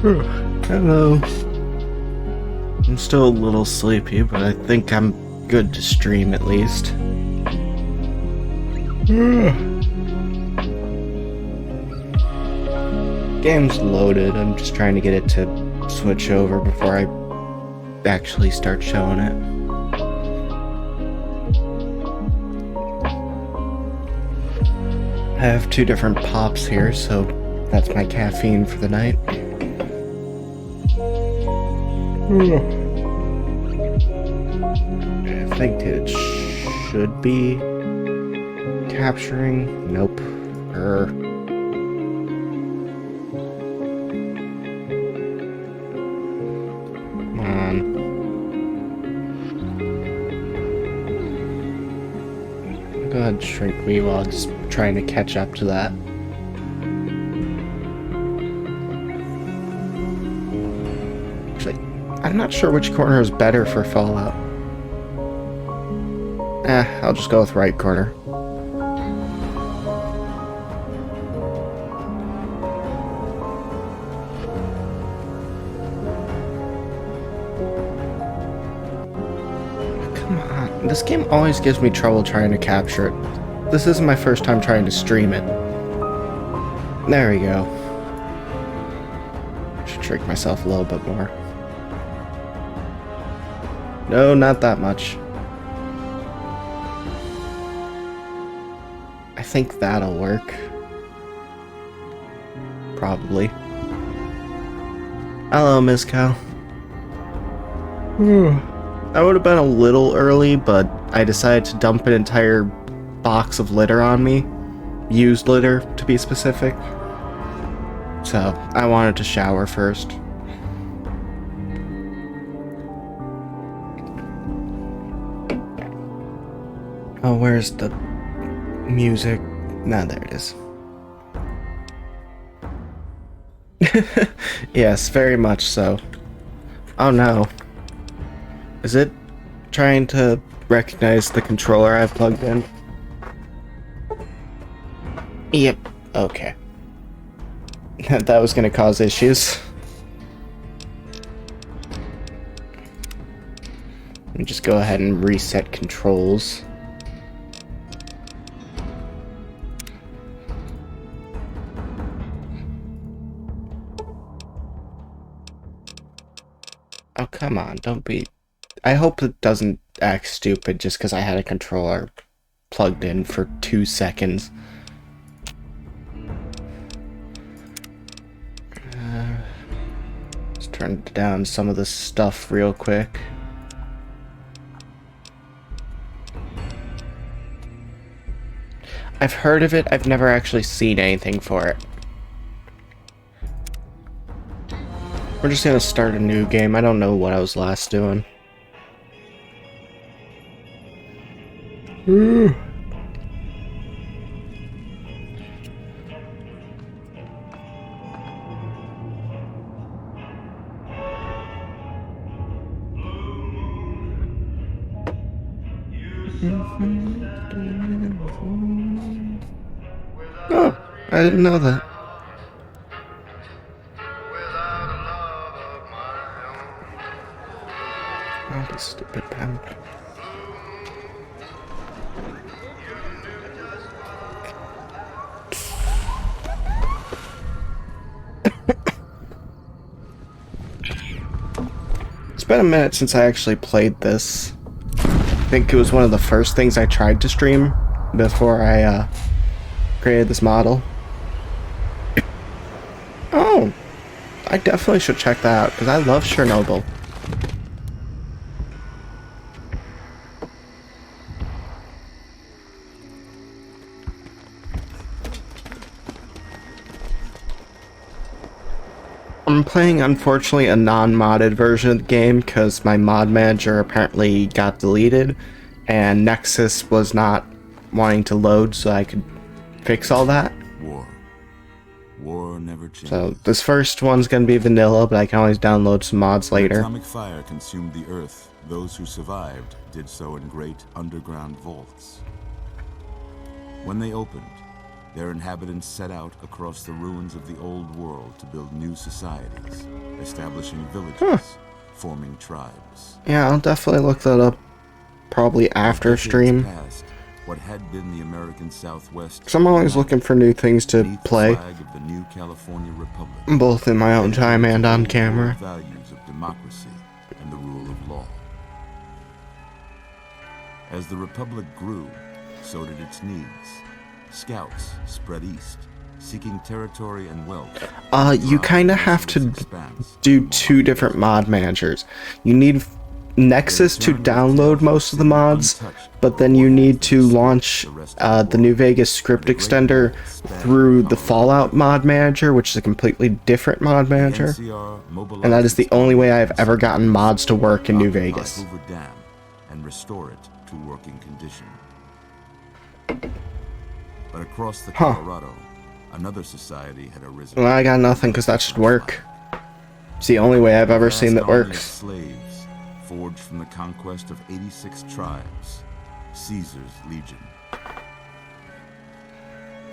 Hello. I'm still a little sleepy, but I think I'm good to stream at least. Game's loaded. I'm just trying to get it to switch over before I actually start showing it. I have 2 different pops here, so that's my caffeine for the night. I think it should be capturing. Nope. Come on. Go ahead and shrink me while it's trying to catch up to that. Actually, I'm not sure which corner is better for Fallout. I'll just go with right corner. Come on, this game always gives me trouble trying to capture it. This isn't my first time trying to stream it. There we go. Should trick myself a little bit more. No, not that much. I think that'll work. Probably. Hello, Miss Cow. I would have been a little early, but I decided to dump an entire box of litter on me. Used litter, to be specific. So, I wanted to shower first. Oh, where's the music? Nah, there it is. Yes, very much so. Oh no. Is it trying to recognize the controller I've plugged in? Yep, okay. That was gonna cause issues. Let me just go ahead and reset controls. Oh, come on, don't be... I hope it doesn't act stupid just because I had a controller plugged in for 2 seconds. Let's turn down some of this stuff real quick. I've heard of it, I've never actually seen anything for it. We're just gonna start a new game. I don't know what I was last doing. Oh, I didn't know that. Oh, this stupid pen. It's been a minute since I actually played this. I think it was one of the first things I tried to stream before I created this model. Oh, I definitely should check that out because I love Chernobyl. I'm playing, unfortunately, a non-modded version of the game because my mod manager apparently got deleted and Nexus was not wanting to load so I could fix all that. War never changes. So this first one's gonna be vanilla, but I can always download some mods later. Atomic fire consumed the earth. Those who survived did so in great underground vaults. When they opened, Their inhabitants set out across the ruins of the old world to build new societies, establishing villages, forming tribes. Yeah, I'll definitely look that up probably after stream. Past, what had been the American Southwest, Because I'm always looking for new things to play, the flag of the new California Republic, both in my own time and on camera. Values of democracy and the rule of law. As the Republic grew, so did its needs. Scouts spread east, seeking territory and wealth. You kind of have to do two different mod managers. You need Nexus to download most of the mods, but then you need to launch the New Vegas script extender through the Fallout mod manager, which is a completely different mod manager. And that is the only way I've ever gotten mods to work in New Vegas. And restore it to working condition. But across the Colorado, another society had arisen. Well, I got nothing because that should work. It's the only way I've ever seen that works. Slaves, forged from the conquest of 86 tribes, Caesar's Legion.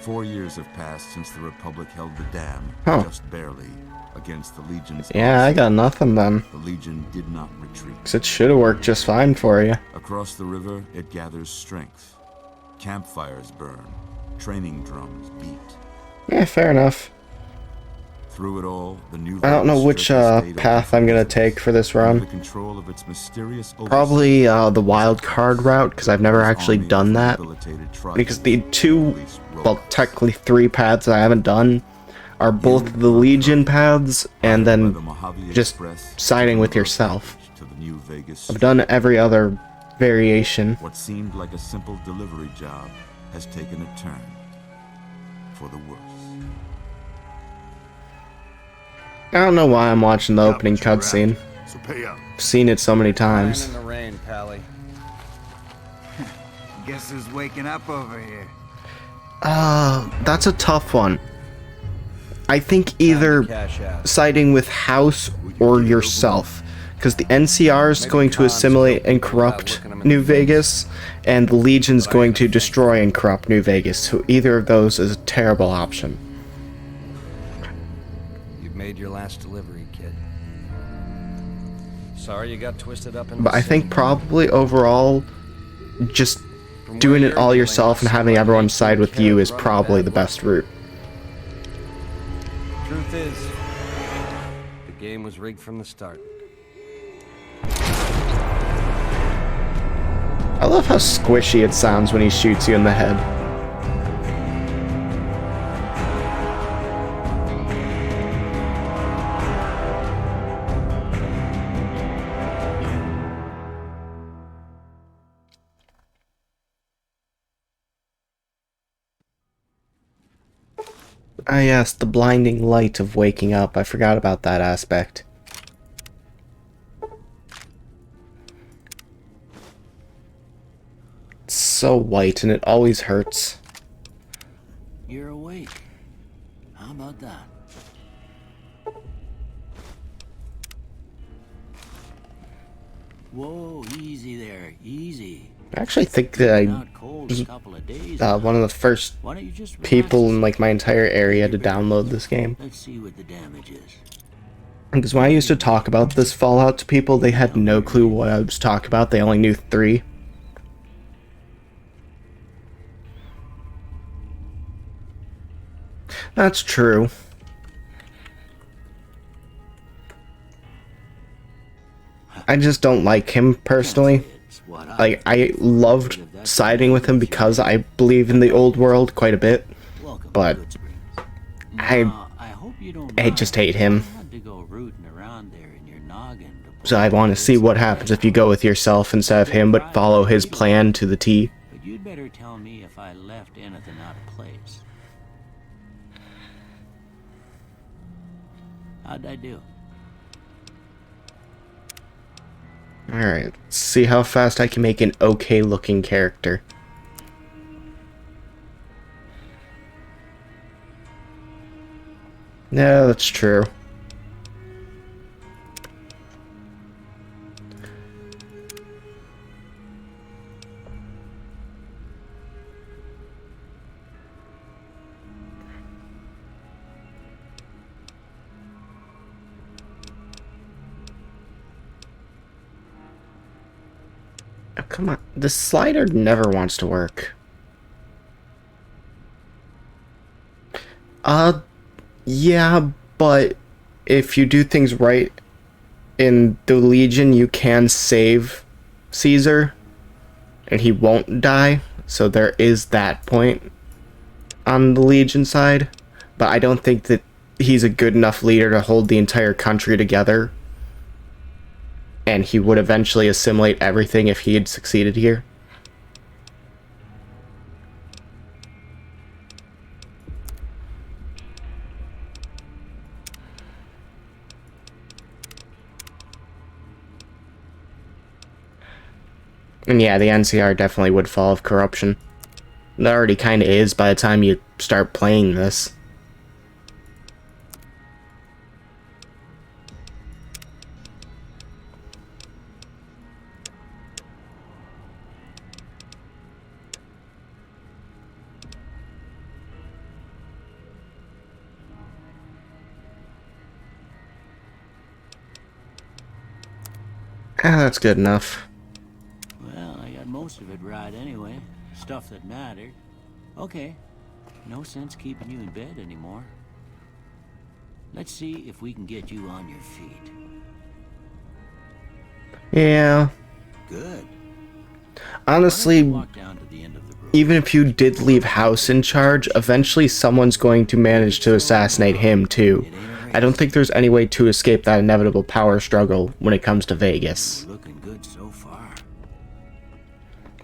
4 years have passed since the Republic held the dam, just barely, against the Legion's. Yeah, I got nothing then. The Legion did not retreat. Because it should have worked just fine for you. Across the river, it gathers strength. Campfires burn. Training drums beat. Yeah, fair enough. Through it all, the new I don't know which path I'm gonna take for this run. Control of its mysterious probably the wild card route, because I've never actually done that. Because the two, well, technically 3 paths I haven't done are both the Legion paths and then just siding with yourself. I've done every other variation. What seemed like a simple delivery job has taken a turn for the worse. I don't know why I'm watching the opening cutscene. So pay up. I've seen it so many times. In the rain, Pally. Guess who's waking up over here? That's a tough one. I think either siding with House or yourself. Because the NCR is going to assimilate and corrupt New Vegas, and the Legion's going to destroy and corrupt New Vegas, so either of those is a terrible option. You've made your last delivery, kid. Sorry you got twisted up in. But I think probably overall, just doing it all yourself and having everyone side with you is probably the best route. Truth is, the game was rigged from the start. I love how squishy it sounds when he shoots you in the head. Ah yes, the blinding light of waking up. I forgot about that aspect. It's so white and it always hurts. You're awake. How about that? Whoa, easy there, easy. I actually think that I was one of the first people in like my entire area to download this game. Let's see what the damage is. Because when I used to talk about this Fallout to people, they had no clue what I was talking about. They only knew 3. That's true. I just don't like him personally. Like, I loved siding with him because I believe in the old world quite a bit, but I just hate him. So I want to see what happens if you go with yourself instead of him, but follow his plan to the T. But you'd better tell me if I left anything out of place. How'd I do? Alright, let's see how fast I can make an okay looking character. Yeah, that's true. Oh, come on. The slider never wants to work. Yeah, but if you do things right in the Legion, you can save Caesar, and he won't die, so there is that point on the Legion side, but I don't think that he's a good enough leader to hold the entire country together, and he would eventually assimilate everything if he had succeeded here. And yeah, the NCR definitely would fall of corruption. It already kind of is by the time you start playing this. That's good enough. Well, I got most of it right anyway. Stuff that mattered. Okay. No sense keeping you in bed anymore. Let's see if we can get you on your feet. Yeah. Good. Honestly, Walk down to the end of the room. even if you did leave House in charge, eventually someone's going to manage to assassinate him too. I don't think there's any way to escape that inevitable power struggle when it comes to Vegas. Looking good so far.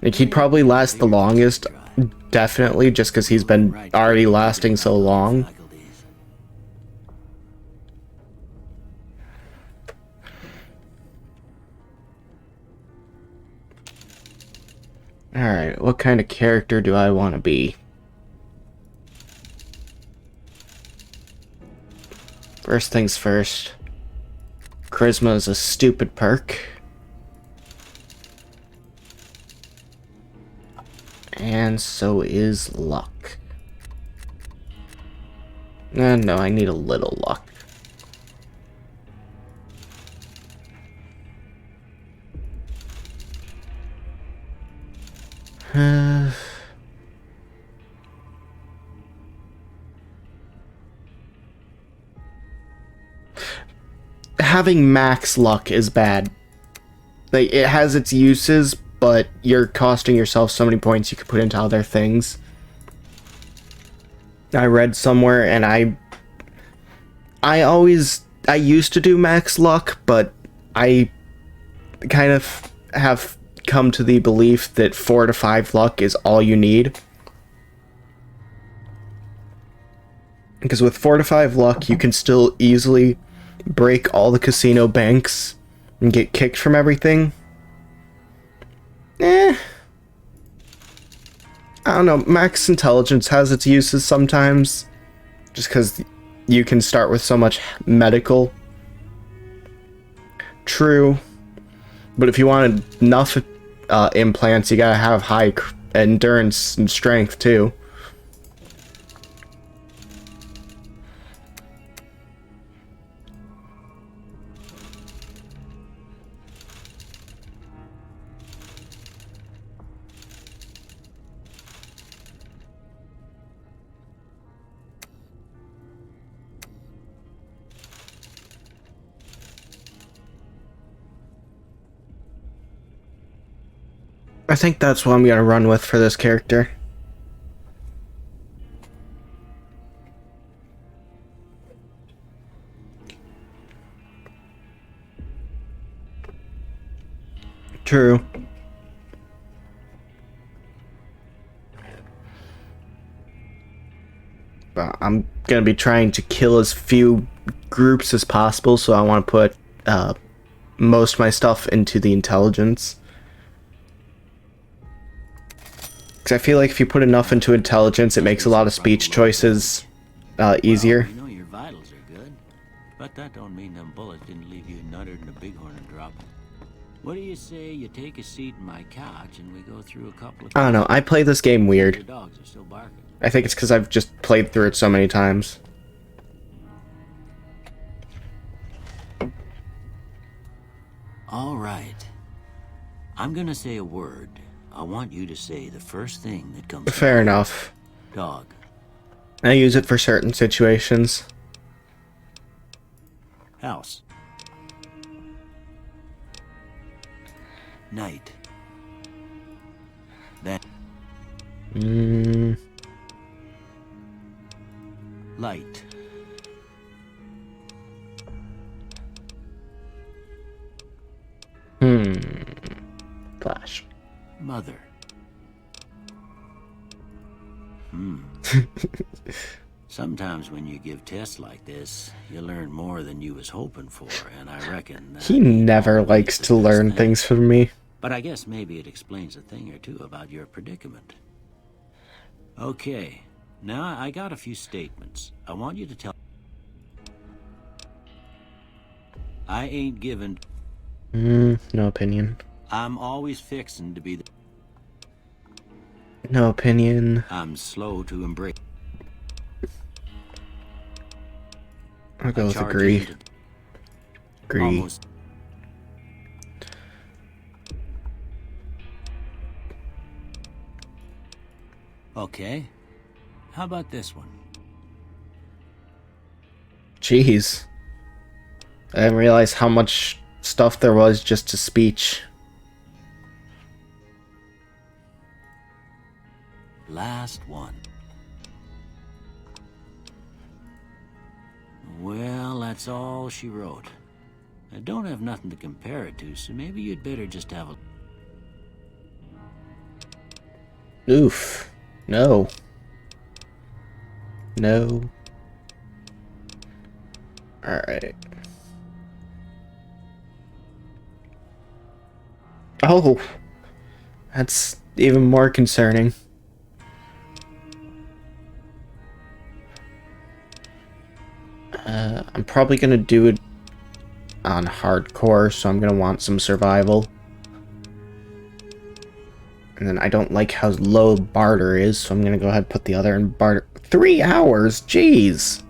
Like, he'd probably last the longest, definitely, just because he's been already lasting so long. Alright, what kind of character do I want to be? First things first. Charisma is a stupid perk. And so is luck. No, I need a little luck. Having max luck is bad. Like, it has its uses, but you're costing yourself so many points you could put into other things. I read somewhere, and I used to do max luck, but I kind of have come to the belief that 4 to 5 luck is all you need. Because with 4 to 5 luck, you can still easily break all the casino banks and get kicked from everything. I don't know, max intelligence has its uses sometimes, just because you can start with so much medical. True, but if you wanted enough implants, you gotta have high endurance and strength too. I think that's what I'm gonna run with for this character. True. But I'm gonna be trying to kill as few groups as possible, so I want to put most of my stuff into the intelligence. Because I feel like if you put enough into intelligence, it makes a lot of speech choices easier. Well, you know your vitals are good, but that don't mean them bullets didn't leave you nuttered in a bighorn and drop. What do you say you take a seat in my couch and we go through a couple of... I don't know, I play this game The weird. dogs are still barking. I think it's because I've just played through it so many times. All right. I'm gonna say a word. I want you to say the first thing that comes to Fair mind. enough. Dog. I use it for certain situations. House. Night. Then Mm, light. Flash. Mother. Sometimes when you give tests like this, you learn more than you was hoping for, and I reckon He never always likes the to best learn thing. things from me. But I guess maybe it explains a thing or two about your predicament. Okay, now I got a few statements. I want you to tell. I ain't given. No opinion. I'm always fixin' to be the. No opinion. I'm slow to embrace. I'll go I with charge agree. into Agree. almost. Okay. How about this one? Jeez. I didn't realize how much stuff there was just to speech. Last one. Well, that's all she wrote. I don't have nothing to compare it to, so maybe you'd better just have a. Oof. No. No. Alright. Oh. That's even more concerning. I'm probably gonna do it on hardcore, so I'm gonna want some survival. And then I don't like how low barter is, so I'm gonna go ahead and put the other in barter. 3 hours? Jeez!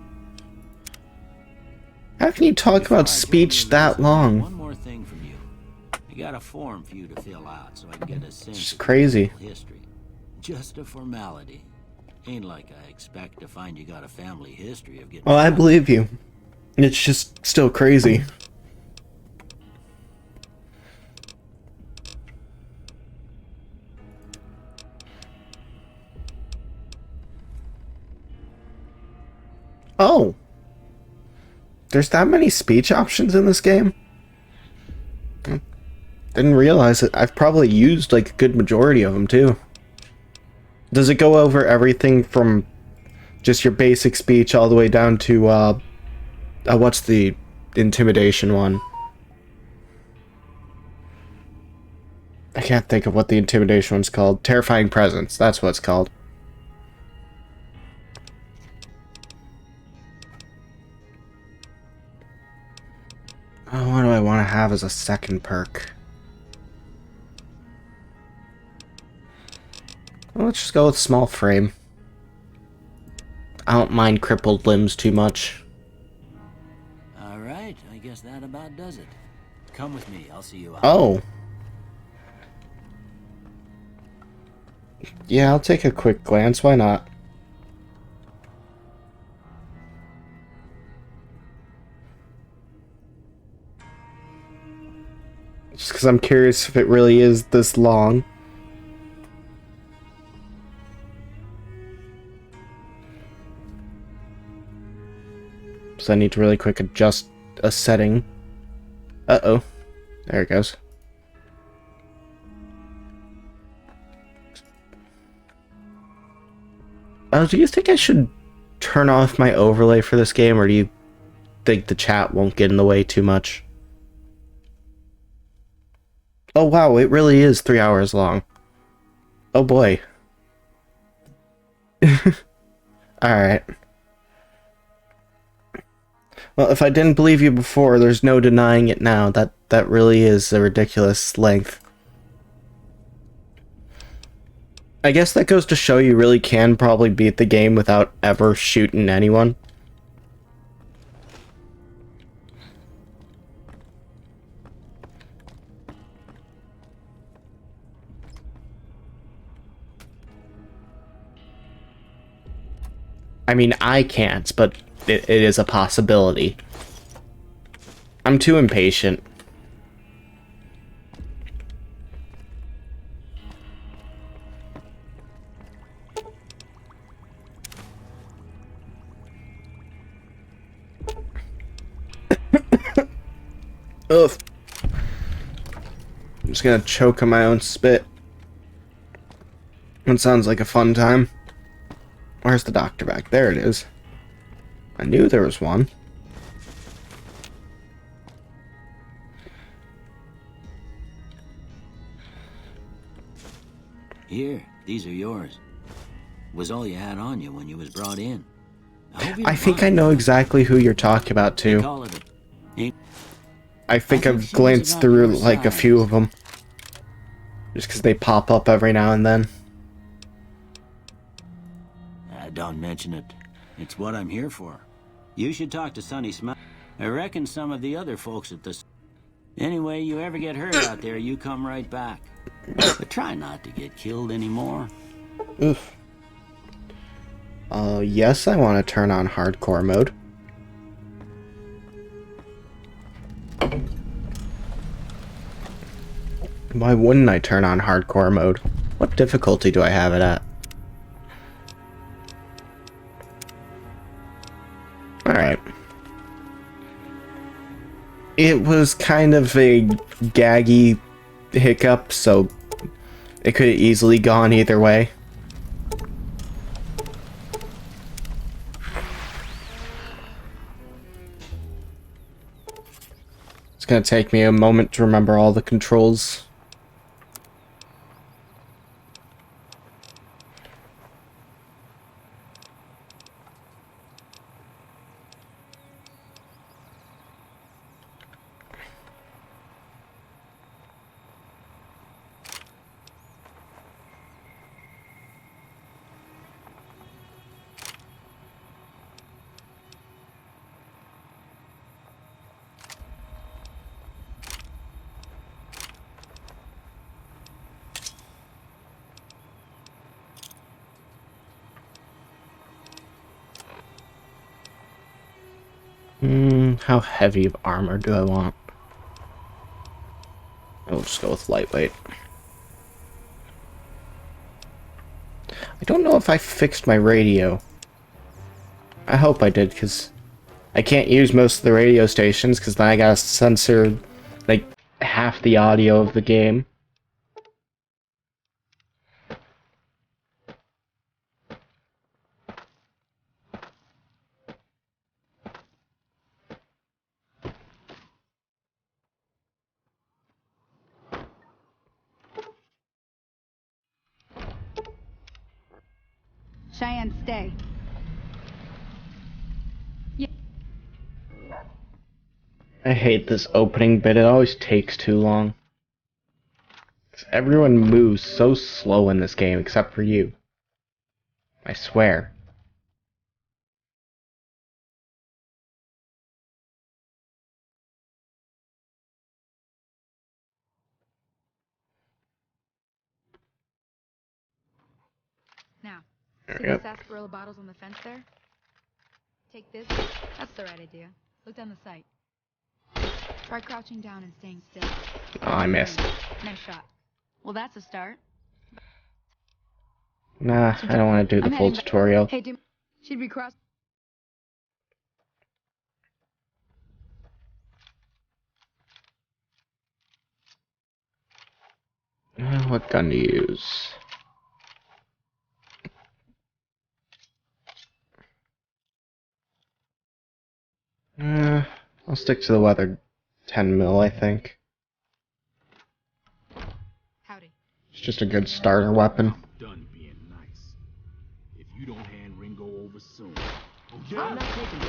How can you talk Before I about tell speech you that this, I got one long? more thing from you. I got a form for you to fill out so I can get a sense It's of crazy. your local history. Just a formality. Ain't like I expect to find you got a family history of getting. Well, I shot. believe you. It's just still crazy. Oh. There's that many speech options in this game? Didn't realize it. I've probably used like a good majority of them too. Does it go over everything from just your basic speech all the way down to what's the intimidation one? I can't think of what the intimidation one's called. Terrifying presence, that's what it's called. Oh, what do I want to have as a second perk? Well, let's just go with small frame. I don't mind crippled limbs too much. All right, I guess that about does it. Come with me. I'll see you out. Oh. Yeah, I'll take a quick glance. Why not? Just because I'm curious if it really is this long. So I need to really quick adjust a setting. Uh-oh. There it goes. Do you think I should turn off my overlay for this game, or do you think the chat won't get in the way too much? Oh wow, it really is 3 hours long. Oh boy. Alright. Well, if I didn't believe you before, there's no denying it now. That really is a ridiculous length. I guess that goes to show you really can probably beat the game without ever shooting anyone. I mean, I can't, but it is a possibility. I'm too impatient. Ugh. I'm just gonna choke on my own spit. It sounds like a fun time. Where's the doctor bag? There it is. I knew there was one. Here, these are yours. Was all you had on you when you was brought in. I think I know exactly who you're talking about, too. I think I've glanced through, like, a few of them. Just because they pop up every now and then. Don't mention it. It's what I'm here for. You should talk to Sonny Smile. I reckon some of the other folks at this... Anyway, you ever get hurt out there, you come right back. But try not to get killed anymore. Oof. Yes, I want to turn on hardcore mode. Why wouldn't I turn on hardcore mode? What difficulty do I have it at? Alright. It was kind of a gaggy hiccup, so it could have easily gone either way. It's gonna take me a moment to remember all the controls. How heavy of armor do I want? I'll just go with lightweight. I don't know if I fixed my radio. I hope I did, because I can't use most of the radio stations, because then I gotta censor, like, half the audio of the game. Cheyenne, stay. Yeah. I hate this opening bit, it always takes too long. 'Cause everyone moves so slow in this game, except for you. I swear. Now, see Yep. the sarsaparilla bottles on the fence there? Take this. That's the right idea. Look down the sight. Try crouching down and staying still. Oh, I missed. Nice shot. Well, that's a start. Nah, I don't want to do the I'm full heading back. tutorial. Hey, she'd be cross. What gun to use? I'll stick to the weathered 10 mil, I think. Howdy. It's just a good starter weapon. Done being nice. If you don't hand Ringo over soon. Oh yeah, I'm not taking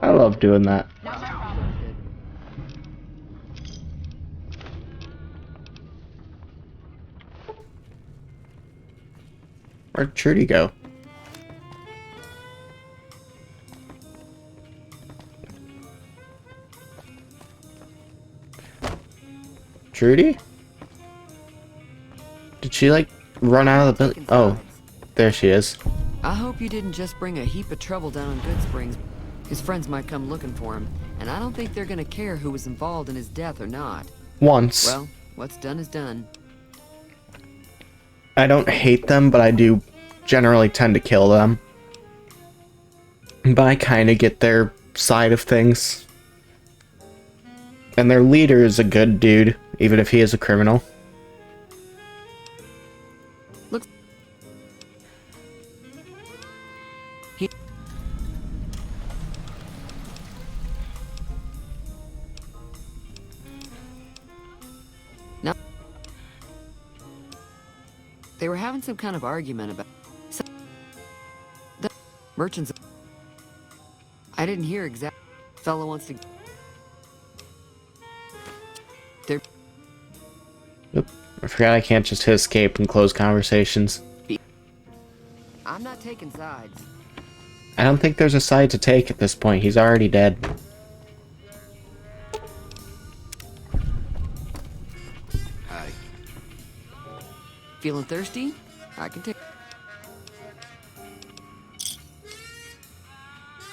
I love doing that. Where'd Trudy go? Trudy? Did she, like, run out of the building? Oh, there she is. I hope you didn't just bring a heap of trouble down on Good Springs. His friends might come looking for him, and I don't think they're gonna care who was involved in his death or not. Once. Well, what's done is done. I don't hate them, but I do generally tend to kill them. But I kind of get their side of things. And their leader is a good dude, even if he is a criminal. Looks... He... Now... They were having some kind of argument about... The merchants... I didn't hear exactly... Fellow wants to... They're... Oop, I forgot I can't just hit escape and close conversations. I'm not taking sides. I don't think there's a side to take at this point. He's already dead. Hi. Feeling thirsty? I can take...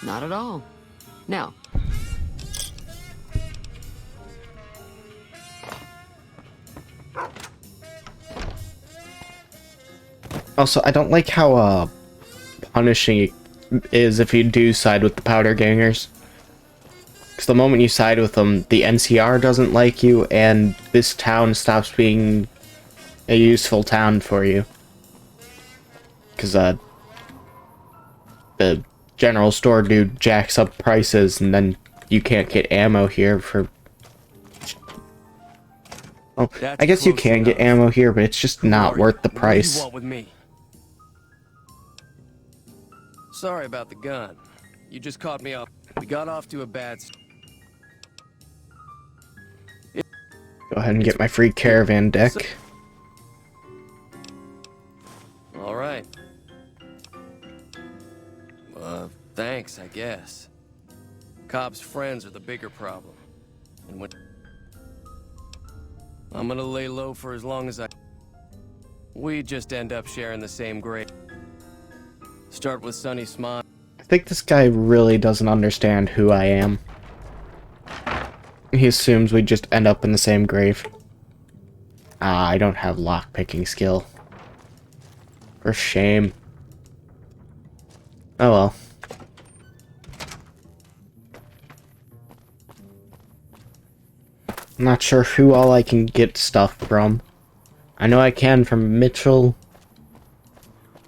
Not at all. Now... Also, I don't like how, punishing it is if you do side with the powder gangers. Because the moment you side with them, the NCR doesn't like you, and this town stops being a useful town for you. Because, the general store dude jacks up prices, and then you can't get ammo here for... Oh, That's I guess you close can get enough. ammo here, but it's just not worth the What do price. you want with me? Sorry about the gun. You just caught me off. We got off to a bad start. Go ahead and get my free caravan deck. All right. Thanks, I guess. Cobb's friends are the bigger problem. And when I'm gonna lay low for as long as we just end up sharing the same grave. Start with Sunny Smile. I think this guy really doesn't understand who I am. He assumes we just end up in the same grave. Ah, I don't have lockpicking skill. For shame. Oh well. I'm not sure who all I can get stuff from. I know I can from Mitchell.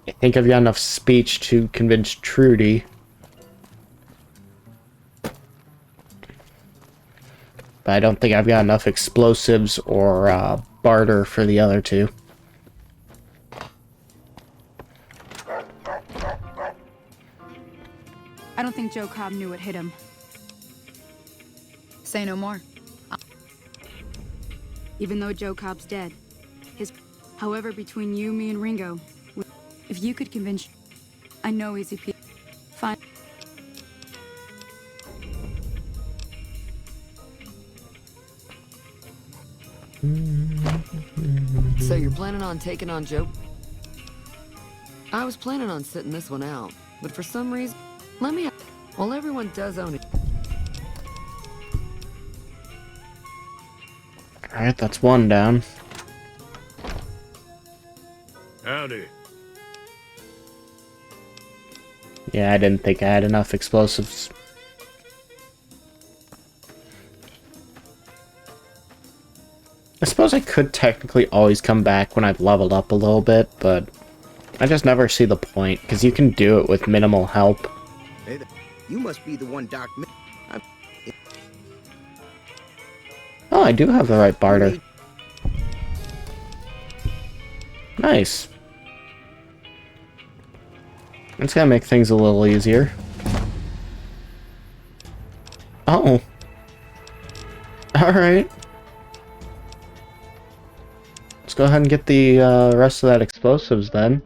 I think I've got enough speech to convince Trudy. But I don't think I've got enough explosives or barter for the other two. I don't think Joe Cobb knew what hit him. Say no more. Even though Joe Cobb's dead, however, between you, me, and Ringo, if you could convince, I know easy people. Fine. So you're planning on taking on Joe? I was planning on sitting this one out, but for some reason, let me... Well, everyone does own it. Alright, that's one down. Howdy. Yeah, I didn't think I had enough explosives. I suppose I could technically always come back when I've leveled up a little bit, but I just never see the point, because you can do it with minimal help. Hey there. You must be the one Doc... Oh, I do have the right barter. Nice. It's gonna make things a little easier. Oh. Alright. Let's go ahead and get the rest of that explosives then.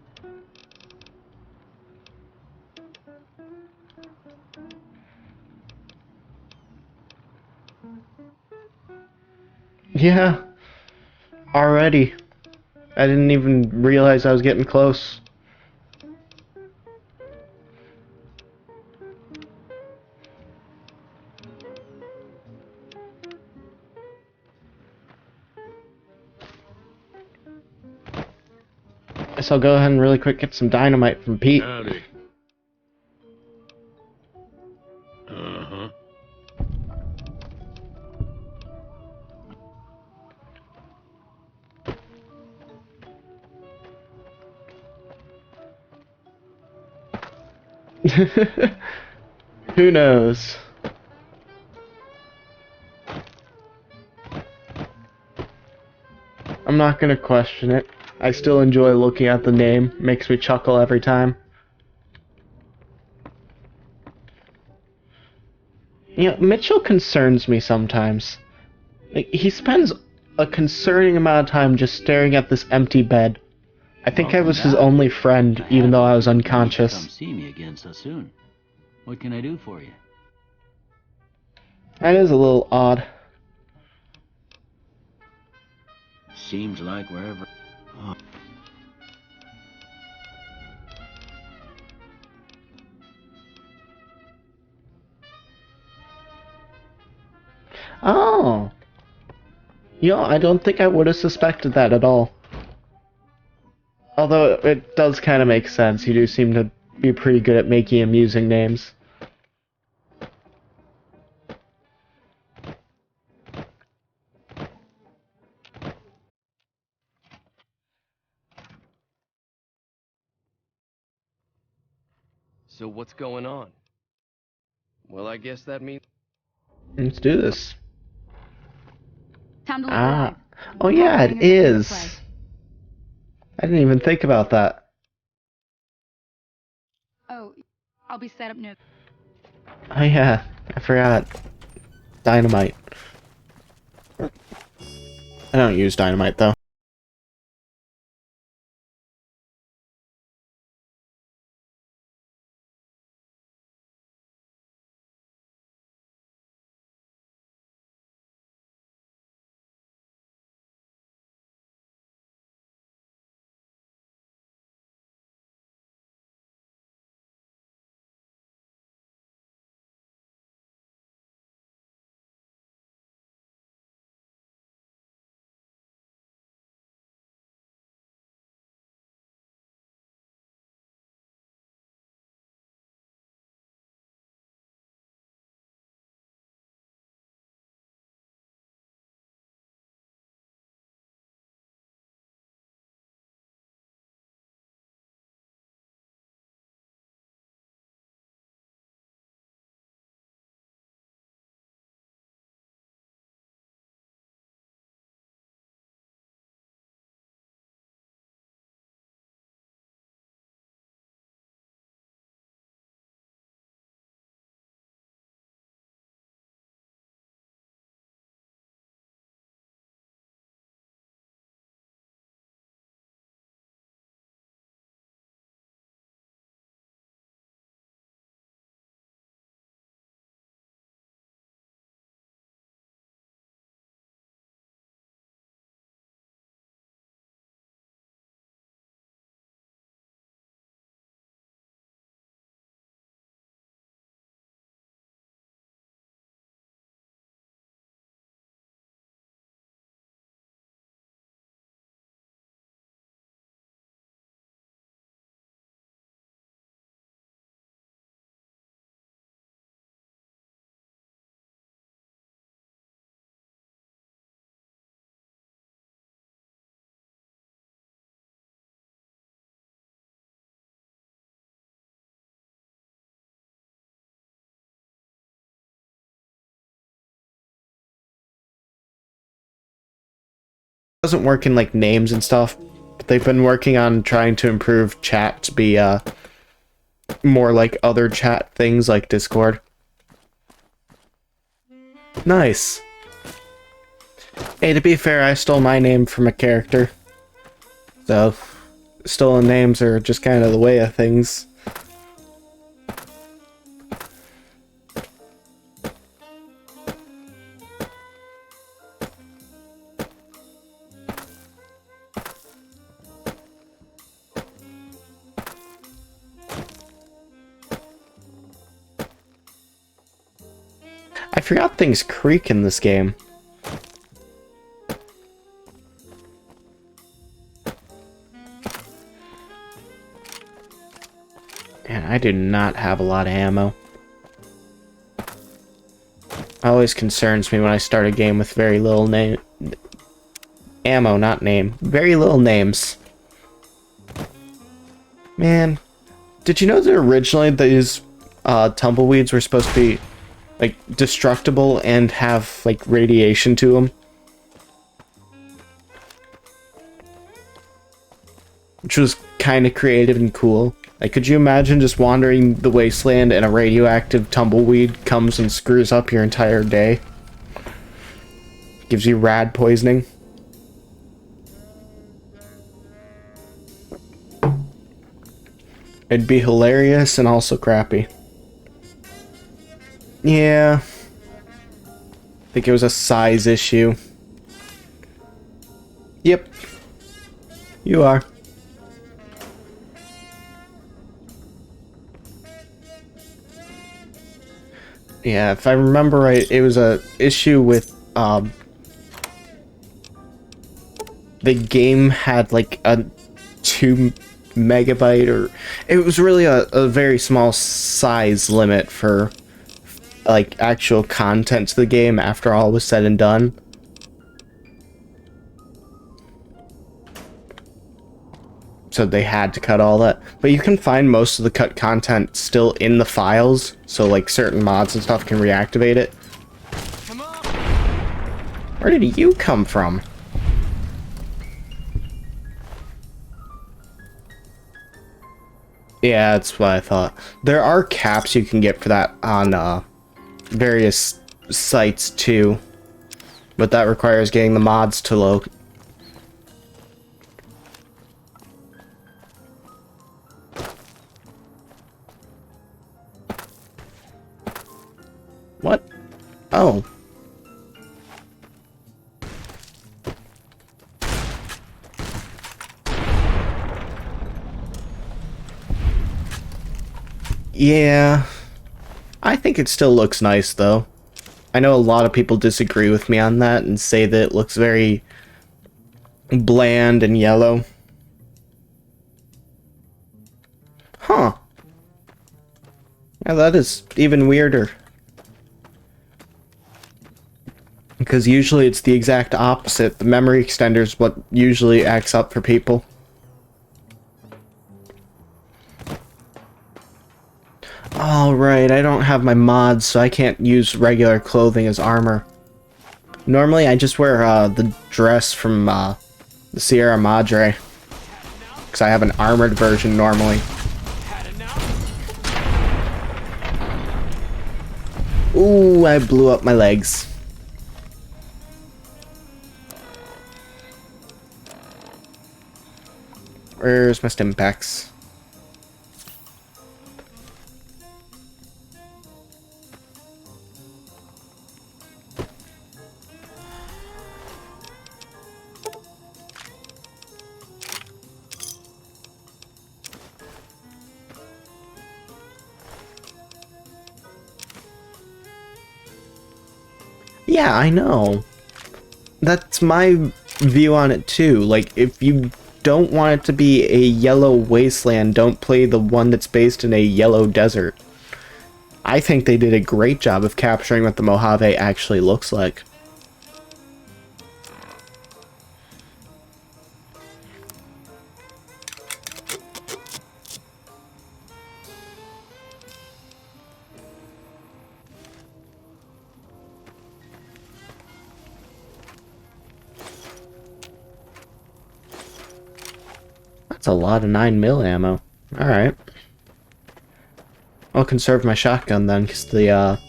Yeah. Already. I didn't even realize I was getting close. Guess I'll go ahead and really quick get some dynamite from Pete. Howdy. Uh-huh. Who knows? I'm not gonna question it. I still enjoy looking at the name. Makes me chuckle every time. You know, Mitchell concerns me sometimes. Like, he spends a concerning amount of time just staring at this empty bed. I think I was his only friend, even though I was Come unconscious. see me again so soon. What can I do for you? That is a little odd. Seems like wherever... Oh. You know, I don't think I would have suspected that at all. Although it does kind of make sense. You do seem to be pretty good at making amusing names. So what's going on? Well, I guess that means... Let's do this. Time to look Ah. alive. Oh yeah, Howling it is the is. play. I didn't even think about that. Oh, I'll be set up near. Oh yeah, I forgot. Dynamite. I don't use dynamite though. Doesn't work in like names and stuff, but they've been working on trying to improve chat to be more like other chat things like Discord. Nice. Hey, to be fair, I stole my name from a character. So, stolen names are just kind of the way of things. I forgot things creak in this game. And I do not have a lot of ammo. Always concerns me when I start a game with very little name. Ammo, not name. Very little names. Man, did you know that originally these tumbleweeds were supposed to be like destructible and have like radiation to them? Which was kind of creative and cool. Like, could you imagine just wandering the wasteland and a radioactive tumbleweed comes and screws up your entire day? Gives you rad poisoning. It'd be hilarious and also crappy. Yeah. I think it was a size issue. Yep. You are. Yeah, if I remember right, it was a issue with, the game had like a 2 megabyte, or it was really a very small size limit for like actual content to the game after all was said and done. So they had to cut all that. But you can find most of the cut content still in the files, so like certain mods and stuff can reactivate it. Where did you come from? Yeah, that's what I thought. There are caps you can get for that on various sites too, but that requires getting the mods to load. What? Oh. Yeah. I think it still looks nice, though. I know a lot of people disagree with me on that and say that it looks very bland and yellow. Huh. Yeah, that is even weirder. Because usually it's the exact opposite. The memory extender is what usually acts up for people. Alright, I don't have my mods, so I can't use regular clothing as armor. Normally I just wear the dress from the Sierra Madre. Because I have an armored version normally. Ooh, I blew up my legs. Where's my stim packs? Yeah, I know. That's my view on it too. Like, if you don't want it to be a yellow wasteland, don't play the one that's based in a yellow desert. I think they did a great job of capturing what the Mojave actually looks like. That's a lot of 9mm ammo. Alright. I'll conserve my shotgun then, because the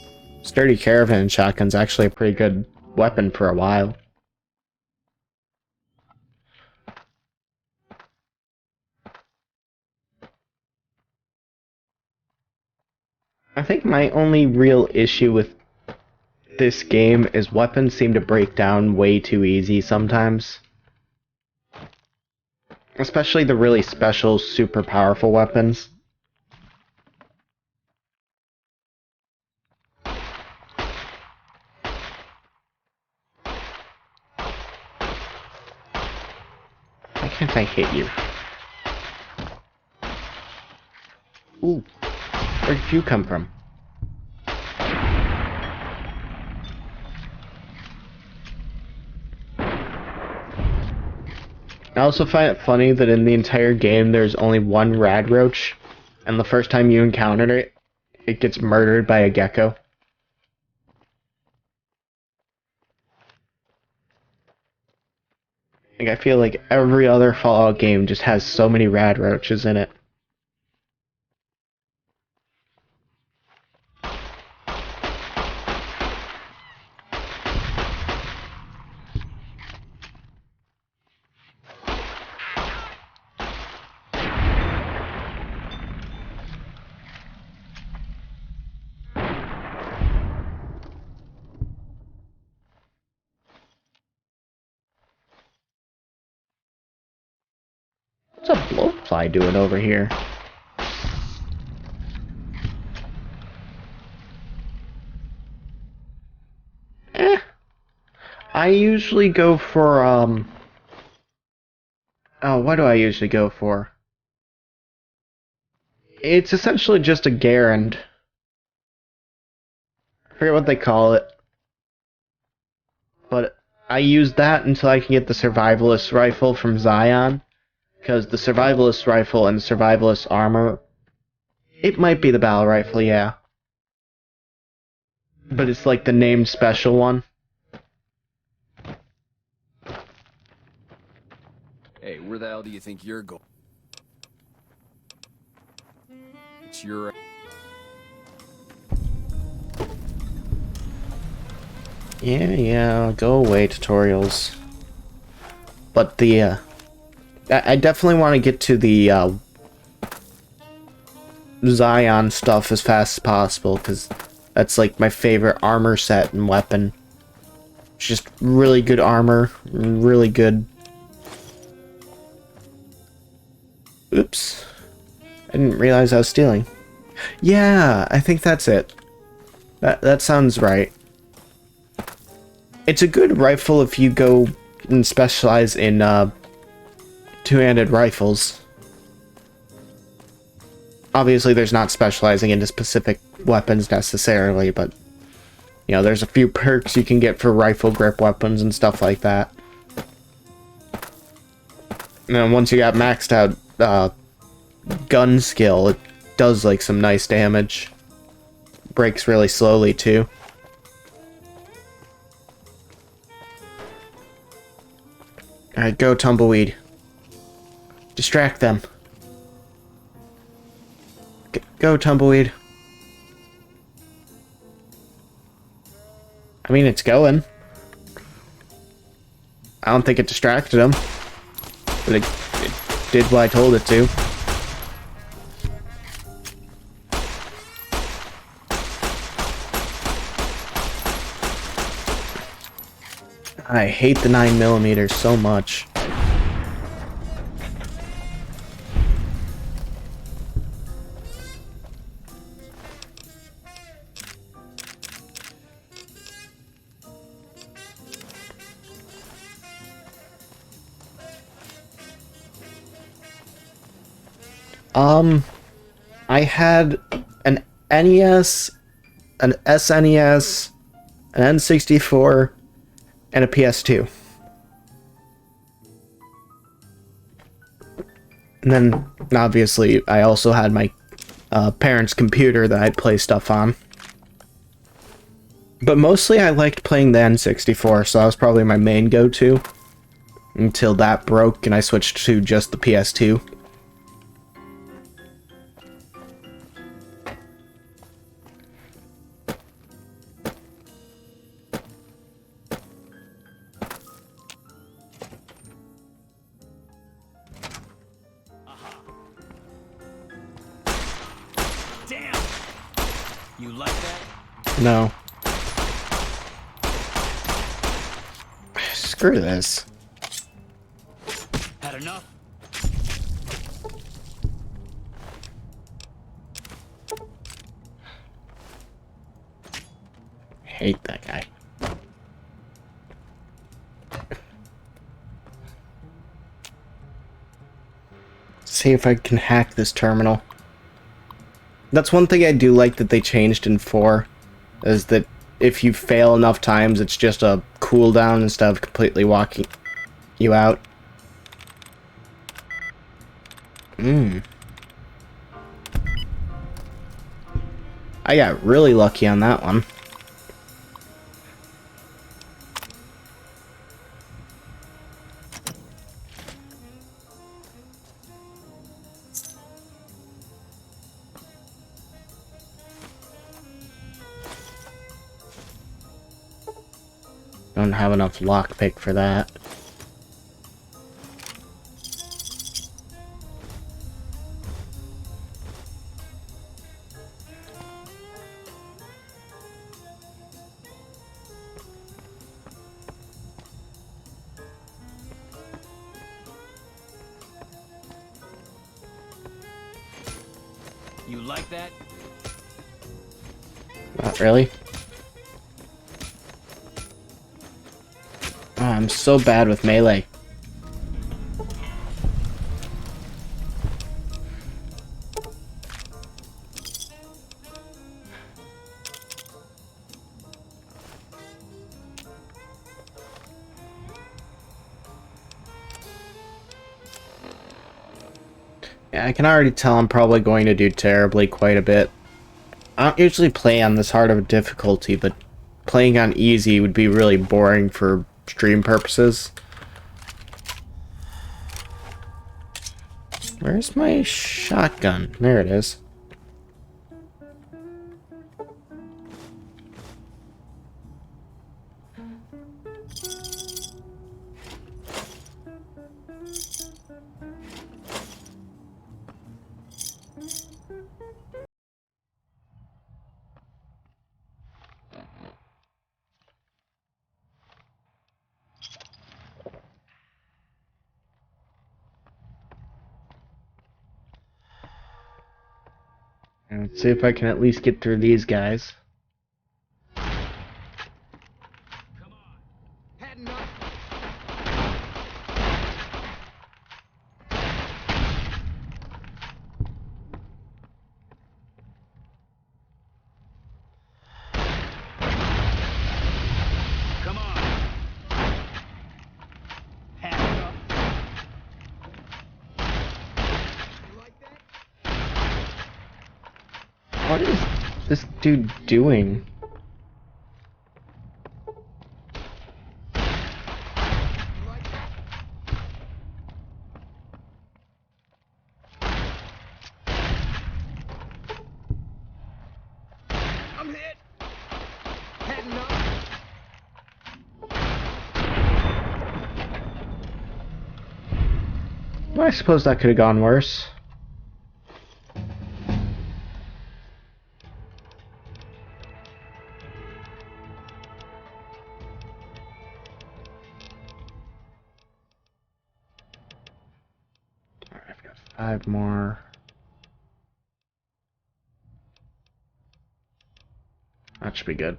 sturdy caravan shotgun's actually a pretty good weapon for a while. I think my only real issue with this game is weapons seem to break down way too easy sometimes. Especially the really special, super powerful weapons. can't I hit you? Ooh, where did you come from? I also find it funny that in the entire game there's only one rad roach, and the first time you encounter it, it gets murdered by a gecko. Like, I feel like every other Fallout game just has so many rad roaches in it. What's a blowfly doing over here? I usually go for, oh, what do I usually go for? It's essentially just a Garand. I forget what they call it. But I use that until I can get the Survivalist Rifle from Zion. Because the Survivalist Rifle and the Survivalist Armor... It might be the Battle Rifle, yeah. But it's like the named special one. Hey, where the hell do you think you're going? It's your... Yeah, go away, tutorials. But the, I definitely want to get to the, Zion stuff as fast as possible, because that's, like, my favorite armor set and weapon. It's just really good armor, really good... Oops. I didn't realize I was stealing. Yeah, I think that's it. That sounds right. It's a good rifle if you go and specialize in two-handed rifles. Obviously, there's not specializing into specific weapons necessarily, but you know, there's a few perks you can get for rifle grip weapons and stuff like that. And then once you got maxed out gun skill, it does like some nice damage. Breaks really slowly too. Alright, go Tumbleweed. Distract them. Go Tumbleweed. I mean, it's going. I don't think it distracted him. But it did what I told it to. I hate the 9mm so much. I had an NES, an SNES, an N64, and a PS2. And then, obviously, I also had my parents' computer that I'd play stuff on. But mostly I liked playing the N64, so that was probably my main go-to. Until that broke and I switched to just the PS2. You like that? No. Screw this. Had enough? Hate that guy. see if I can hack this terminal. That's one thing I do like that they changed in 4, is that if you fail enough times, it's just a cooldown instead of completely walking you out. I got really lucky on that one. Don't have enough lockpick for that. You like that? Not really. Oh, I'm so bad with melee. Yeah, I can already tell I'm probably going to do terribly quite a bit. I don't usually play on this hard of a difficulty, but playing on easy would be really boring for stream purposes. Where's my shotgun? There it is. And let's see if I can at least get through these guys. What is this dude doing? I'm hit. Heading up. Well, I suppose that could have gone worse. I've got 5 more. That should be good.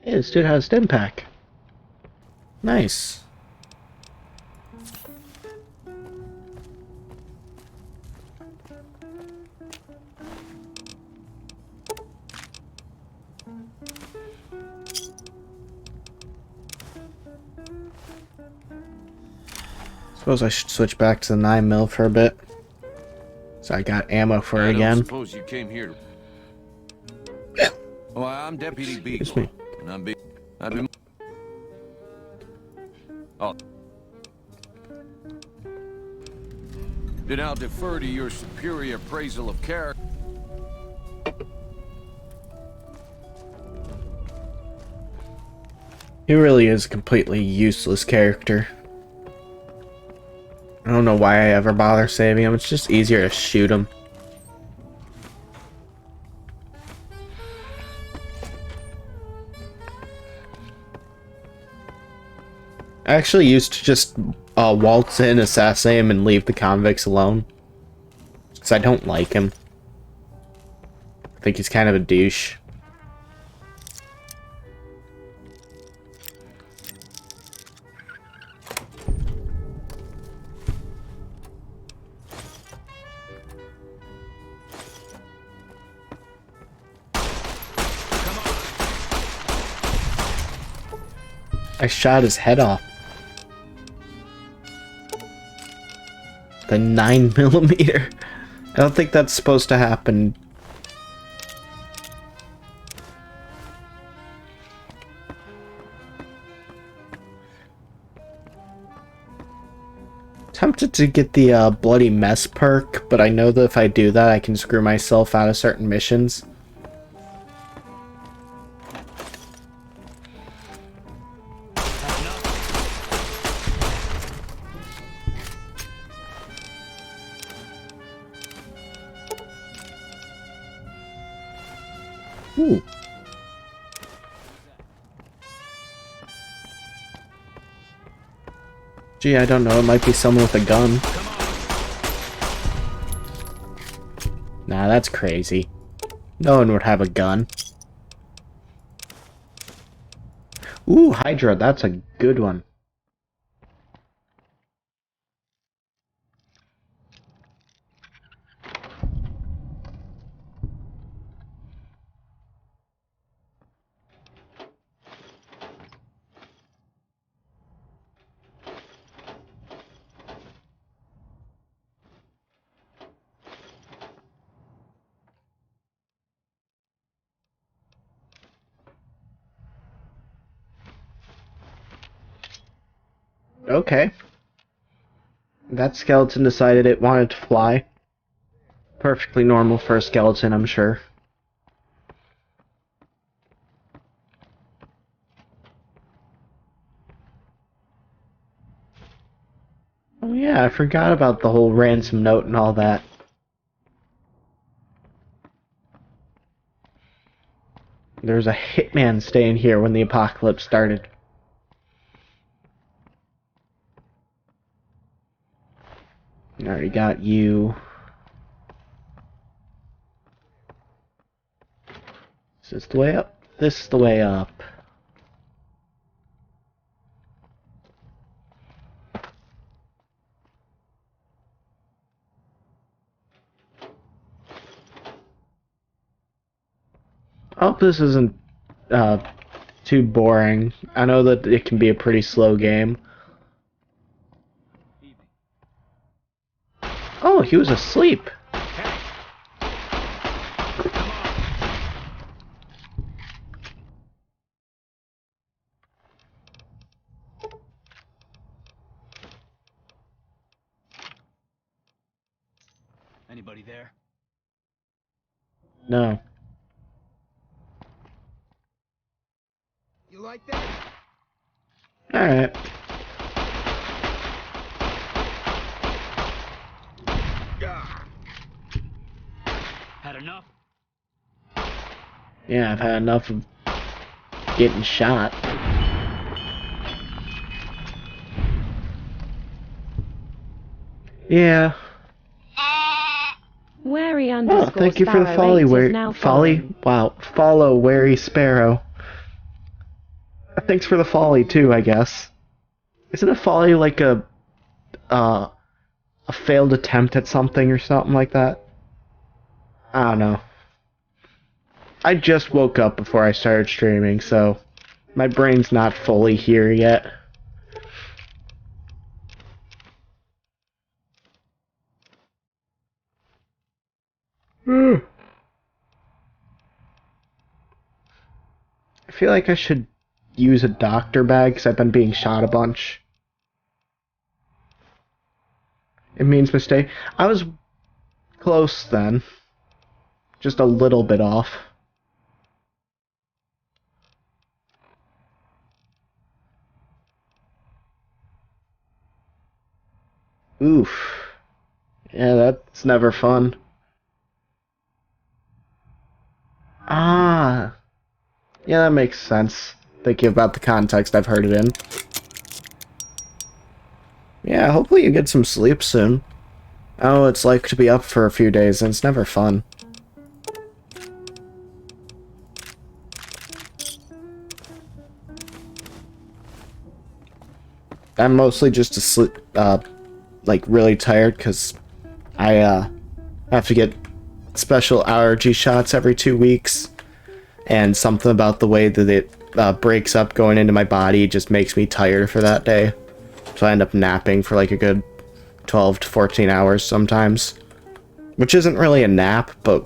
Hey, this dude has a stim pack. Nice. Suppose I should switch back to the 9mm for a bit. So I got ammo for it I again. don't suppose you came here to... Well, I'm Deputy Beagle. Excuse me. And I've been... Oh. Then I'll defer to your superior appraisal of character. He really is a completely useless character. I don't know why I ever bother saving him. It's just easier to shoot him. I actually used to just waltz in, assassinate him, and leave the convicts alone. Because I don't like him. I think he's kind of a douche. I shot his head off. The 9mm. I don't think that's supposed to happen. Tempted to get the bloody mess perk, but I know that if I do that, I can screw myself out of certain missions. Ooh. Gee, I don't know, it might be someone with a gun. Nah, that's crazy. No one would have a gun. Ooh, Hydra, that's a good one. Okay. That skeleton decided it wanted to fly. Perfectly normal for a skeleton, I'm sure. Oh yeah, I forgot about the whole ransom note and all that. There was a hitman staying here when the apocalypse started. I already got you. Is this the way up? This is the way up. I hope this isn't too boring. I know that it can be a pretty slow game. Oh, he was asleep. Anybody there? No. You like that? Alright. Had enough? Yeah, I've had enough of getting shot. Yeah. Wary Oh, underscore thank you for the Sparrow folly, 8 is wary now folly. following. Wow, follow wary sparrow. Thanks for the folly too, I guess. Isn't a folly like a failed attempt at something or something like that? I don't know. I just woke up before I started streaming, so my brain's not fully here yet. I feel like I should use a doctor bag because I've been being shot a bunch. It means mistake. I was close then. Just a little bit off. Oof. Yeah, that's never fun. Ah. Yeah, that makes sense. Thinking about the context I've heard it in. Yeah, hopefully you get some sleep soon. Oh, it's like to be up for a few days, and it's never fun. I'm mostly just asleep, like really tired because I have to get special allergy shots every 2 weeks, and something about the way that it breaks up going into my body just makes me tired for that day. So I end up napping for like a good 12 to 14 hours sometimes, which isn't really a nap, but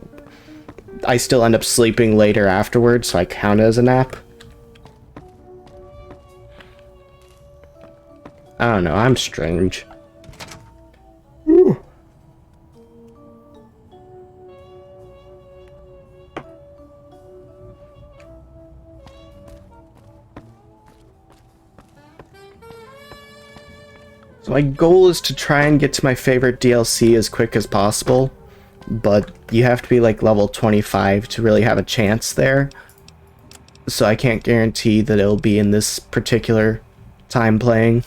I still end up sleeping later afterwards, so I count it as a nap. I don't know, I'm strange. Ooh. So my goal is to try and get to my favorite DLC as quick as possible, but you have to be like level 25 to really have a chance there. So I can't guarantee that it'll be in this particular time playing.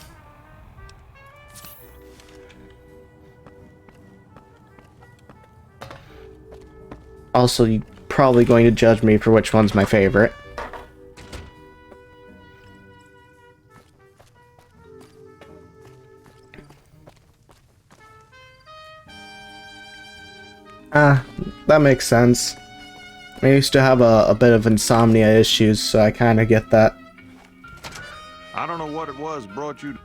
Also, you're probably going to judge me for which one's my favorite. That makes sense. I used to have a bit of insomnia issues, so I kind of get that. I don't know what it was brought you.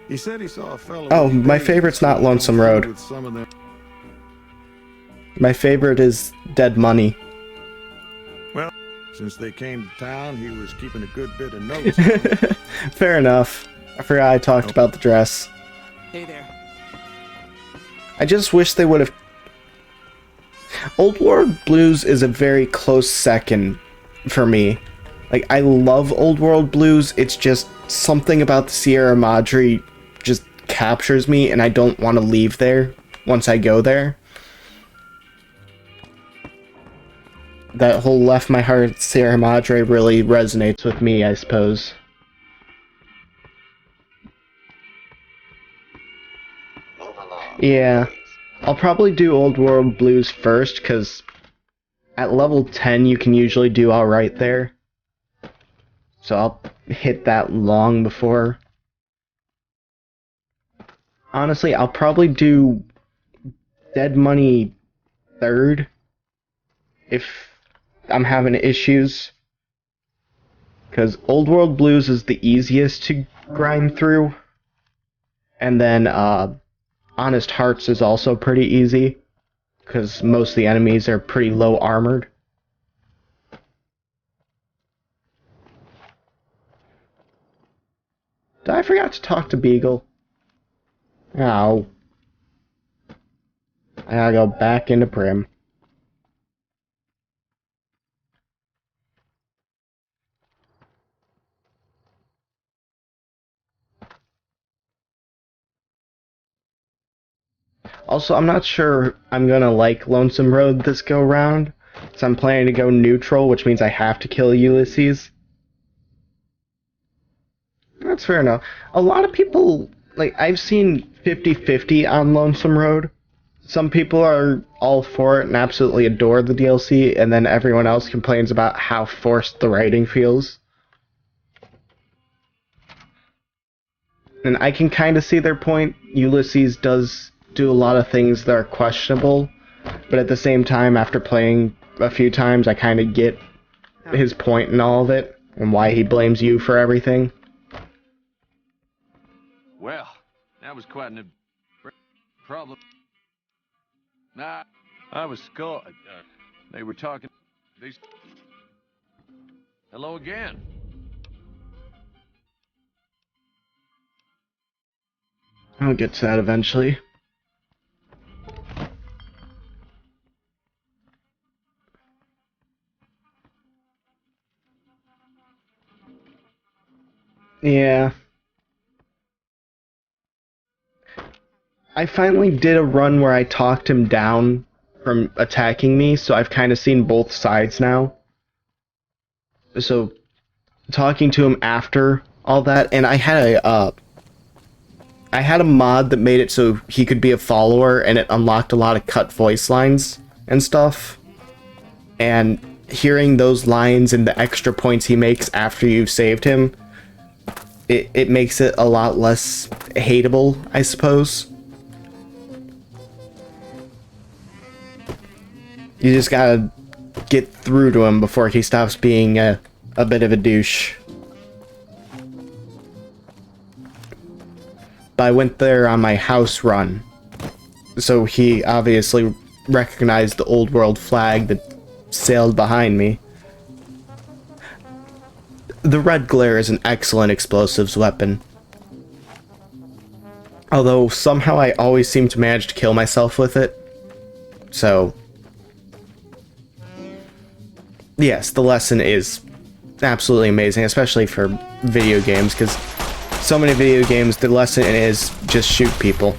He said he saw a fellow. Oh, my favorite's not Lonesome Road. My favorite is Dead Money. Well, since they came to town, he was keeping a good bit of notes. Fair enough. I forgot I talked about the dress. Hey there. I just wish they would have... Old World Blues is a very close second for me. Like, I love Old World Blues, it's just something about the Sierra Madre just captures me, and I don't want to leave there once I go there. That whole Left My Heart Sierra Madre really resonates with me, I suppose. Yeah, I'll probably do Old World Blues first, because at level 10 you can usually do alright there. So I'll hit that long before. Honestly, I'll probably do Dead Money third if I'm having issues. Because Old World Blues is the easiest to grind through. And then Honest Hearts is also pretty easy, because most of the enemies are pretty low armored. Did I forget to talk to Beagle? Oh. I gotta go back into Prim. Also, I'm not sure I'm gonna like Lonesome Road this go round, so I'm planning to go neutral, which means I have to kill Ulysses. That's fair enough. A lot of people, like, I've seen 50-50 on Lonesome Road. Some people are all for it and absolutely adore the DLC, and then everyone else complains about how forced the writing feels. And I can kind of see their point. Ulysses does do a lot of things that are questionable, but at the same time, after playing a few times, I kind of get his point in all of it, and why he blames you for everything. Well, that was quite an problem. Nah, I was scared. They were talking. Hello again. I'll get to that eventually. Yeah. I finally did a run where I talked him down from attacking me, so I've kind of seen both sides now. So, talking to him after all that, and I had a mod that made it so he could be a follower, and it unlocked a lot of cut voice lines and stuff. And hearing those lines and the extra points he makes after you've saved him, it makes it a lot less hateable, I suppose. You just gotta get through to him before he stops being a bit of a douche. But I went there on my house run, so he obviously recognized the old world flag that sailed behind me. The red glare is an excellent explosives weapon. Although somehow I always seem to manage to kill myself with it. So yes, the lesson is absolutely amazing, especially for video games, because so many video games, the lesson is just shoot people.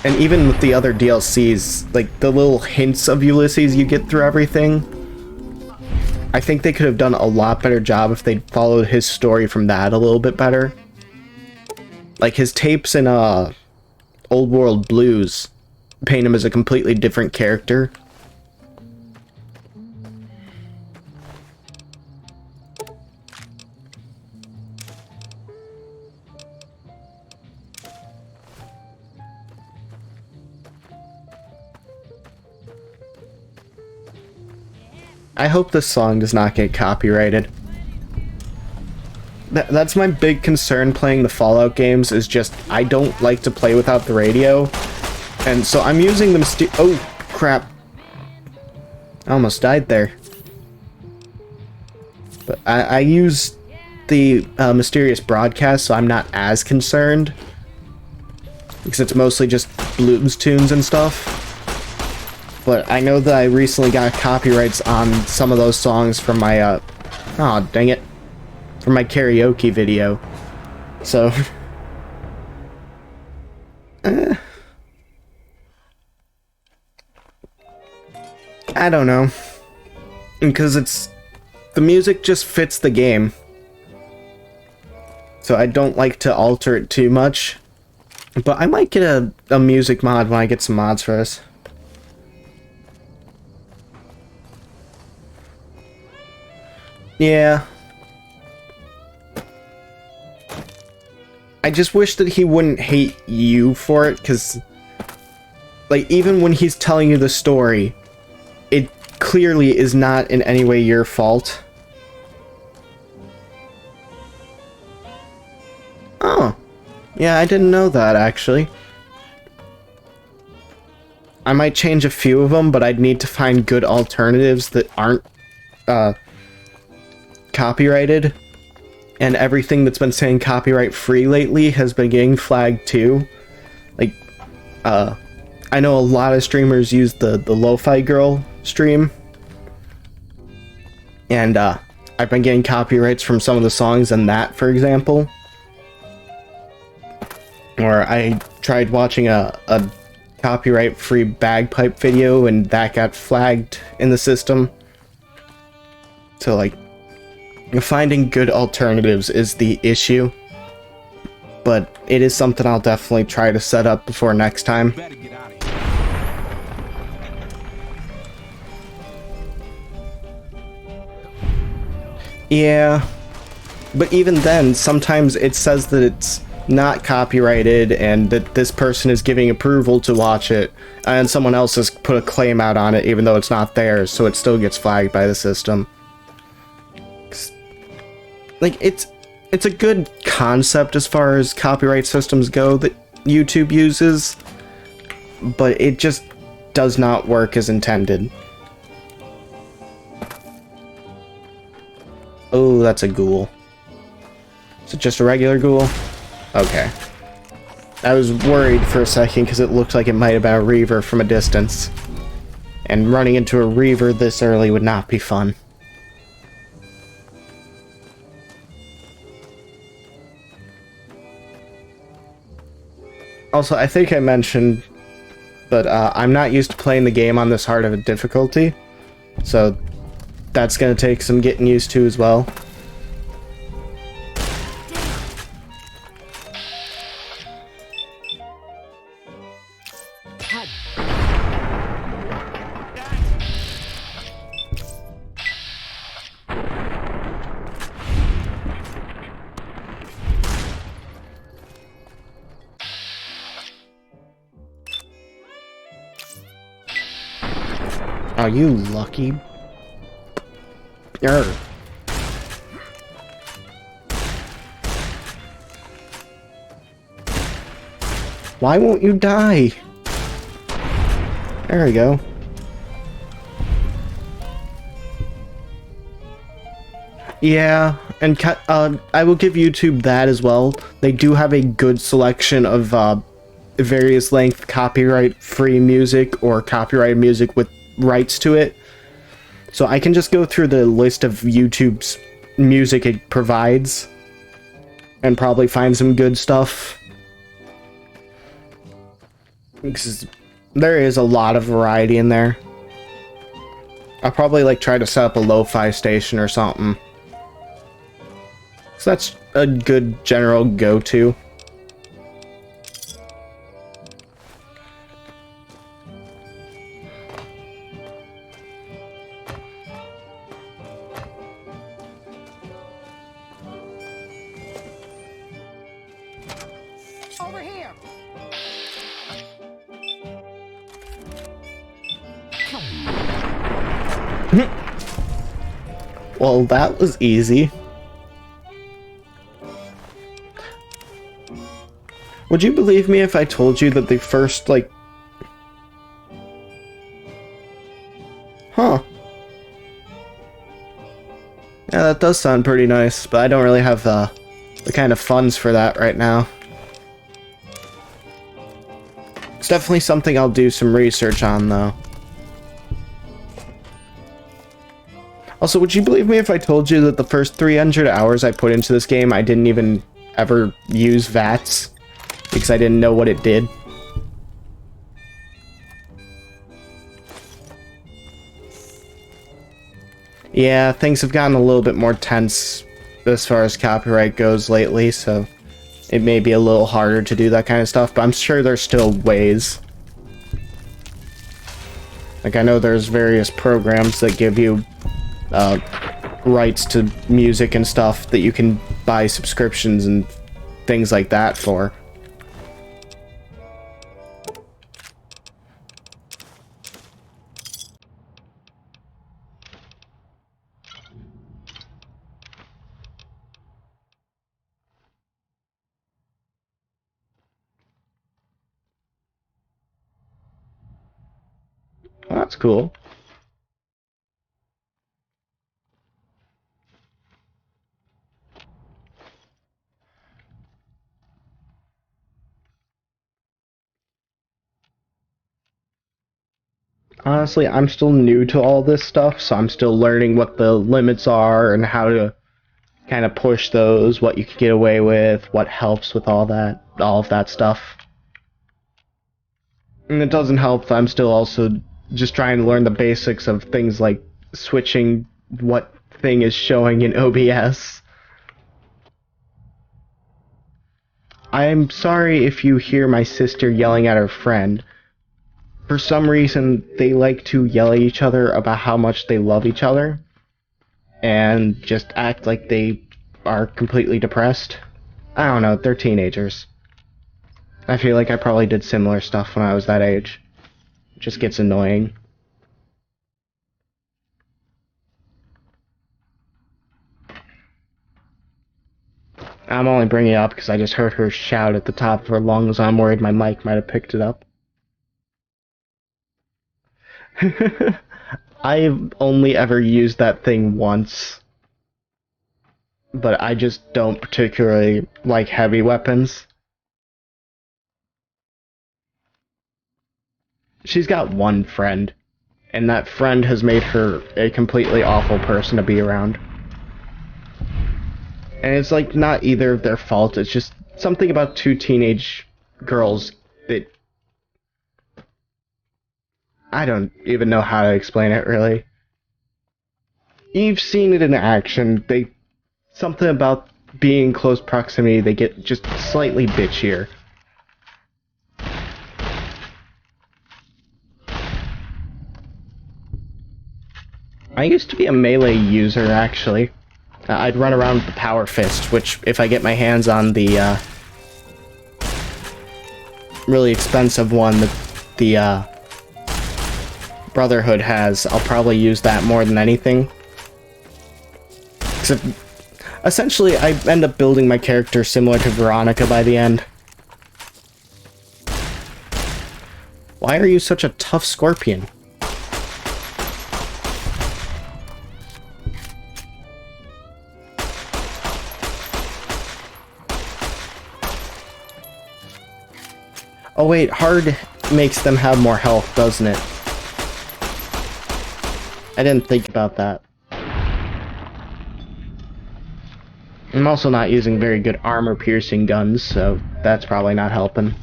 And even with the other DLCs, like the little hints of Ulysses you get through everything, I think they could have done a lot better job if they'd followed his story from that a little bit better. Like his tapes in Old World Blues paint him as a completely different character. I hope this song does not get copyrighted. That's my big concern playing the Fallout games, is just I don't like to play without the radio. And so I'm using the oh, crap. I almost died there. But I use the mysterious broadcast, so I'm not as concerned. Because it's mostly just blues tunes and stuff. But I know that I recently got copyrights on some of those songs from my, aw, dang it. From my karaoke video. So. I don't know. Because the music just fits the game. So I don't like to alter it too much. But I might get a music mod when I get some mods for this. Yeah. I just wish that he wouldn't hate you for it, because, like, even when he's telling you the story, it clearly is not in any way your fault. Oh. Yeah, I didn't know that, actually. I might change a few of them, but I'd need to find good alternatives that aren't, copyrighted. And everything that's been saying copyright free lately has been getting flagged too. Like, I know a lot of streamers use the Lo-Fi Girl stream. And, I've been getting copyrights from some of the songs in that, for example. Or I tried watching a copyright-free bagpipe video and that got flagged in the system. So, like, finding good alternatives is the issue, but it is something I'll definitely try to set up before next time. Yeah, but even then, sometimes it says that it's not copyrighted and that this person is giving approval to watch it, and someone else has put a claim out on it even though it's not theirs, so it still gets flagged by the system. Like, it's a good concept as far as copyright systems go that YouTube uses, but it just does not work as intended. Oh, that's a ghoul. Is it just a regular ghoul? Okay. I was worried for a second because it looked like it might have been a reaver from a distance. And running into a reaver this early would not be fun. Also, I think I mentioned, but I'm not used to playing the game on this hard of a difficulty, so that's going to take some getting used to as well. Are you lucky? Yarr. Why won't you die? There we go. Yeah, and I will give YouTube that as well. They do have a good selection of various length copyright-free music or copyrighted music with rights to it. So I can just go through the list of YouTube's music it provides and probably find some good stuff. Because there is a lot of variety in there. I'll probably like try to set up a lo-fi station or something. So that's a good general go-to. Over here. Well, that was easy. Would you believe me if I told you that the first, like... Huh. Yeah, that does sound pretty nice, but I don't really have the kind of funds for that right now. It's definitely something I'll do some research on, though. Also, would you believe me if I told you that the first 300 hours I put into this game, I didn't even ever use VATS? Because I didn't know what it did. Yeah, things have gotten a little bit more tense as far as copyright goes lately, so it may be a little harder to do that kind of stuff, but I'm sure there's still ways. Like, I know there's various programs that give you rights to music and stuff that you can buy subscriptions and things like that for. Well, that's cool. Honestly, I'm still new to all this stuff, so I'm still learning what the limits are and how to kind of push those, what you can get away with, what helps with all of that stuff. And it doesn't help that I'm still also just trying to learn the basics of things like switching what thing is showing in OBS. I'm sorry if you hear my sister yelling at her friend. For some reason, they like to yell at each other about how much they love each other, and just act like they are completely depressed. I don't know, they're teenagers. I feel like I probably did similar stuff when I was that age. It just gets annoying. I'm only bringing it up because I just heard her shout at the top of her lungs. I'm worried my mic might have picked it up. I've only ever used that thing once. But I just don't particularly like heavy weapons. She's got one friend, and that friend has made her a completely awful person to be around. And it's like not either of their fault, it's just something about two teenage girls it... I don't even know how to explain it, really. You've seen it in action. Something about being in close proximity, they get just slightly bitchier. I used to be a melee user, actually. I'd run around with the Power Fist, which, if I get my hands on the, really expensive one that the, Brotherhood has, I'll probably use that more than anything. Except, essentially, I end up building my character similar to Veronica by the end. Why are you such a tough scorpion? Oh wait, hard makes them have more health, doesn't it? I didn't think about that. I'm also not using very good armor-piercing guns, so that's probably not helping.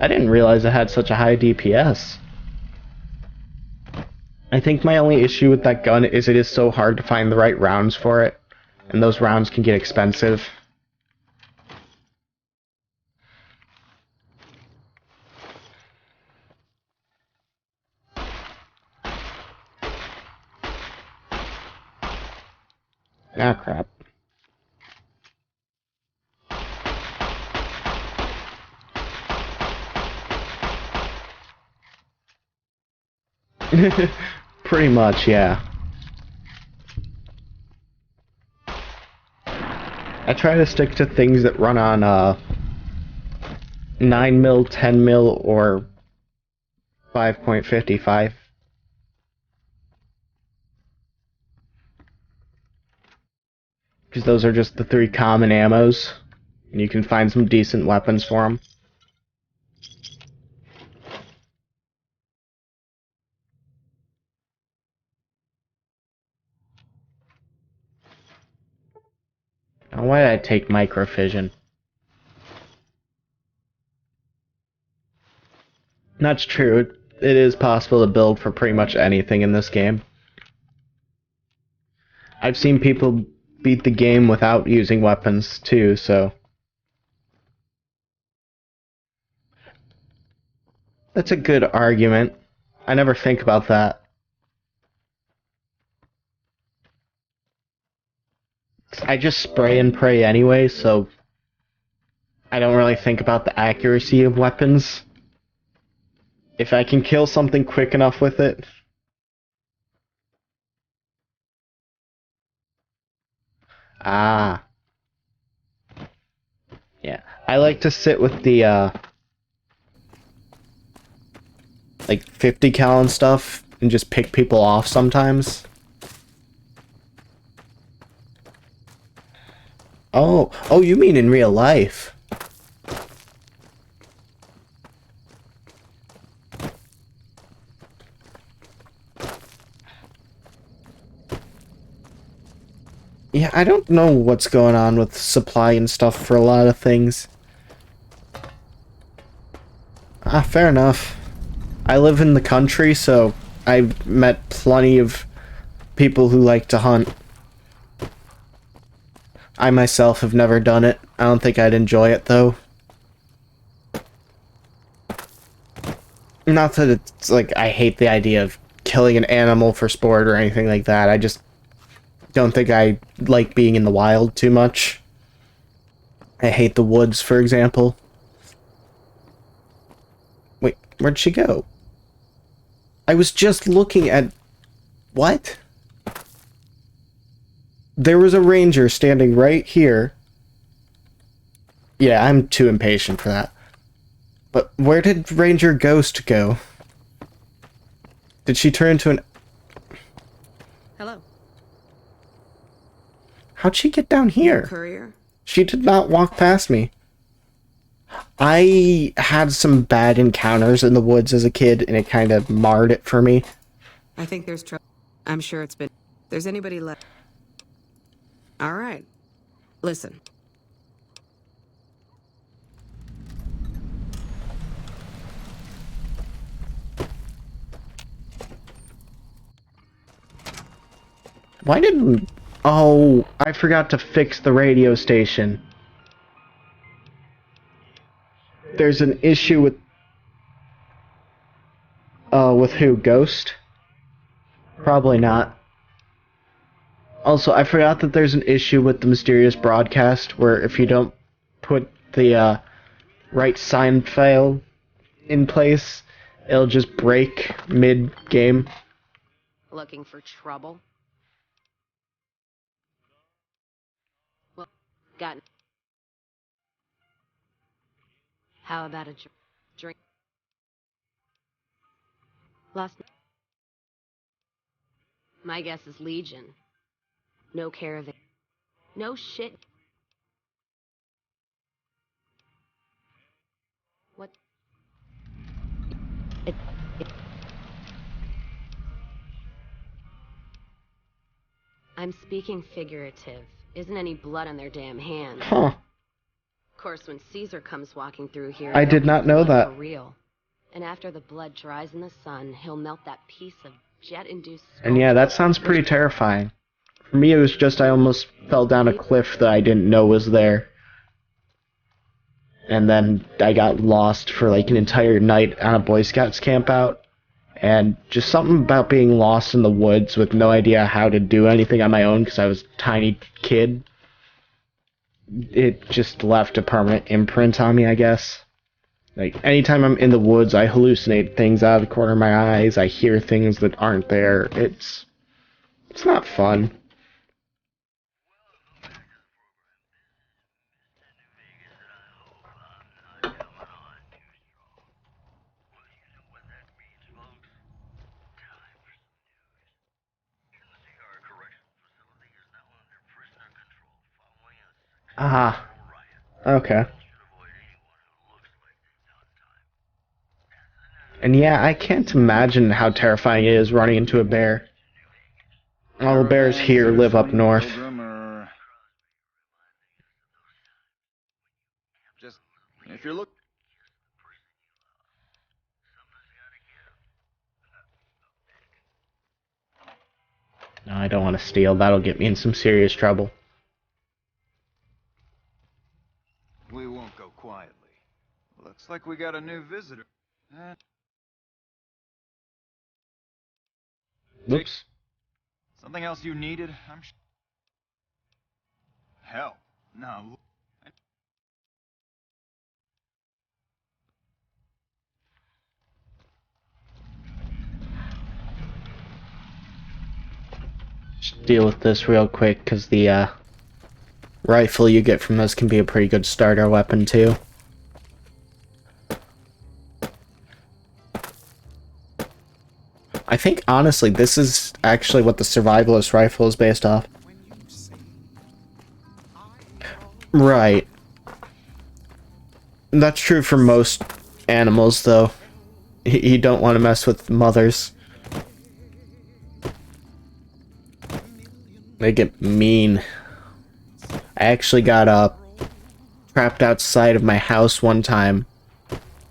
I didn't realize it had such a high DPS. I think my only issue with that gun is it is so hard to find the right rounds for it, and those rounds can get expensive. Ah, crap. Pretty much, yeah. I try to stick to things that run on 9mm, 10mm, or 5.55. Because those are just the 3 common ammos, and you can find some decent weapons for them. Now, why did I take microfission? That's true. It is possible to build for pretty much anything in this game. I've seen people beat the game without using weapons, too, so... That's a good argument. I never think about that. I just spray and pray anyway, so... I don't really think about the accuracy of weapons. If I can kill something quick enough with it... Ah. Yeah. I like to sit with the, like, 50 cal and stuff, and just pick people off sometimes. Oh, you mean in real life? Yeah, I don't know what's going on with supply and stuff for a lot of things. Ah, fair enough. I live in the country, so I've met plenty of people who like to hunt. I myself have never done it. I don't think I'd enjoy it, though. Not that it's like I hate the idea of killing an animal for sport or anything like that. I just don't think I like being in the wild too much. I hate the woods, for example. Wait, where'd she go? I was just looking at... What? There was a ranger standing right here. Yeah, I'm too impatient for that. But where did Ranger Ghost go? Did she turn into an... Hello. How'd she get down here? Courier? She did not walk past me. I had some bad encounters in the woods as a kid, and it kind of marred it for me. I think there's trouble. I'm sure it's been... There's anybody left? All right. Listen. Why didn't... Oh, I forgot to fix the radio station. There's an issue with who? Ghost? Probably not. Also, I forgot that there's an issue with the mysterious broadcast where if you don't put the right sign file in place, it'll just break mid-game. Looking for trouble? Well, got... How about a drink? Lost... My guess is Legion. No caravan. No shit. What? It... I'm speaking figurative. Isn't any blood on their damn hands. Huh. Of course, when Caesar comes walking through here, I did not know that. For real. And after the blood dries in the sun, he'll melt that piece of jet-induced... And yeah, that sounds pretty terrifying. For me, it was just I almost fell down a cliff that I didn't know was there. And then I got lost for like an entire night on a Boy Scouts camp out. And just something about being lost in the woods with no idea how to do anything on my own because I was a tiny kid. It just left a permanent imprint on me, I guess. Like, anytime I'm in the woods, I hallucinate things out of the corner of my eyes. I hear things that aren't there. It's not fun. Ah, okay. And yeah, I can't imagine how terrifying it is running into a bear. All the bears here live up north. Just if you're looking. No, I don't want to steal. That'll get me in some serious trouble. We won't go quietly. Looks like we got a new visitor. Oops. Something else you needed? Hell, no. Just deal with this real quick, because the rifle you get from this can be a pretty good starter weapon too. I think, honestly, this is actually what the survivalist rifle is based off. Right. That's true for most animals, though. You don't want to mess with mothers. They get mean. I actually got trapped outside of my house one time,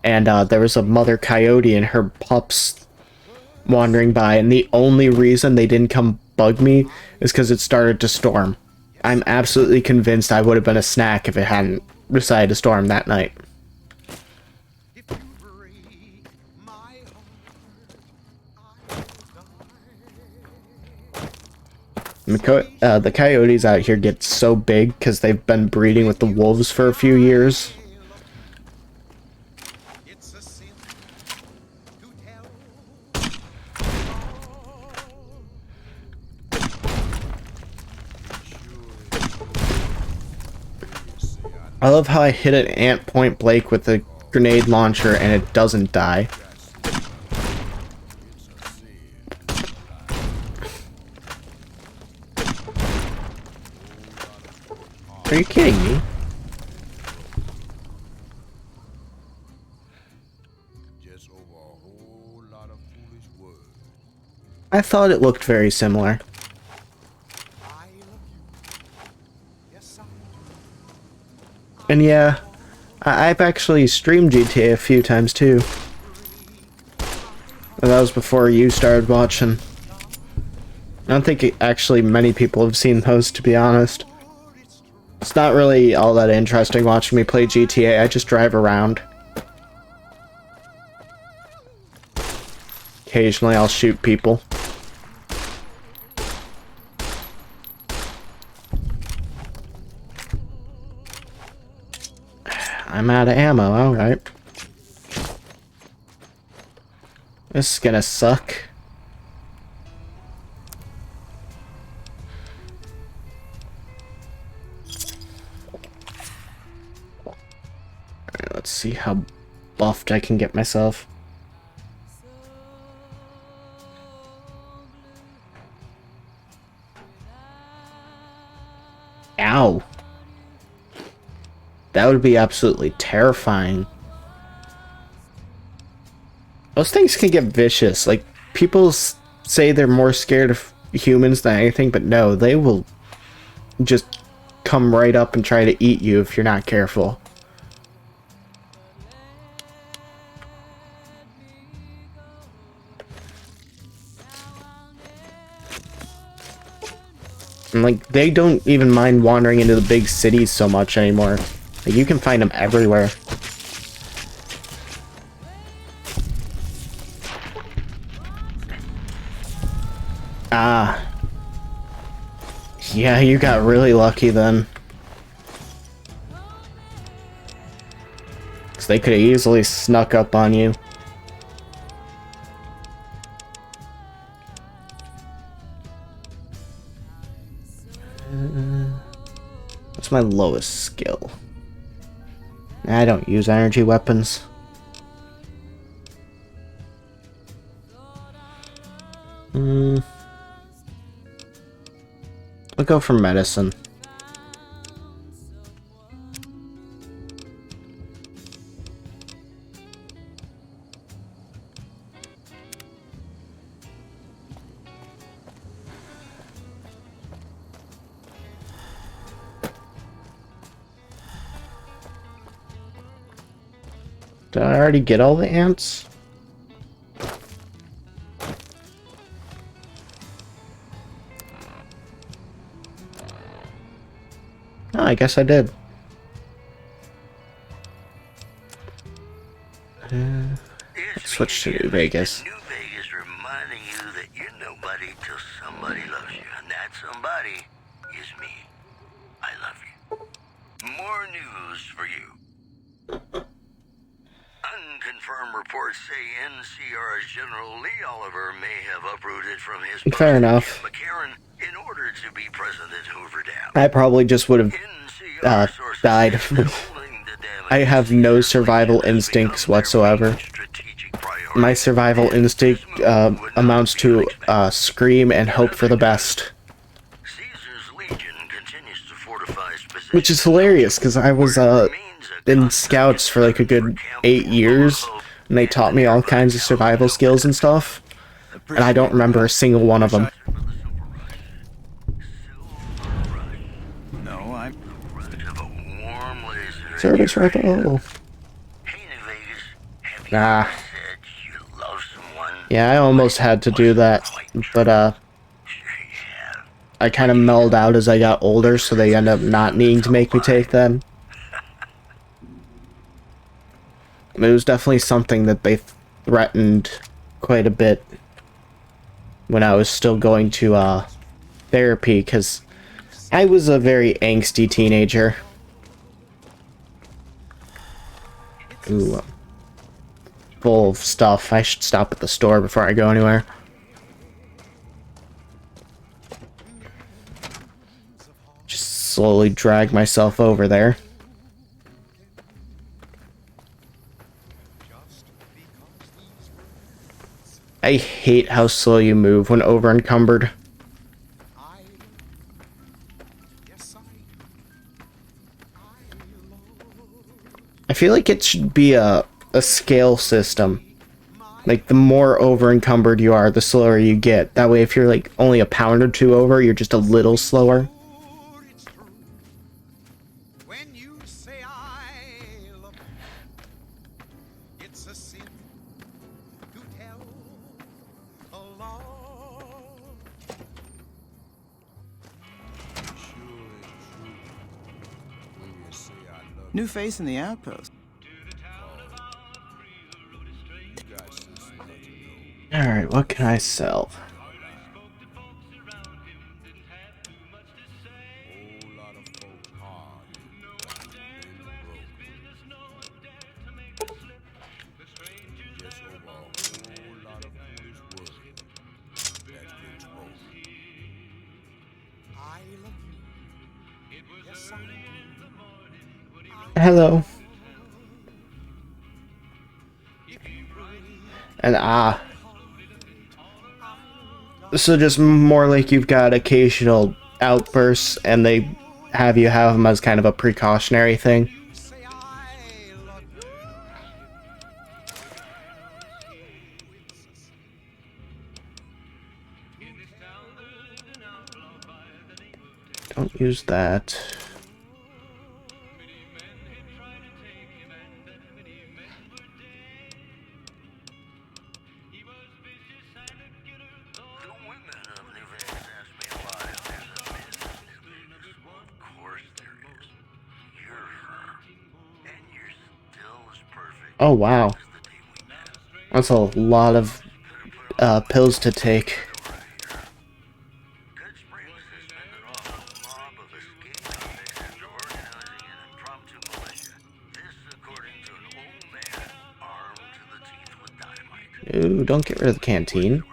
and there was a mother coyote and her pups wandering by, and the only reason they didn't come bug me is because it started to storm. I'm absolutely convinced I would have been a snack if it hadn't decided to storm that night. The coyotes out here get so big because they've been breeding with the wolves for a few years. I love how I hit an ant point blank with a grenade launcher and it doesn't die. Are you kidding me? I thought it looked very similar. And yeah, I've actually streamed GTA a few times too. And that was before you started watching. I don't think actually many people have seen those, to be honest. It's not really all that interesting watching me play GTA, I just drive around. Occasionally I'll shoot people. I'm out of ammo, alright. This is gonna suck. Alright, let's see how buffed I can get myself. Ow. That would be absolutely terrifying. Those things can get vicious. Like, people say they're more scared of humans than anything, but no, they will just come right up and try to eat you if you're not careful. And, like, they don't even mind wandering into the big cities so much anymore. Like, you can find them everywhere. Ah. Yeah, you got really lucky then. Because they could have easily snuck up on you. What's my lowest skill? I don't use energy weapons. I'll go for medicine. Did I already get all the ants? Oh, I guess I did. Let's switch to New Vegas. New Vegas reminding you that you're nobody till somebody loves you, and that somebody is me. I love you. More news for you. Unconfirmed reports say NCR's General Lee Oliver may have uprooted from his Fair enough. McCarran in order to be present at Hoover Dam. I probably just would have died. I have no survival instincts whatsoever. My survival instinct amounts to scream and hope for the best. Which is hilarious, because I was in scouts for like a good 8 years, and they taught me all kinds of survival skills and stuff, and I don't remember a single one of them. Service rifle. Nah. Yeah, I almost had to do that, but I kind of mellowed out as I got older, so they end up not needing to make me take them. It was definitely something that they threatened quite a bit when I was still going to therapy, because I was a very angsty teenager. Ooh, full of stuff. I should stop at the store before I go anywhere. Just slowly drag myself over there. I hate how slow you move when over encumbered. I feel like it should be a scale system. Like, the more over encumbered you are, the slower you get. That way, if you're like only a pound or two over, you're just a little slower. New face in the outpost. Alright, what can I sell? Hello. And so just more like you've got occasional outbursts and they have you have them as kind of a precautionary thing. Don't use that. Oh wow, that's a lot of pills to take. Ooh, don't get rid of the canteen.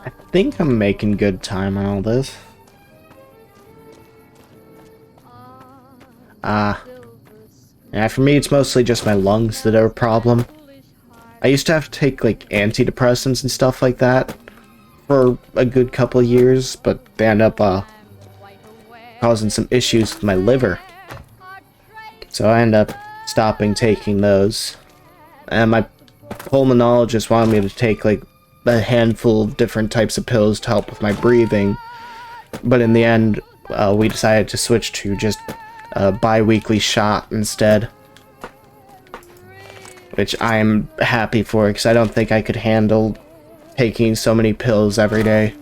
I think I'm making good time on all this. Yeah, for me it's mostly just my lungs that are a problem. I used to have to take like antidepressants and stuff like that for a good couple of years, but they end up causing some issues with my liver. So I end up stopping taking those. And my pulmonologist wanted me to take like a handful of different types of pills to help with my breathing, but in the end we decided to switch to just a bi-weekly shot instead, which I'm happy for because I don't think I could handle taking so many pills every day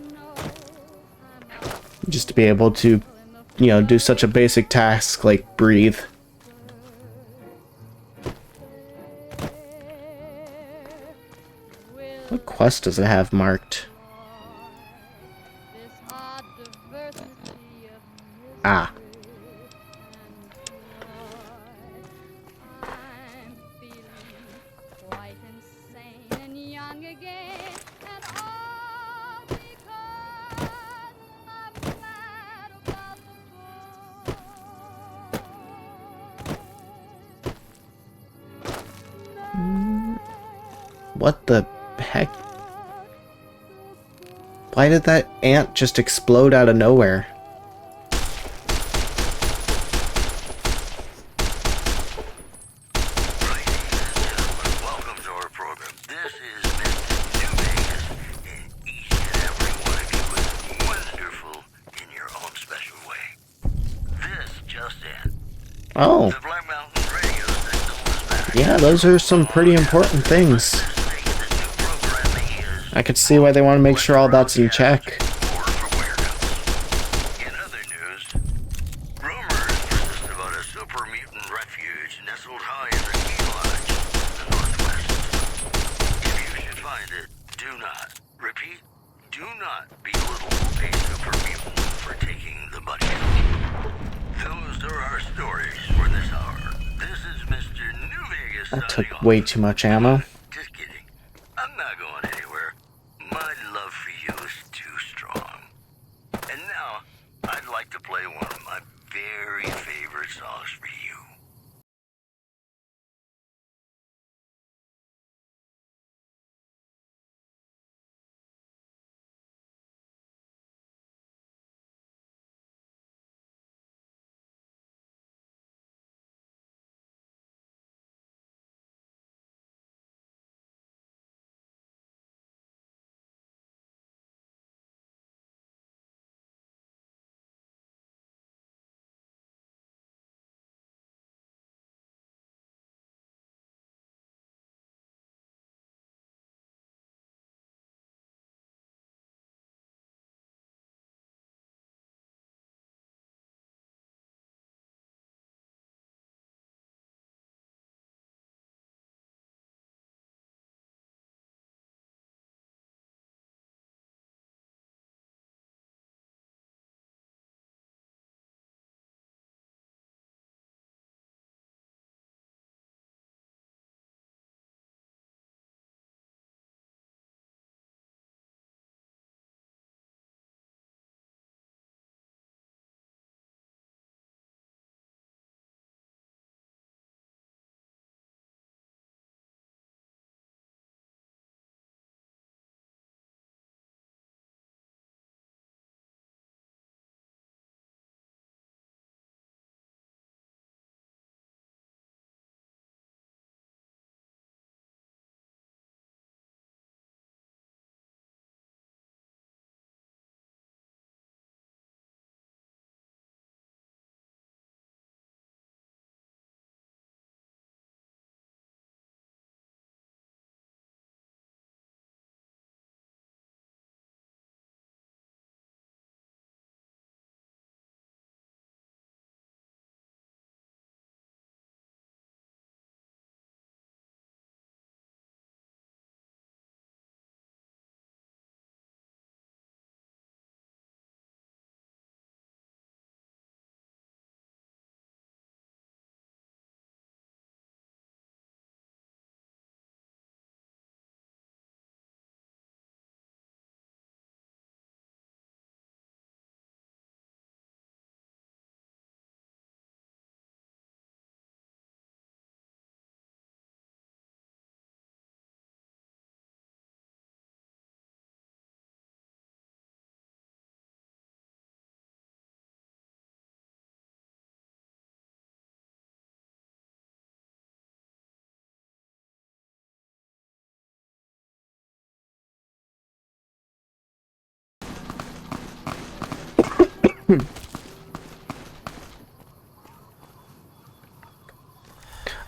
just to be able to, you know, do such a basic task like breathe. What quest does it have marked? Ah. What the heck? Why did that ant just explode out of nowhere? Welcome to our program. This is Mr. New Vegas, and each and every one of you is wonderful in your own special way. This just in. Oh. The Black Mountain radio signal is back. Yeah, those are some pretty important things. I could see why they want to make sure all that's in check. In other news, rumors persist about a super mutant refuge nestled high in the ski lodge in the northwest. If you should find it, do not, repeat, do not belittle a super mutant for taking the budget. Those are our stories for this hour. This is Mr. New Vegas That signing took off. way too much ammo. Just kidding. I'm not going anywhere. My love for you is too strong. And now, I'd like to play one of my very favorite songs for you.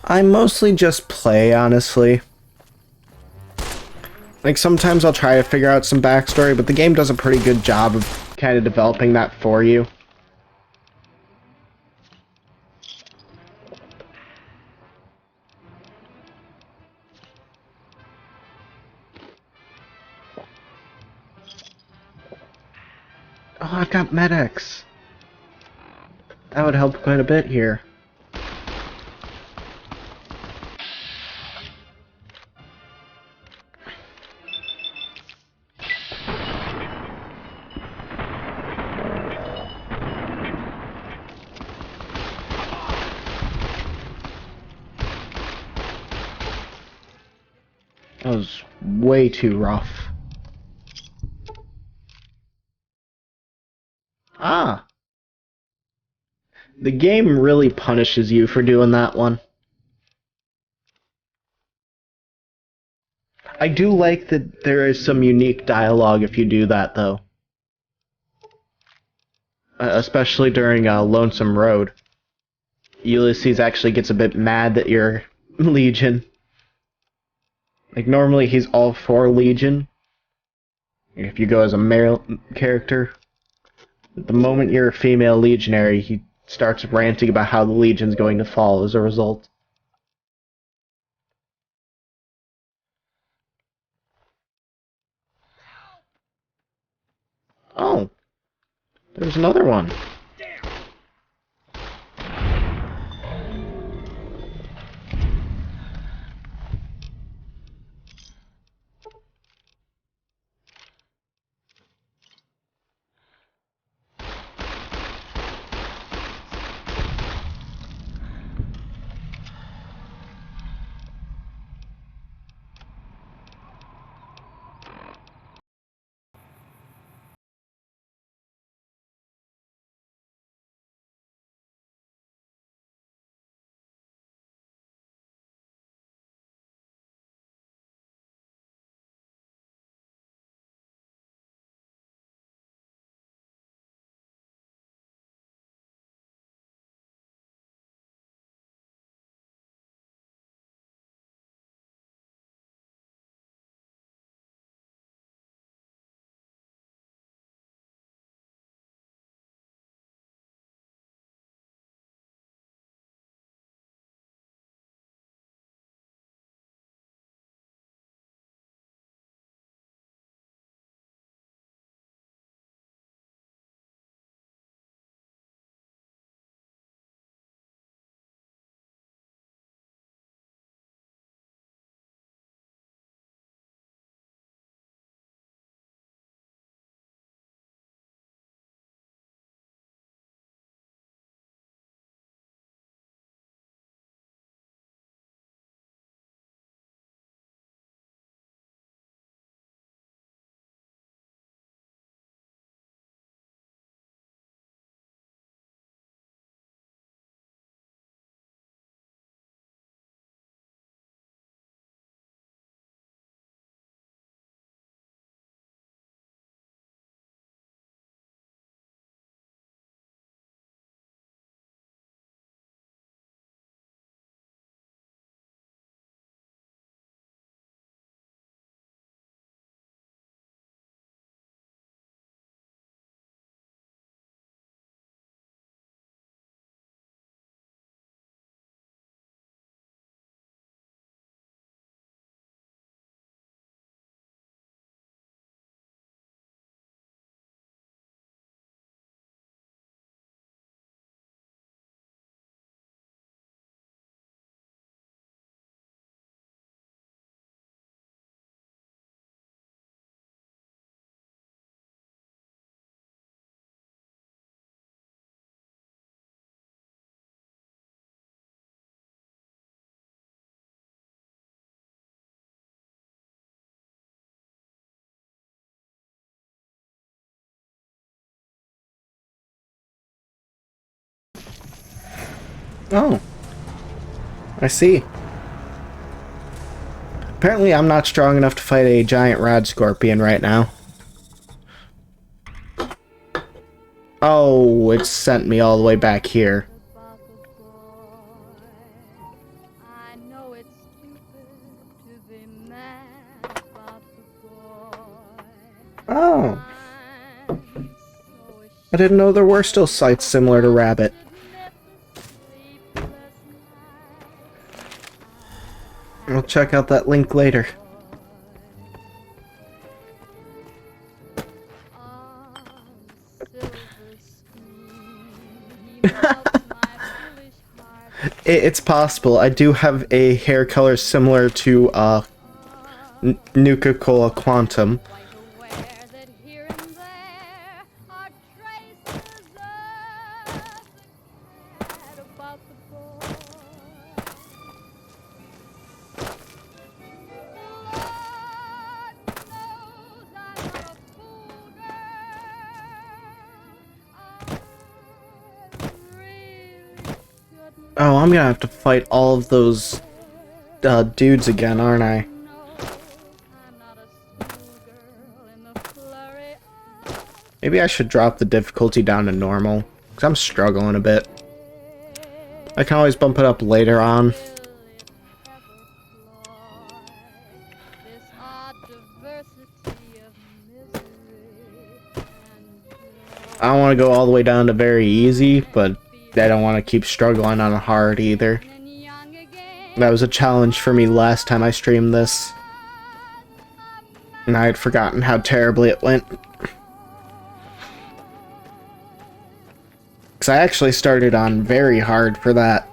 I mostly just play, honestly. Like, sometimes I'll try to figure out some backstory, but the game does a pretty good job of kind of developing that for you. Oh, I've got medics. That would help quite a bit here. That was way too rough. Ah! The game really punishes you for doing that one. I do like that there is some unique dialogue if you do that, though. Especially during Lonesome Road. Ulysses actually gets a bit mad that you're Legion. Like, normally he's all for Legion. If you go as a male character. The moment you're a female legionary, he starts ranting about how the Legion's going to fall as a result. Oh, there's another one. Oh, I see. Apparently I'm not strong enough to fight a giant rad scorpion right now. Oh, it sent me all the way back here. Oh. I didn't know there were still sites similar to Rabbit. I'll check out that link later. It's possible. I do have a hair color similar to Nuka-Cola Quantum. Oh, I'm gonna have to fight all of those dudes again, aren't I? Maybe I should drop the difficulty down to normal, because I'm struggling a bit. I can always bump it up later on. I don't want to go all the way down to very easy, but I don't want to keep struggling on a hard either. That was a challenge for me last time I streamed this. And I had forgotten how terribly it went. Because I actually started on very hard for that.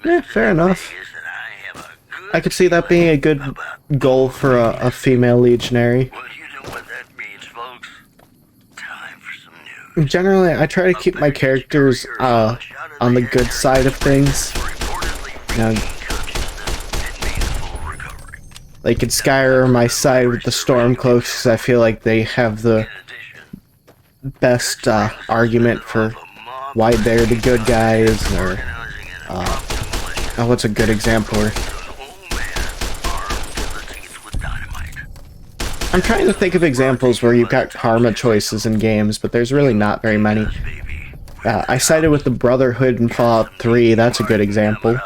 Yeah, fair enough. I could see that being a good goal for a female legionary. Generally, I try to keep my characters on the good side of things. You know, like in Skyrim, I side with the Stormcloaks because I feel like they have the best argument for why they're the good guys, or oh, what's a good example? I'm trying to think of examples where you've got karma choices in games, but there's really not very many. I sided with the Brotherhood in Fallout 3, that's a good example.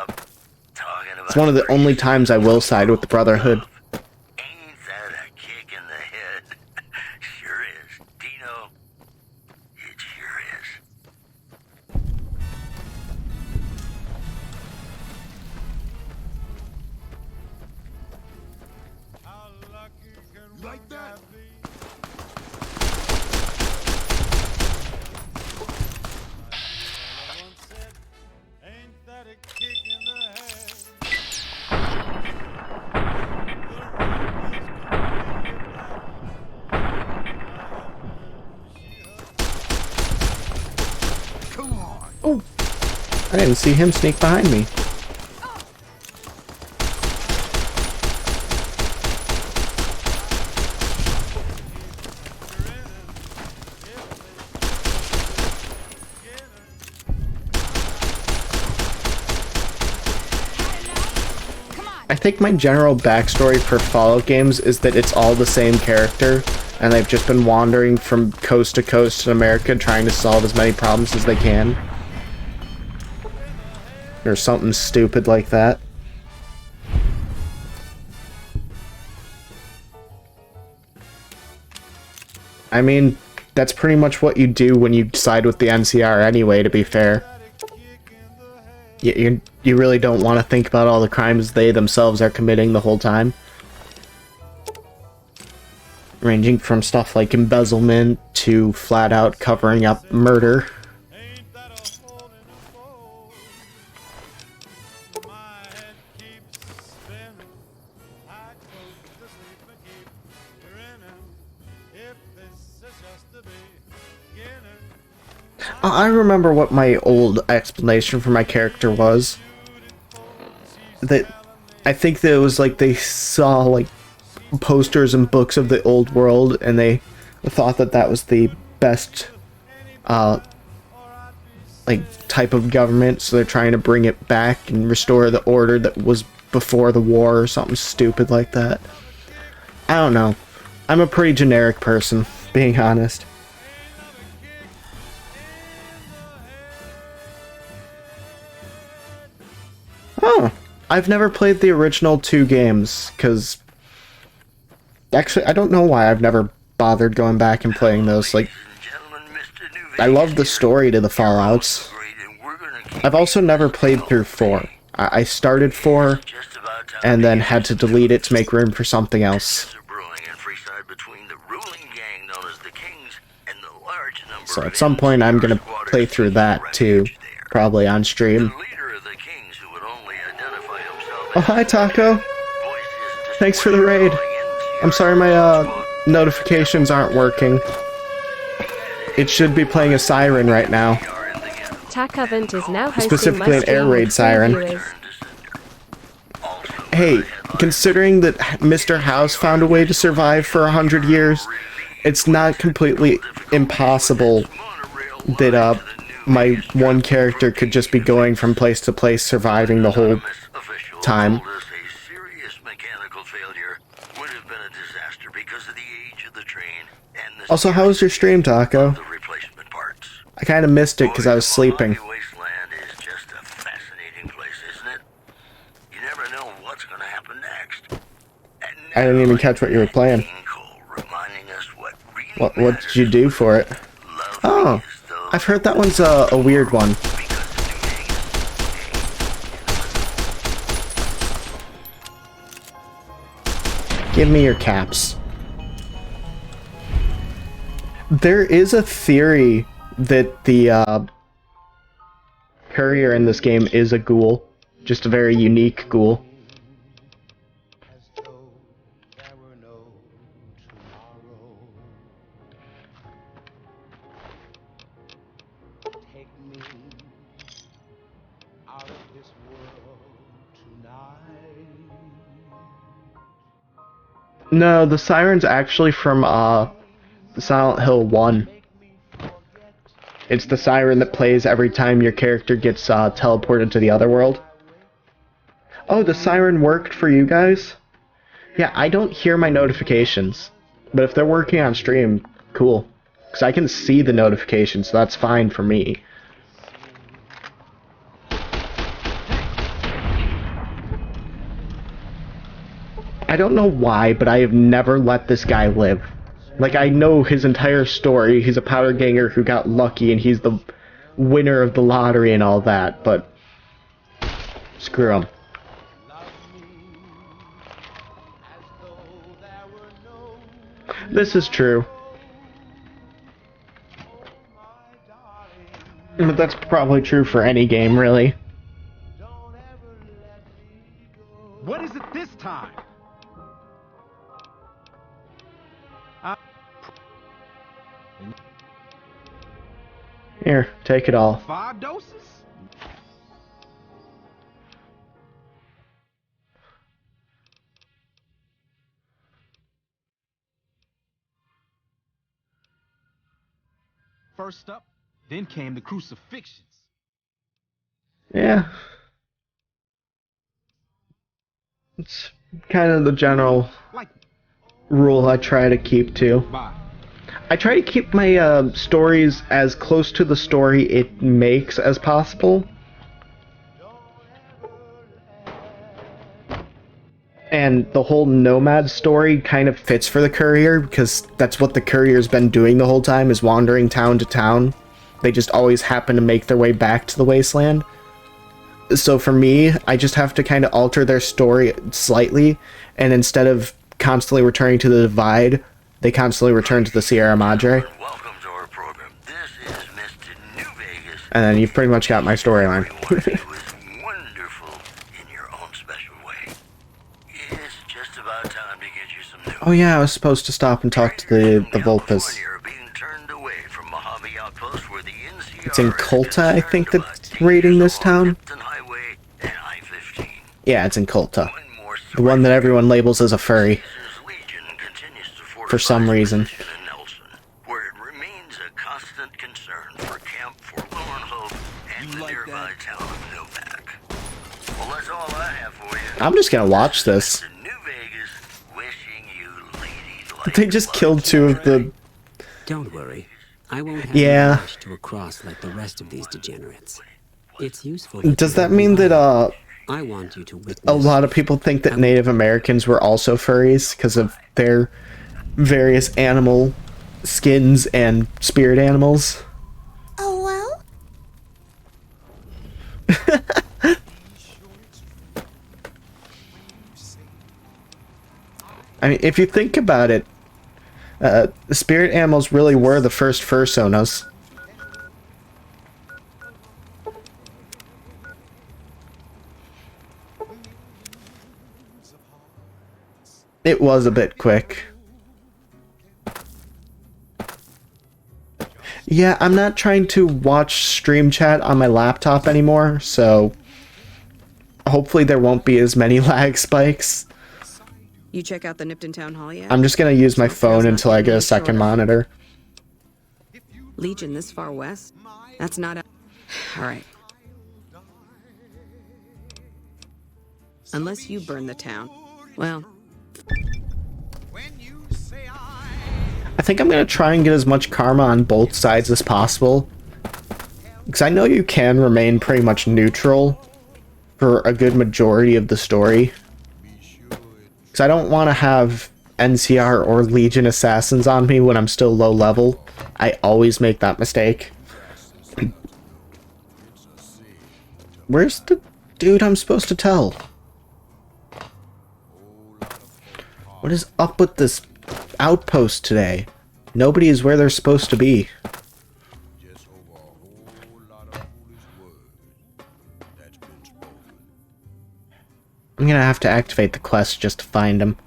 It's one of the only times I will side with the Brotherhood. Oh! I didn't see him sneak behind me. I think my general backstory for Fallout games is that it's all the same character, and they've just been wandering from coast to coast in America trying to solve as many problems as they can. Or something stupid like that. I mean, that's pretty much what you do when you side with the NCR anyway, to be fair. You really don't want to think about all the crimes they themselves are committing the whole time. Ranging from stuff like embezzlement to flat out covering up murder. I remember what my old explanation for my character was. That I think that it was like they saw like posters and books of the old world and they thought that that was the best like type of government, so they're trying to bring it back and restore the order that was before the war or something stupid like that. I don't know. I'm a pretty generic person, being honest. Oh, I've never played the original 2 games, because... Actually, I don't know why I've never bothered going back and playing those. Like, I love the story to the Fallouts. I've also never played through 4. I started 4, and then had to delete it to make room for something else. So at some point I'm gonna play through that too, probably on stream. Oh, hi, Taco. Thanks for the raid. I'm sorry my notifications aren't working. It should be playing a siren right now. TACovent is now hosting specifically an air raid siren. Hey, considering that Mr. House found a way to survive for 100 years, it's not completely impossible that my one character could just be going from place to place, surviving the whole time. Also, how was your stream, Taco? I kind of missed it because I was sleeping. Wasteland is just a fascinating I didn't even catch what you were playing. What did you do for it? Oh, I've heard that one's a weird one. Give me your caps. There is a theory that the courier in this game is a ghoul. Just a very unique ghoul. No, the siren's actually from Silent Hill 1. It's the siren that plays every time your character gets teleported to the other world. Oh, the siren worked for you guys? Yeah, I don't hear my notifications. But if they're working on stream, cool. Because I can see the notifications, so that's fine for me. I don't know why, but I have never let this guy live. Like, I know his entire story. He's a powder ganger who got lucky, and he's the winner of the lottery and all that, but screw him. This is true. But that's probably true for any game, really. What is it this time? Here, take it all. 5 doses? First up, then came the crucifixions. Yeah. It's kind of the general rule I try to keep to. I try to keep my stories as close to the story it makes as possible. And the whole nomad story kind of fits for the courier, because that's what the courier's been doing the whole time, is wandering town to town. They just always happen to make their way back to the Wasteland. So for me, I just have to kind of alter their story slightly, and instead of constantly returning to the Divide, they constantly return to the Sierra Madre. And then you've pretty much got my storyline. Oh yeah, I was supposed to stop and talk to the Vulpes. It's in Colta, I think, that's raiding this town. Yeah, it's in Colta. The one that everyone labels as a furry. For some reason. I'm just gonna watch this. They just killed 2 of the... Don't worry. I won't have yeah. to a cross like the rest of these degenerates. It's useful. Does that mean that I want you to witness. A lot of people think that Native Americans were also furries because of their various animal skins and spirit animals? Oh well. I mean, if you think about it, the spirit animals really were the first fursonas. It was a bit quick. Yeah, I'm not trying to watch stream chat on my laptop anymore, so hopefully there won't be as many lag spikes. You check out the Nipton Town Hall yet? I'm just gonna use my phone until I get a second monitor. Legion this far west? That's not a... Alright. Unless you burn the town. Well... I think I'm gonna try and get as much karma on both sides as possible. Because I know you can remain pretty much neutral for a good majority of the story. Because I don't want to have NCR or Legion assassins on me when I'm still low level. I always make that mistake. Where's the dude I'm supposed to tell? What is up with this outpost today? Nobody is where they're supposed to be. I'm gonna have to activate the quest just to find him.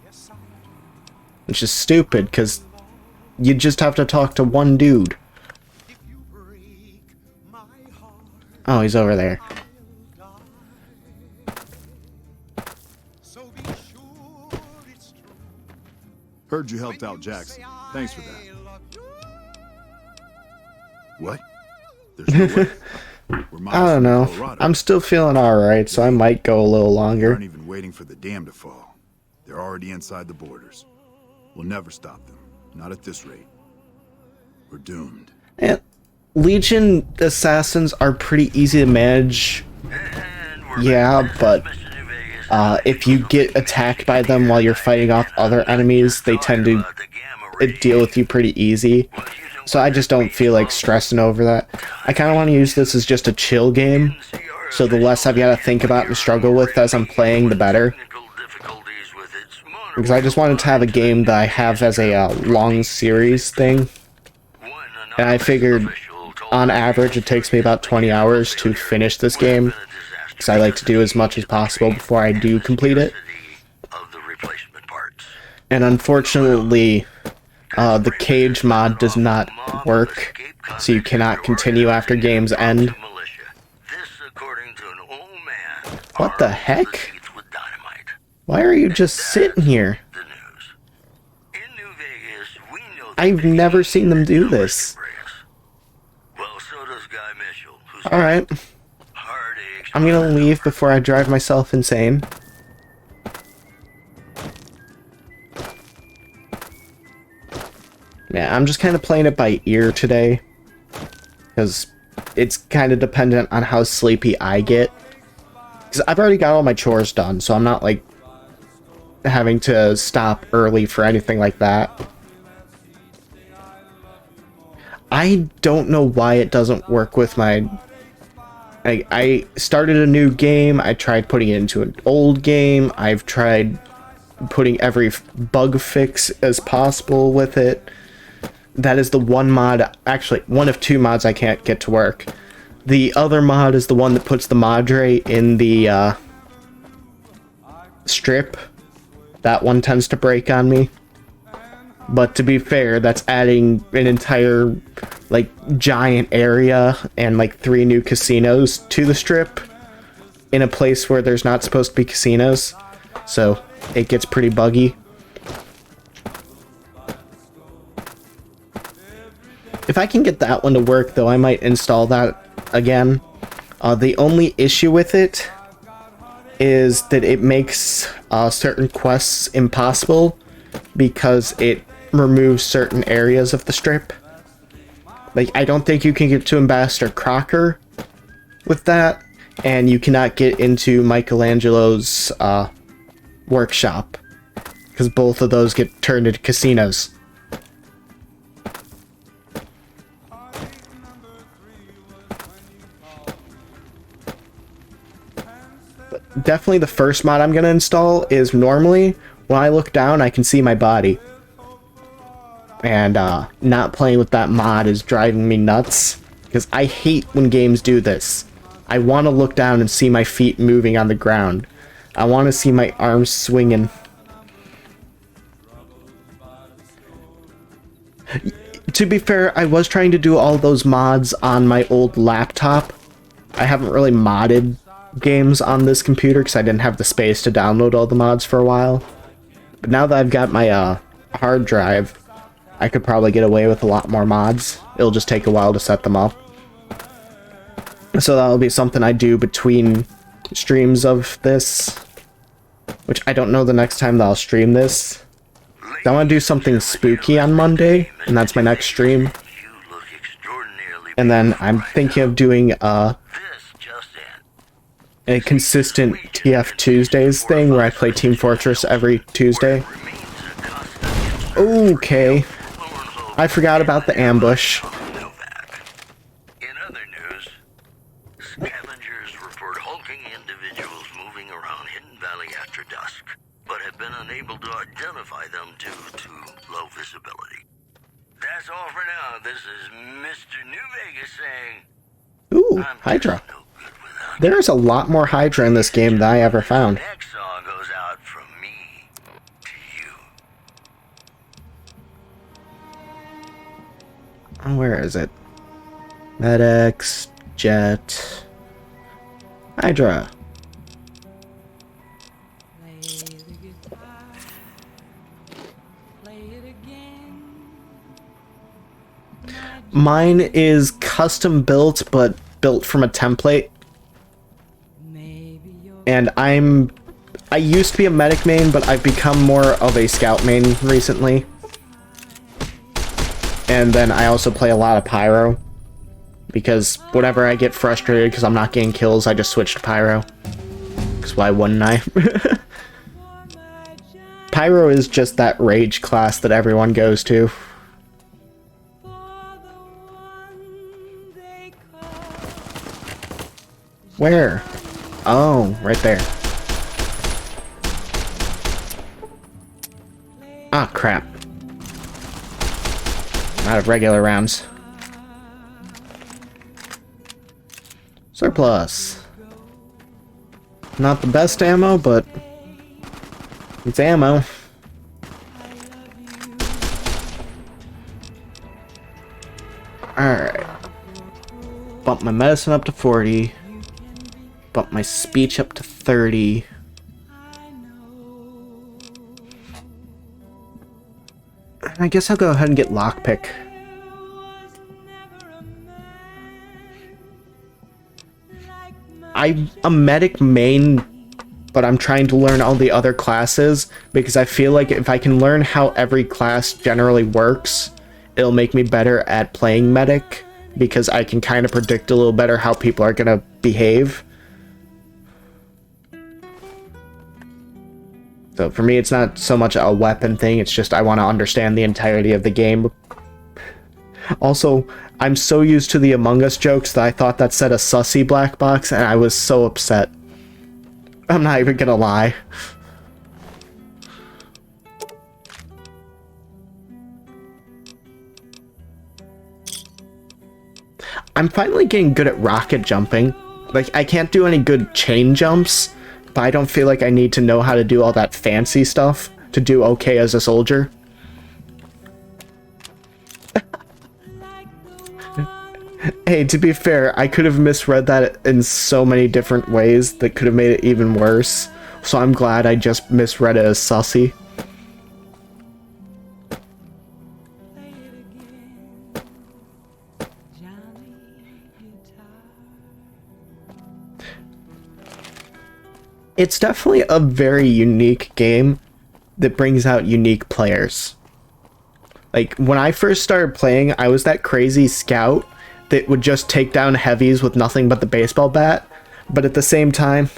Which is stupid, because you just have to talk to one dude. Oh, he's over there. Heard you helped out Jackson. Thanks for that. What? There's no way. I don't know. I'm still feeling alright, so I might go a little longer. Aren't even waiting for the dam to fall. They're already inside the borders. We'll never stop them. Not at this rate. We're doomed. And Legion assassins are pretty easy to manage. Yeah, but if you get attacked by them while you're fighting off other enemies, they tend to deal with you pretty easy. So I just don't feel like stressing over that. I kind of want to use this as just a chill game, so the less I've got to think about and struggle with as I'm playing, the better. Because I just wanted to have a game that I have as a long series thing. And I figured, on average, it takes me about 20 hours to finish this game. Because I like to do as much as possible before I do complete it. And unfortunately, the cage mod does not work, so you cannot continue after game's end. What the heck? Why are you just sitting here? I've never seen them do this. Alright. I'm gonna leave before I drive myself insane. Yeah, I'm just kind of playing it by ear today. Because it's kind of dependent on how sleepy I get. Because I've already got all my chores done, so I'm not, like, having to stop early for anything like that. I don't know why it doesn't work with my... I started a new game, I tried putting it into an old game, I've tried putting every bug fix as possible with it. That is the one mod, actually, one of two mods I can't get to work. The other mod is the one that puts the mod rate in the strip. That one tends to break on me. But to be fair, that's adding an entire, like, giant area and, like, 3 new casinos to the strip in a place where there's not supposed to be casinos. So, it gets pretty buggy. If I can get that one to work, though, I might install that again. The only issue with it is that it makes certain quests impossible because it removes certain areas of the strip. Like, I don't think you can get to Ambassador Crocker with that, and you cannot get into Michelangelo's workshop, because both of those get turned into casinos. But definitely the first mod I'm going to install is normally, when I look down, I can see my body. And not playing with that mod is driving me nuts, because I hate when games do this. I want to look down and see my feet moving on the ground. I want to see my arms swinging. To be fair, I was trying to do all those mods on my old laptop. I haven't really modded games on this computer because I didn't have the space to download all the mods for a while. But now that I've got my hard drive, I could probably get away with a lot more mods. It'll just take a while to set them up. So that'll be something I do between streams of this. Which I don't know the next time that I'll stream this. I want to do something spooky on Monday, and that's my next stream. And then I'm thinking of doing a consistent TF Tuesdays thing where I play Team Fortress every Tuesday. Okay. I forgot about the ambush. In other news, scavengers report hulking individuals moving around Hidden Valley after dusk, but have been unable to identify them due to low visibility. That's all for now. This is Mr. New Vegas saying... Ooh, Hydra. There's a lot more Hydra in this game than I ever found. Next song goes out from me to you. Where is it? Medics, Jet, Hydra. Mine is custom built, but built from a template. And I used to be a medic main, but I've become more of a scout main recently. And then I also play a lot of pyro, because whenever I get frustrated because I'm not getting kills, I just switch to pyro. Because why wouldn't I? Pyro is just that rage class that everyone goes to. Where? Oh, right there. Ah, crap. I'm out of regular rounds. Surplus. Not the best ammo, but it's ammo. Alright. Bump my medicine up to 40. Bump my speech up to 30. I guess I'll go ahead and get lockpick. I'm a medic main, but I'm trying to learn all the other classes because I feel like if I can learn how every class generally works, it'll make me better at playing medic because I can kind of predict a little better how people are gonna behave. So for me, it's not so much a weapon thing, it's just I want to understand the entirety of the game. Also, I'm so used to the Among Us jokes that I thought that said a sussy black box, and I was so upset. I'm not even gonna lie. I'm finally getting good at rocket jumping. Like, I can't do any good chain jumps, but I don't feel like I need to know how to do all that fancy stuff to do okay as a soldier. Hey, to be fair, I could have misread that in so many different ways that could have made it even worse. So I'm glad I just misread it as sussy. It's definitely a very unique game that brings out unique players. Like, when I first started playing, I was that crazy scout that would just take down heavies with nothing but the baseball bat, but at the same time...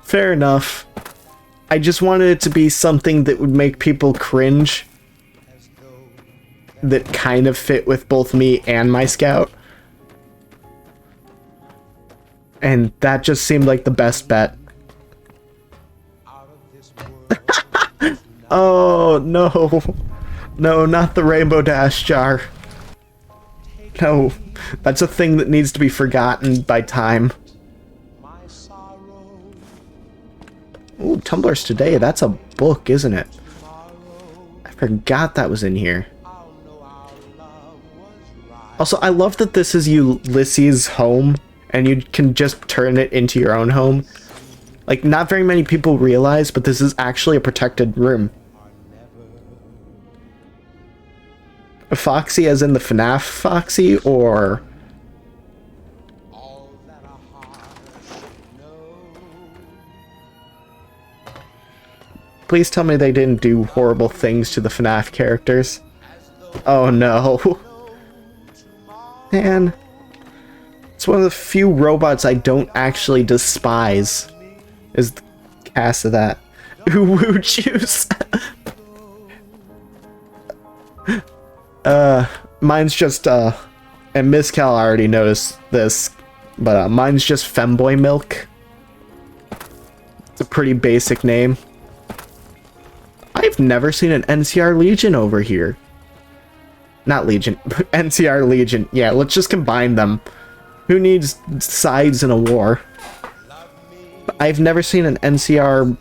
Fair enough. I just wanted it to be something that would make people cringe, that kind of fit with both me and my scout. And that just seemed like the best bet. Oh, no. No, not the Rainbow Dash jar. No, that's a thing that needs to be forgotten by time. Ooh, Tumblers Today, that's a book, isn't it? I forgot that was in here. Also, I love that this is Ulysses' home, and you can just turn it into your own home. Like, not very many people realize, but this is actually a protected room. Foxy as in the FNAF Foxy, or... Please tell me they didn't do horrible things to the FNAF characters. Oh no. Man, it's one of the few robots I don't actually despise, is the cast of that. Woo juice! Mine's just, and Miss Cal already noticed this, but mine's just Femboy Milk. It's a pretty basic name. I've never seen an NCR Legion over here. Not Legion, NCR Legion. Yeah, let's just combine them. Who needs sides in a war? I've never seen an NCR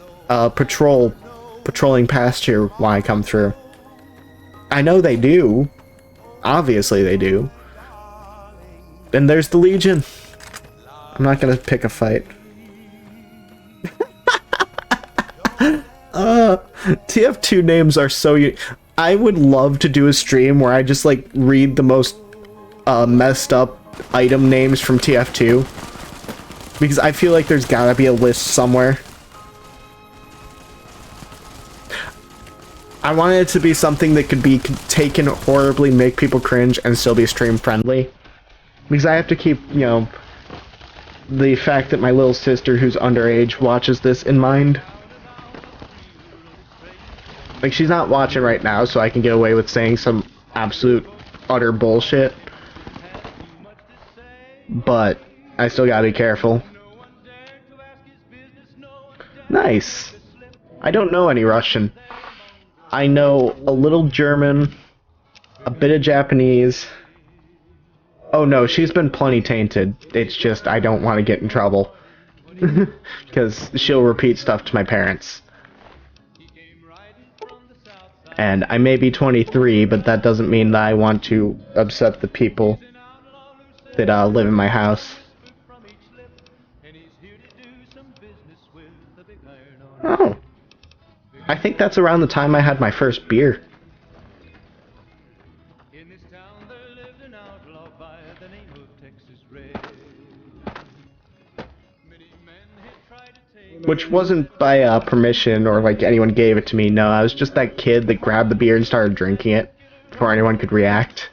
patrolling past here when I come through. I know they do. Obviously they do. And there's the Legion. I'm not gonna pick a fight. TF2 names are so I would love to do a stream where I just like read the most messed up item names from TF2, because I feel like there's gotta be a list somewhere. I want it to be something that could be taken horribly, make people cringe, and still be stream friendly, because I have to keep, you know, the fact that my little sister who's underage watches this in mind. Like, she's not watching right now, so I can get away with saying some absolute utter bullshit. But I still gotta be careful. Nice. I don't know any Russian. I know a little German, a bit of Japanese. Oh no, she's been plenty tainted. It's just I don't want to get in trouble. Because she'll repeat stuff to my parents. And I may be 23, but that doesn't mean that I want to upset the people that live in my house. Oh. I think that's around the time I had my first beer. Which wasn't by permission or like anyone gave it to me. No, I was just that kid that grabbed the beer and started drinking it before anyone could react.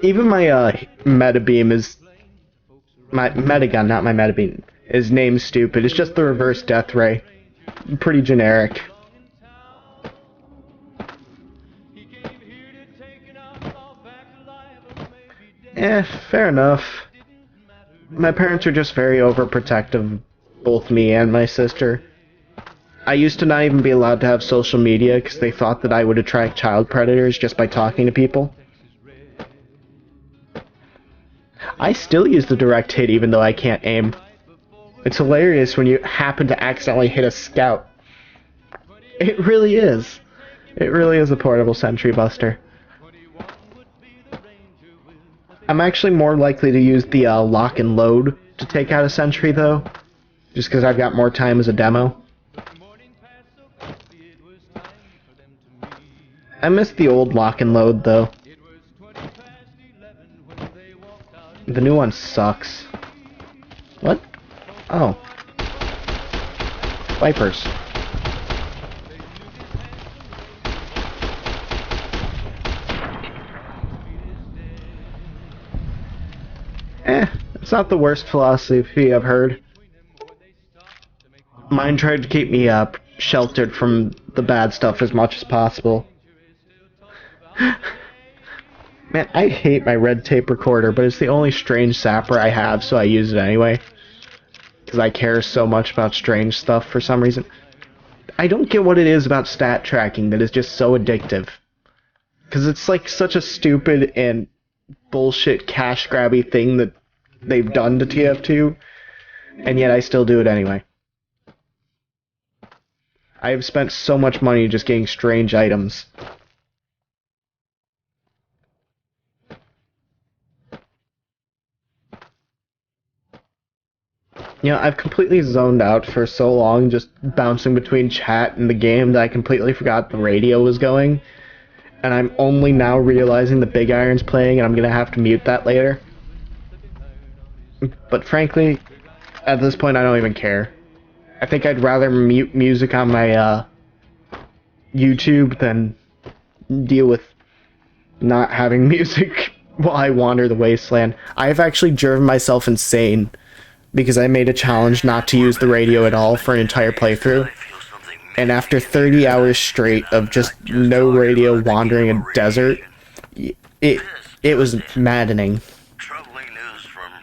Even my Metabeam is my Metagun, not my Metabeam. Is named stupid. It's just the reverse death ray. Pretty generic. Fair enough. My parents are just very overprotective, both me and my sister. I used to not even be allowed to have social media because they thought that I would attract child predators just by talking to people. I still use the direct hit even though I can't aim. It's hilarious when you happen to accidentally hit a scout. It really is. It really is a portable sentry buster. I'm actually more likely to use the lock and load to take out a sentry though, just because I've got more time as a demo. I miss the old lock and load though. The new one sucks. What? Oh. Vipers. It's not the worst philosophy I've heard. Mine tried to keep me sheltered from the bad stuff as much as possible. Man, I hate my red tape recorder, but it's the only strange zapper I have, so I use it anyway. Because I care so much about strange stuff for some reason. I don't get what it is about stat tracking that is just so addictive. Because it's like such a stupid and bullshit cash grabby thing that they've done to TF2, and yet I still do it anyway. I have spent so much money just getting strange items. You know, I've completely zoned out for so long just bouncing between chat and the game that I completely forgot the radio was going. And I'm only now realizing the Big Iron's playing and I'm gonna have to mute that later. But frankly, at this point I don't even care. I think I'd rather mute music on my YouTube than deal with not having music while I wander the wasteland. I've actually driven myself insane because I made a challenge not to use the radio at all for an entire playthrough. And after 30 hours straight of just no radio wandering a desert, it was maddening.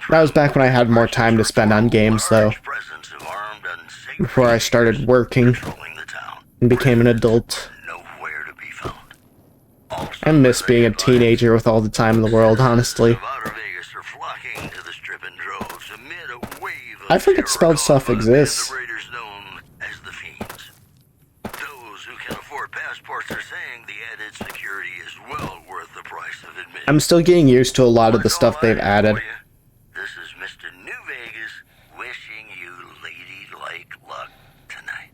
That was back when I had more time to spend on games, though. Before I started working and became an adult. I miss being a teenager with all the time in the world, honestly. I forget spelled stuff exists. I'm still getting used to a lot of the stuff they've added. This is Mr. New Vegas wishing you lady-like luck tonight.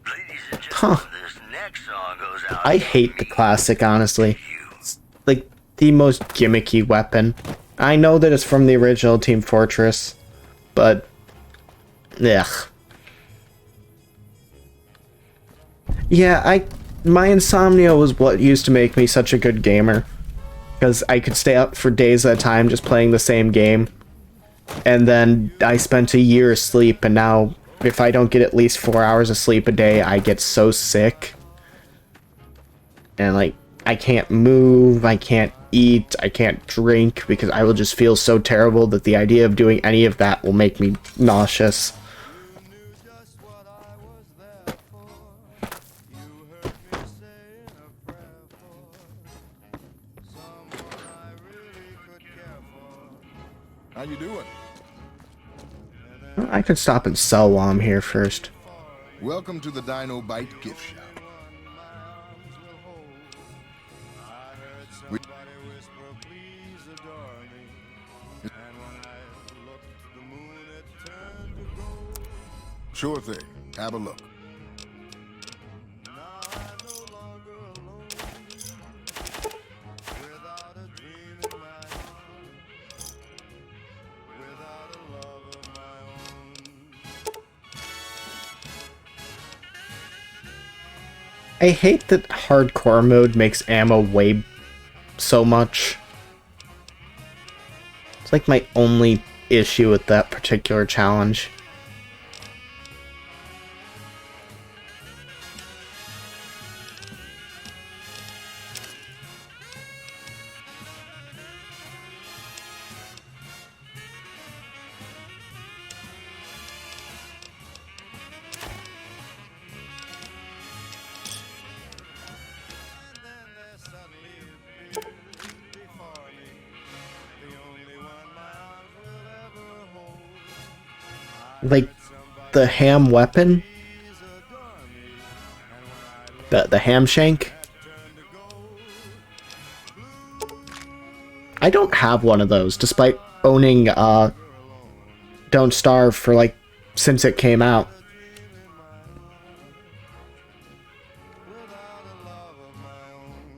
Ladies and gentlemen, this next song goes out. I hate the classic, honestly. It's like the most gimmicky weapon. I know that it's from the original Team Fortress, but ugh. Yeah, my insomnia was what used to make me such a good gamer. Because I could stay up for days at a time just playing the same game. And then I spent a year asleep, and now if I don't get at least 4 hours of sleep a day, I get so sick. And like, I can't move, I can't eat, I can't drink, because I will just feel so terrible that the idea of doing any of that will make me nauseous. How you doing? I could stop and sell while I'm here first. Welcome to the Dino Bite gift shop. Sure thing. Have a look. I hate that hardcore mode makes ammo weigh so much. It's like my only issue with that particular challenge. Like, the ham weapon? The ham shank? I don't have one of those, despite owning, Don't Starve for, like, since it came out.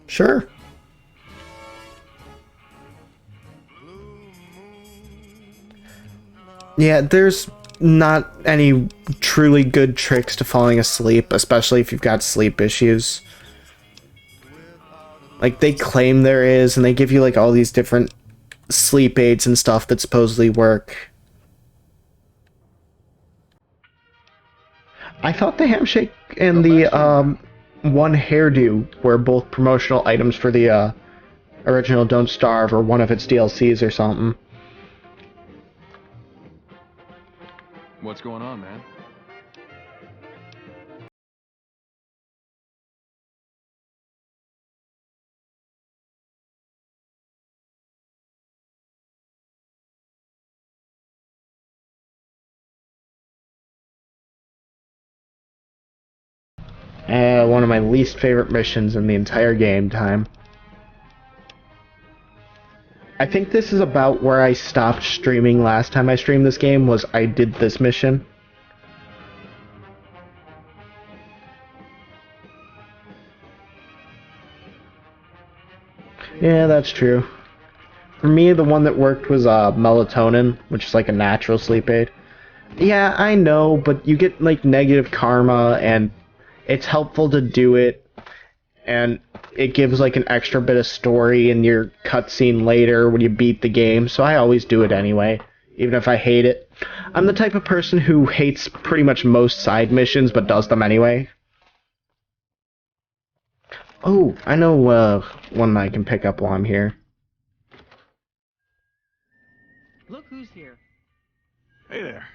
Sure. Yeah, there's not any truly good tricks to falling asleep, especially if you've got sleep issues. Like, they claim there is, and they give you, like, all these different sleep aids and stuff that supposedly work. I thought the handshake and the, one hairdo were both promotional items for the, original Don't Starve, or one of its DLCs or something. What's going on, man? One of my least favorite missions in the entire game time. I think this is about where I stopped streaming last time I streamed this game, was I did this mission. Yeah, that's true. For me, the one that worked was melatonin, which is like a natural sleep aid. Yeah, I know, but you get like negative karma, and it's helpful to do it, and it gives like an extra bit of story in your cutscene later when you beat the game, so I always do it anyway, even if I hate it. I'm the type of person who hates pretty much most side missions, but does them anyway. Oh, I know one I can pick up while I'm here. Look who's here. Hey there.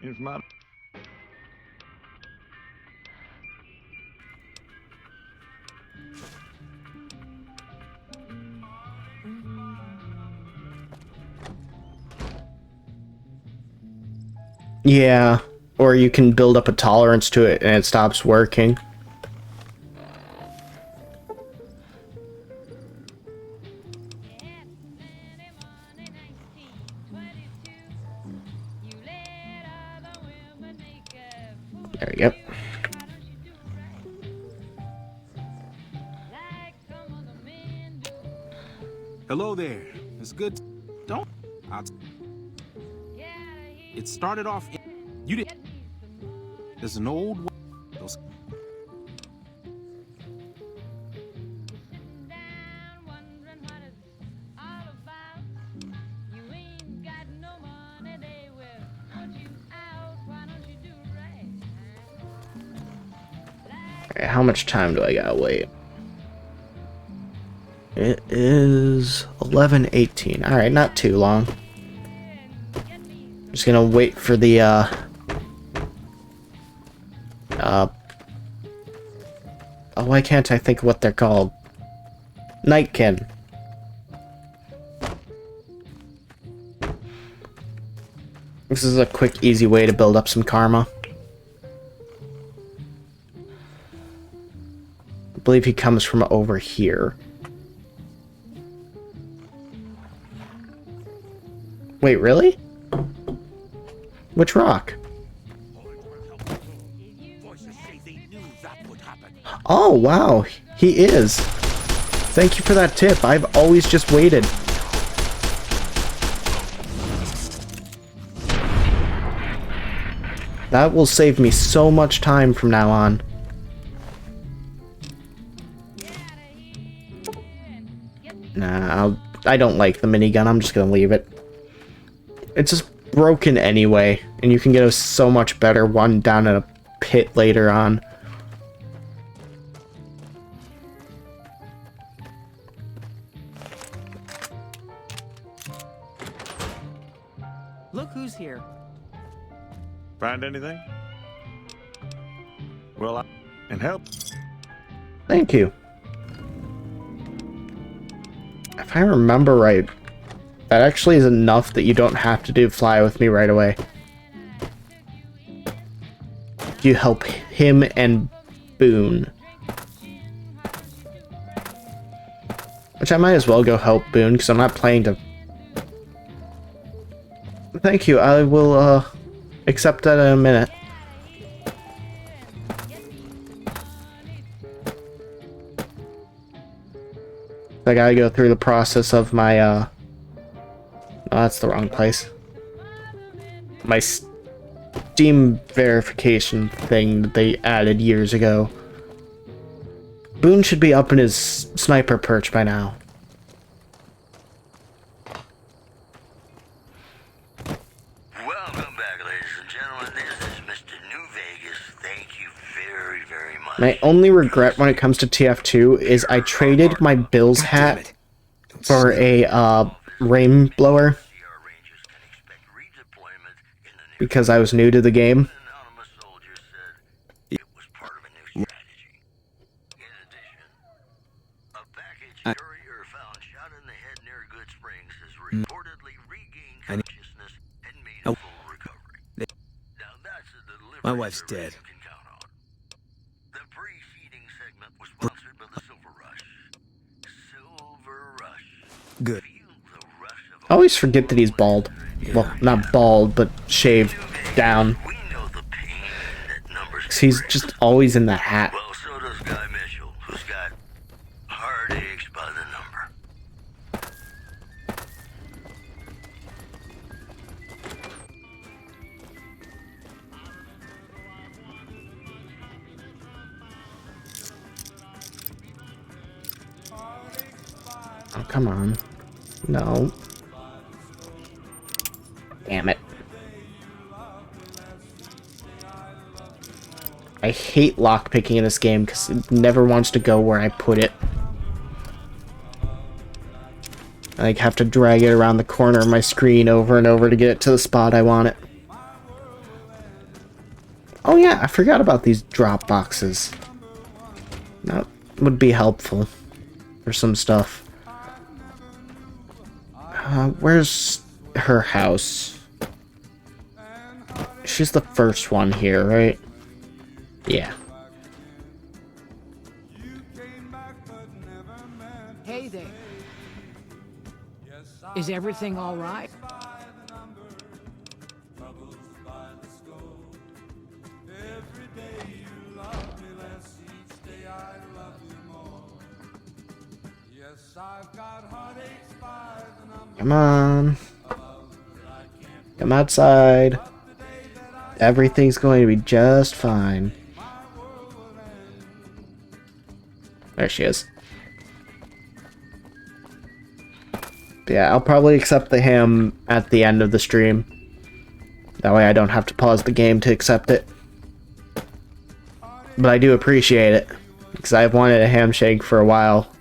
In from out. Yeah, or you can build up a tolerance to it and it stops working. There we go. Hello there. It's good. Don't. It started off. You did. There's an old. Those. Alright, how much time do I gotta wait? It is 11:18. Alright, not too long. Just gonna wait for the oh, why can't I think of what they're called? Nightkin. This is a quick, easy way to build up some karma. I believe he comes from over here. Wait, really? Which rock? Oh, wow. He is. Thank you for that tip. I've always just waited. That will save me so much time from now on. Nah, I don't like the minigun. I'm just gonna leave it. It's just broken anyway, and you can get a so much better one down in a pit later on. Look who's here. Find anything? Well, I can help. Thank you. If I remember right, that actually is enough that you don't have to do fly with me right away. You help him and Boone. Which I might as well go help Boone, because I'm not planning to... Thank you, I will, accept that in a minute. I gotta go through the process of my, no, that's the wrong place. My Steam verification thing that they added years ago. Boone should be up in his sniper perch by now. Welcome back, ladies and gentlemen. This is Mr. New Vegas. Thank you very, very much. My only regret when it comes to TF2 is I traded my Bill's hat for a rain blower because I was new to the game. My wife's dead. Good. I always forget that he's bald. Well, not bald, but shaved down. 'Cause he's just always in the hat. Well, so does Guy Mitchell, who's got heartaches by the number. Come on. No. Damn it. I hate lockpicking in this game because it never wants to go where I put it. I like, have to drag it around the corner of my screen over and over to get it to the spot I want it. Oh yeah, I forgot about these drop boxes. That would be helpful for some stuff. Where's her house? She's the first one here, right? Yeah. Hey there. Is everything all right? Come on. Come outside. Everything's going to be just fine. There she is. Yeah, I'll probably accept the ham at the end of the stream. That way I don't have to pause the game to accept it. But I do appreciate it, because I've wanted a handshake for a while.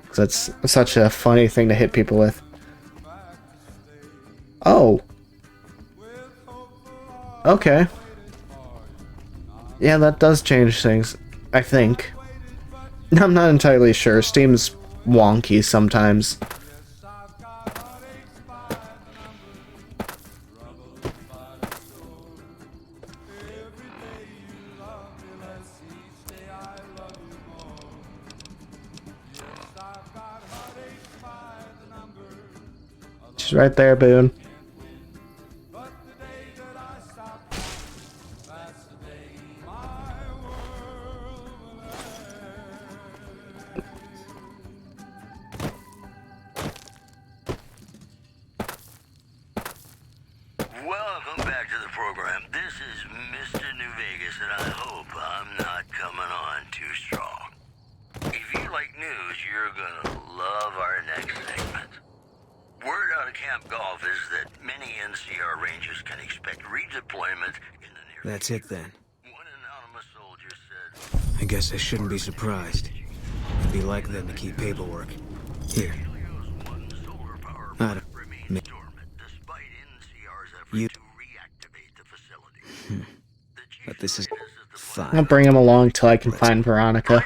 Because it's such a funny thing to hit people with. Oh. Okay. Yeah, that does change things, I think. I'm not entirely sure. Steam's wonky sometimes. She's right there, Boone. Welcome back to the program. This is Mr. New Vegas, and I hope I'm not coming on too strong. If you like news, you're gonna love our next segment. Word out of Camp Golf is that many NCR Rangers can expect redeployment in the near That's it then. One anonymous soldier said, I guess I shouldn't be surprised. It'd be like them to keep paperwork. Here. I don't... You... But this is... fine. I'll bring him along till I can find Veronica.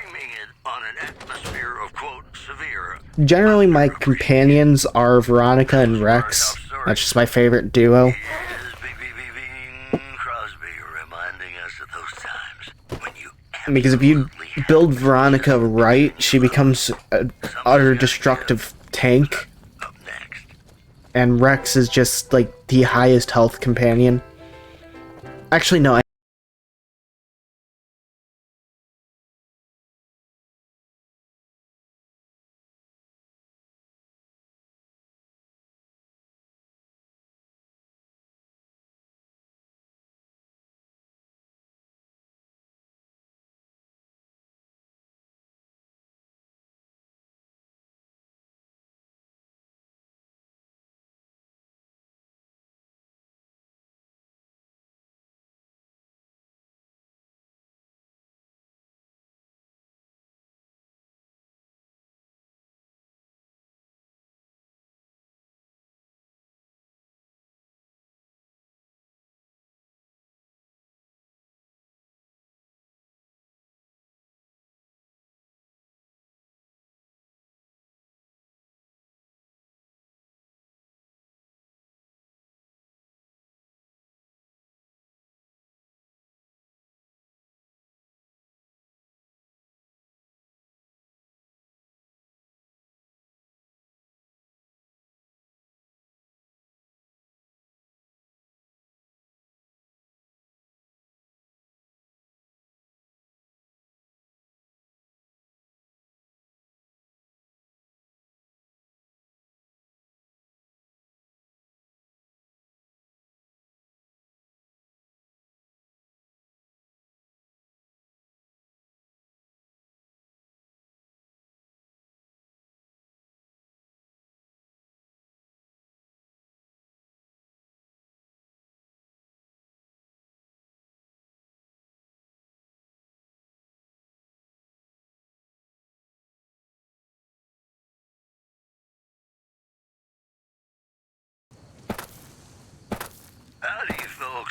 Generally, my companions are Veronica and Rex. That's just my favorite duo. Because if you build Veronica right, she becomes an utter destructive tank. And Rex is just, like, the highest health companion. Actually, no,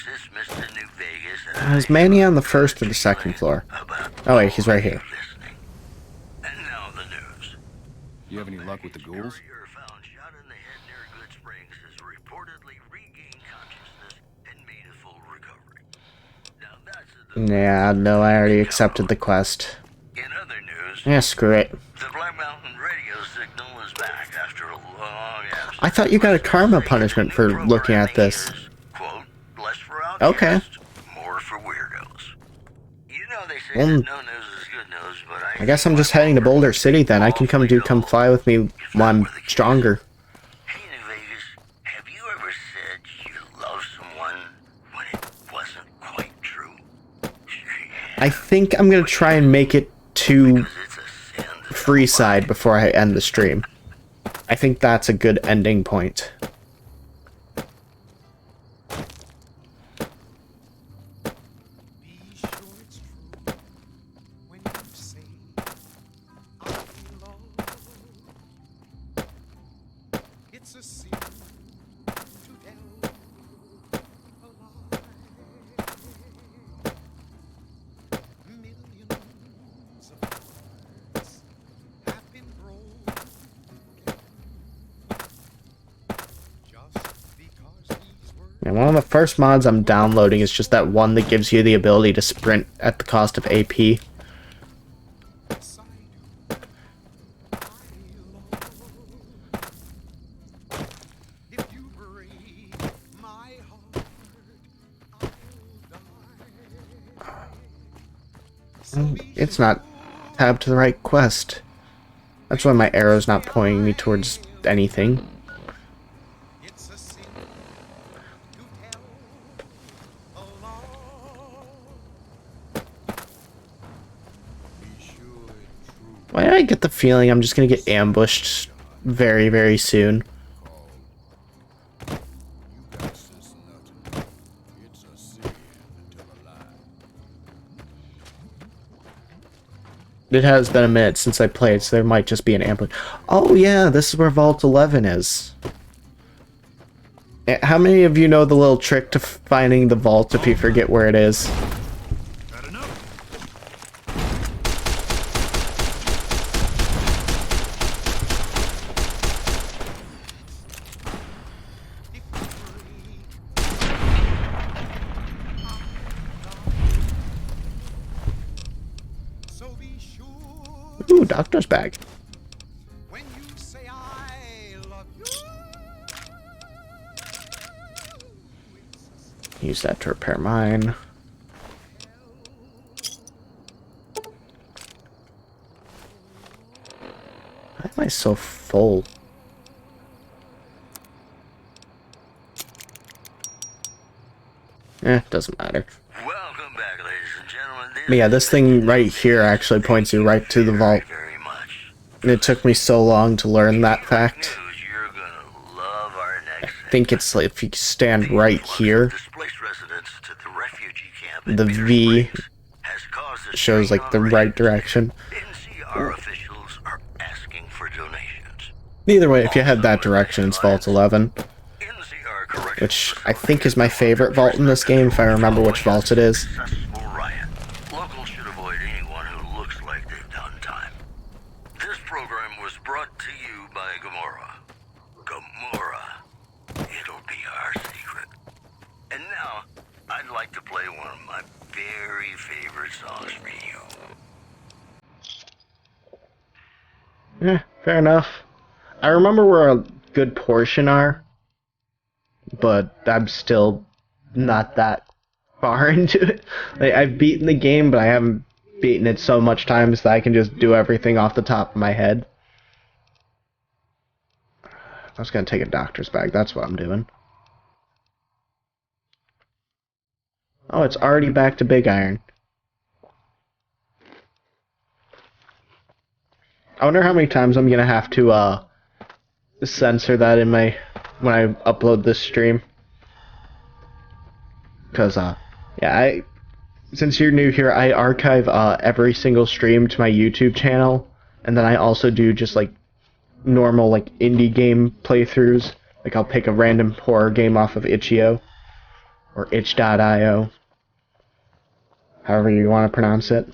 folks, it's Mr. New Vegas. Is Manny on the first or the second floor? Oh wait, he's right here. And now the news. You have any luck with the ghouls? Found shot in the head near Good Springs has reportedly regained consciousness and made a full recovery. Now that's Yeah, no, I already accepted the quest. in other news. Yeah, screw it. The Black Mountain radio signal is back after a long absence. I thought you got a karma punishment for looking at this. Quote, less for outcasts, Okay. more for weirdos. You know they say Well, that no news is good news, but I guess I'm just heading to Boulder City then. I can come fly with me when I'm stronger. Hey, New Vegas, have you ever said you love someone when it wasn't quite true? I think I'm gonna try and make it to Freeside before I end the stream. I think that's a good ending point. And one of the first mods I'm downloading is just that one that gives you the ability to sprint at the cost of AP. It's not tabbed to the right quest. That's why my arrow's not pointing me towards anything. Why do I get the feeling I'm just gonna get ambushed very, very soon? It has been a minute since I played, so there might just be an ambush. Oh yeah, this is where Vault 11 is. How many of you know the little trick to finding the vault if you forget where it is? Ooh, doctor's bag. Use that to repair mine. Why am I so full? Doesn't matter. Welcome back, ladies and gentlemen. But yeah, this thing right here actually points you right to the vault. And it took me so long to learn that fact. I think it's like if you stand right here, the V shows like the right direction. Either way, if you head that direction, it's Vault 11. Which I think is my favorite vault in this game, if I remember which vault it is. Locals should avoid anyone who looks like they've done time. This program was brought to you by Gamora. Gamora. It'll be our secret. And now, I'd like to play one of my very favorite songs for you. Yeah, fair enough. I remember where a good portion are, but I'm still not that far into it. Like, I've beaten the game, but I haven't beaten it so much times that I can just do everything off the top of my head. I was gonna take a doctor's bag, that's what I'm doing. Oh, it's already back to Big Iron. I wonder how many times I'm gonna have to censor that in my when I upload this stream. Cause yeah, since you're new here, I archive every single stream to my YouTube channel, and then I also do just like normal like indie game playthroughs. Like I'll pick a random horror game off of Itch.io, Or itch.io. However you want to pronounce it.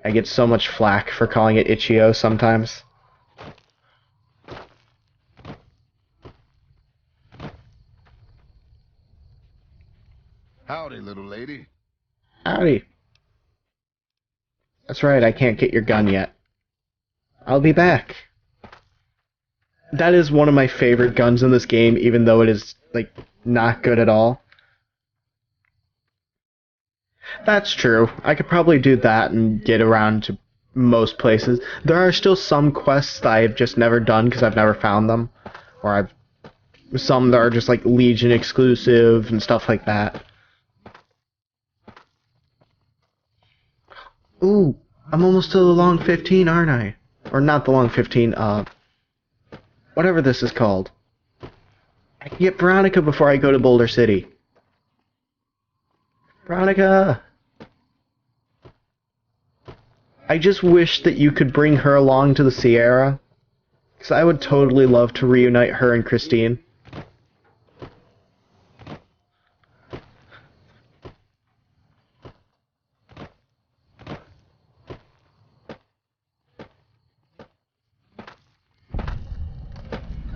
I get so much flack for calling it itch.io sometimes. Howdy, little lady. Howdy. That's right, I can't get your gun yet. I'll be back. That is one of my favorite guns in this game, even though it is, like, not good at all. That's true. I could probably do that and get around to most places. There are still some quests that I've just never done because I've never found them. Or I've... Some that are just, like, Legion exclusive and stuff like that. Ooh, I'm almost to the long 15, aren't I? Or not the long 15, whatever this is called. I can get Veronica before I go to Boulder City. Veronica! I just wish that you could bring her along to the Sierra. Because I would totally love to reunite her and Christine.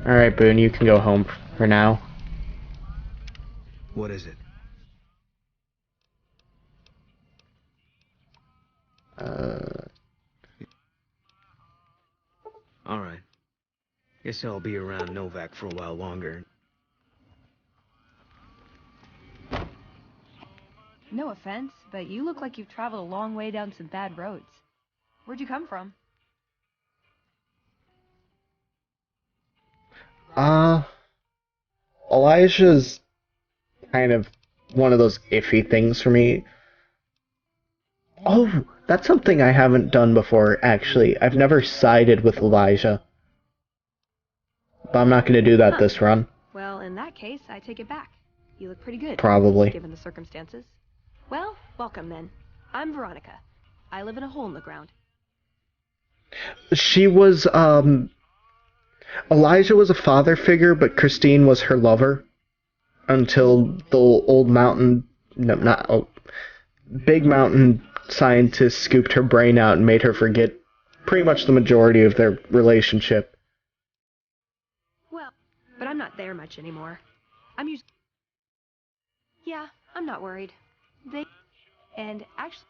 Alright, Boone, you can go home for now. What is it? Alright. Guess I'll be around Novak for a while longer. No offense, but you look like you've traveled a long way down some bad roads. Where'd you come from? Elijah's kind of one of those iffy things for me. Oh, that's something I haven't done before, actually. I've never sided with Elijah. But I'm not going to do that this run. Well, in that case, I take it back. You look pretty good. Probably. Given the circumstances. Well, welcome then. I'm Veronica. I live in a hole in the ground. She was, Elijah was a father figure, but Christine was her lover. Until the old mountain... No, not... Oh, big mountain scientist scooped her brain out and made her forget pretty much the majority of their relationship. Well, but I'm not there much anymore. I'm usually... Yeah, I'm not worried. And actually...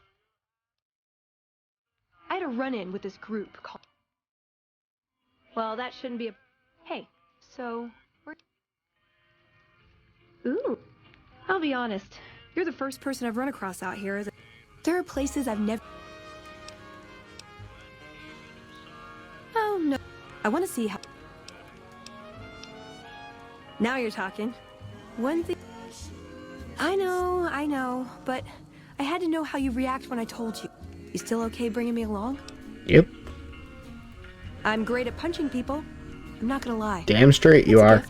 I had a run-in with this group called... Well, that shouldn't be a... Hey, so... Ooh. I'll be honest. You're the first person I've run across out here. There are places I've never... Oh, no. I want to see how... Now you're talking. One thing... I know, but I had to know how you react when I told you. You still okay bringing me along? Yep. I'm great at punching people. I'm not gonna lie. Damn straight you are.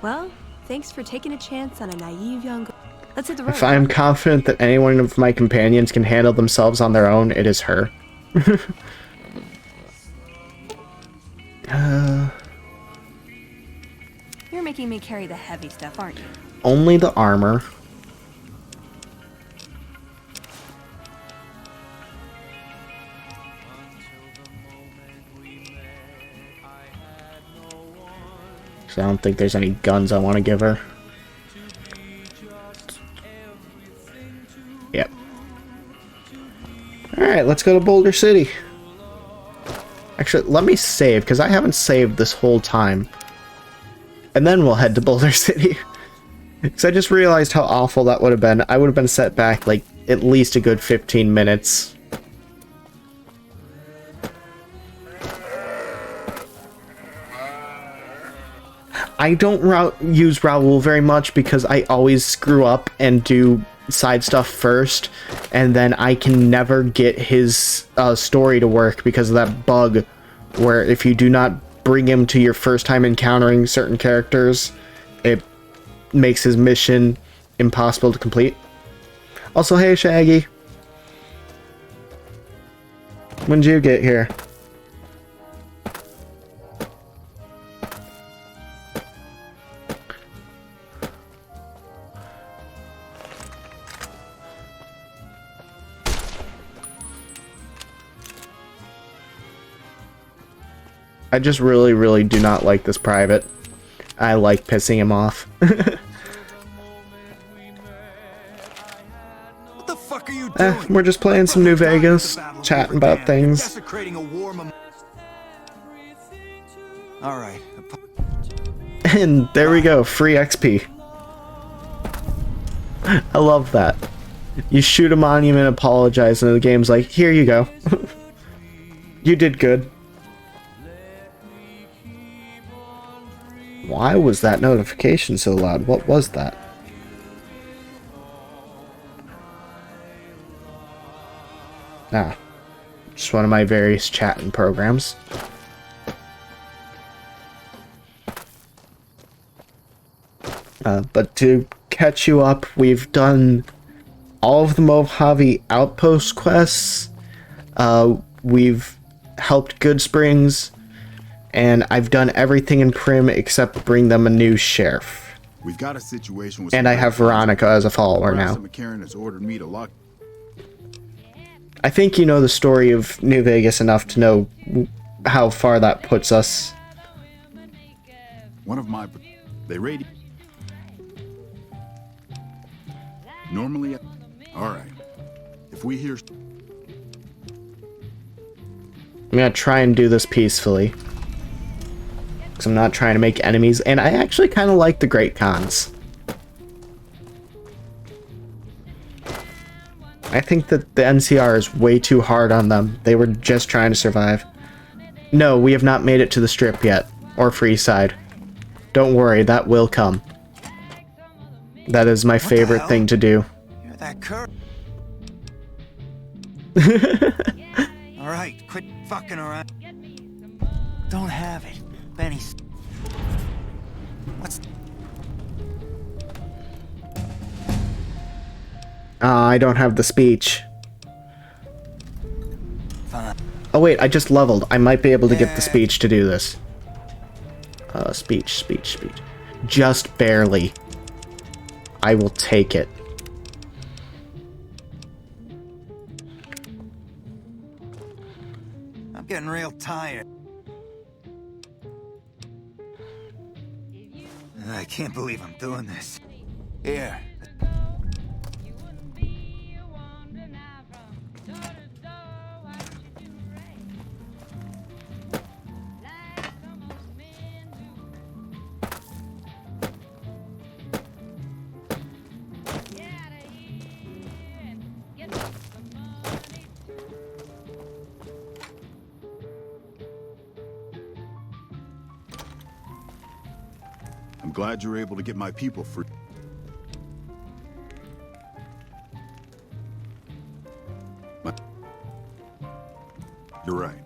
Well, thanks for taking a chance on a naive young girl. Let's hit the road. If I am confident that any one of my companions can handle themselves on their own, it is her. You're making me carry the heavy stuff, aren't you? Only the armor. So I don't think there's any guns I want to give her. Yep. Alright, let's go to Boulder City. Actually, let me save, because I haven't saved this whole time. And then we'll head to Boulder City. Because I just realized how awful that would have been. I would have been set back, like, at least a good 15 minutes. I don't use Raoul very much because I always screw up and do side stuff first, and then I can never get his story to work because of that bug where if you do not bring him to your first time encountering certain characters, it makes his mission impossible to complete. Also, hey Shaggy. When did you get here? I just really, really do not like this private. I like pissing him off. What the fuck are you doing? We're just playing some New Vegas, chatting about things. Desecrating a war All right. And there we go, free XP. I love that. You shoot a monument, apologize, and the game's like, here you go. You did good. Why was that notification so loud? What was that? Ah, just one of my various chatting programs. But to catch you up, we've done all of the Mojave outpost quests. We've helped Goodsprings, and I've done everything in Prim except bring them a new sheriff. We've got a situation with and I have Veronica as a follower now. McCarran has ordered me to lock. I think you know the story of New Vegas enough to know how far that puts us. One of my... They raid... Normally... Alright. If we hear... I'm gonna try and do this peacefully. Because I'm not trying to make enemies, and I actually kind of like the Great Khans. I think that the NCR is way too hard on them. They were just trying to survive. No, we have not made it to the Strip yet, or Freeside. Don't worry, that will come. That is my favorite thing to do. You're that cur. Alright, quit fucking around. Don't have it. Benny's... What's... I don't have the speech. Fine. Oh wait, I just leveled. I might be able to get the speech to do this. Speech. Just barely. I will take it. I'm getting real tired. I can't believe I'm doing this. Here. I'm glad you're able to get my people free. You're right.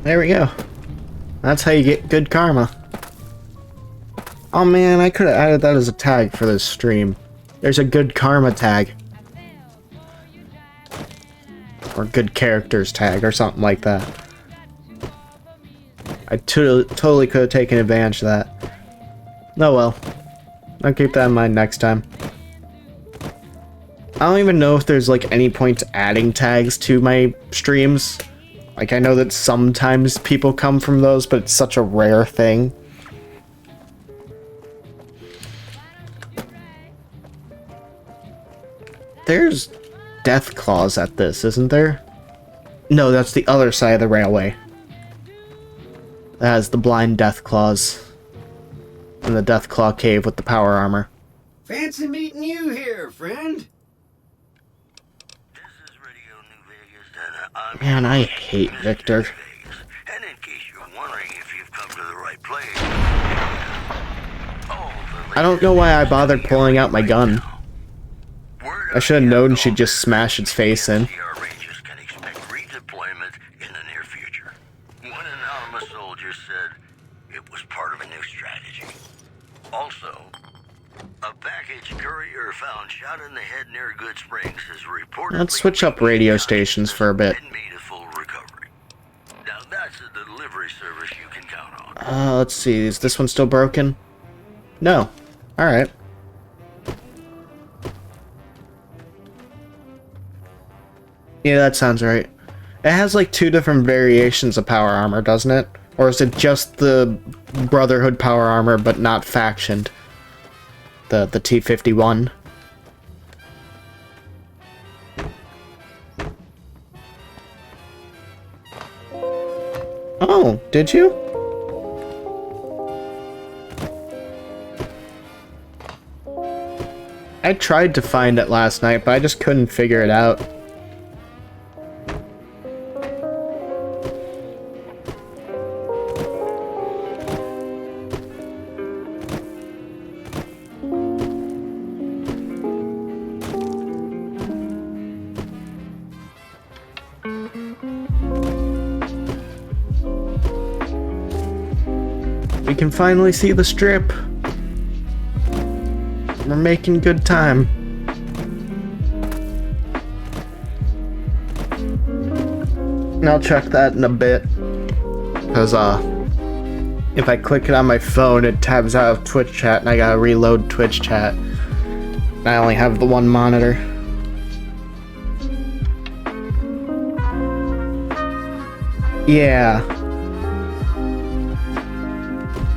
There we go. That's how you get good karma. Oh man, I could have added that as a tag for this stream. There's a good karma tag. Or good characters tag, or something like that. I totally could have taken advantage of that. Oh well. I'll keep that in mind next time. I don't even know if there's like any point to adding tags to my streams. Like I know that sometimes people come from those, but it's such a rare thing. There's death claws at this, isn't there? No, that's the other side of the railway. That has the blind death claws. And the death claw cave with the power armor. Fancy meeting you here, friend. Man, I hate Victor. And in case you're wondering if you've come to the right place, I don't know why I bothered pulling out my gun. I should have known she'd just smash its face in. our rangers can expect redeployment in the near future. One anonymous soldier said it was part of a new strategy. Also, a package courier found shot in the head near Goodsprings is reportedly... Let's switch up radio stations for a bit. Now that's a delivery service you can count on. Let's see, is this one still broken? No. Alright. Yeah, that sounds right. It has like 2 different variations of power armor, doesn't it? Or is it just the Brotherhood power armor, but not factioned? The T-51. Oh, did you? I tried to find it last night, but I just couldn't figure it out. We can finally see the strip. We're making good time. And I'll check that in a bit. Because, if I click it on my phone, it tabs out of Twitch chat, and I gotta reload Twitch chat. And I only have the one monitor. Yeah.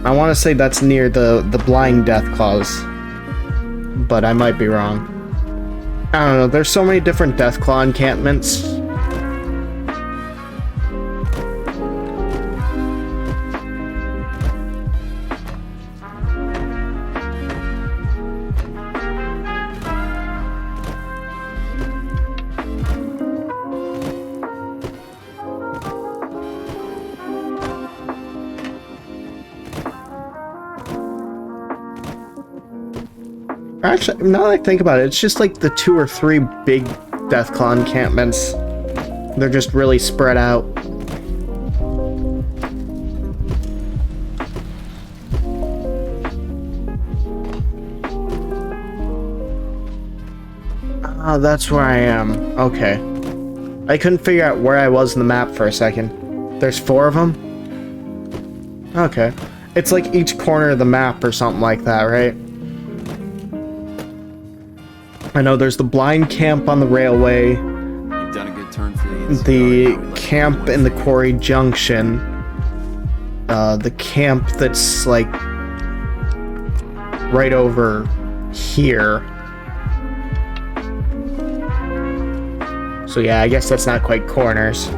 I want to say that's near the Blind Death Claws, but I might be wrong. I don't know, there's so many different Deathclaw encampments. Actually, now that I think about it, it's just like the 2 or 3 big Deathclaw encampments. They're just really spread out. Ah, that's where I am. Okay. I couldn't figure out where I was in the map for a second. There's 4 of them? Okay. It's like each corner of the map or something like that, right? I know there's the blind camp on the railway, You've done a good turn for the camp in the Quarry Junction, the camp that's like right over here. So yeah, I guess that's not quite corners.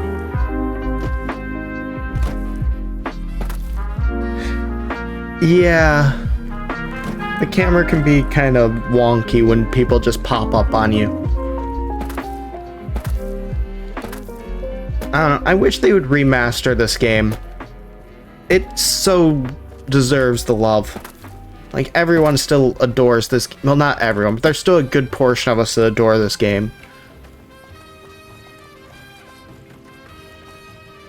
Yeah. The camera can be kind of wonky when people just pop up on you. I don't know, I wish they would remaster this game. It so deserves the love. Like, everyone still adores this. Well, not everyone, but there's still a good portion of us that adore this game.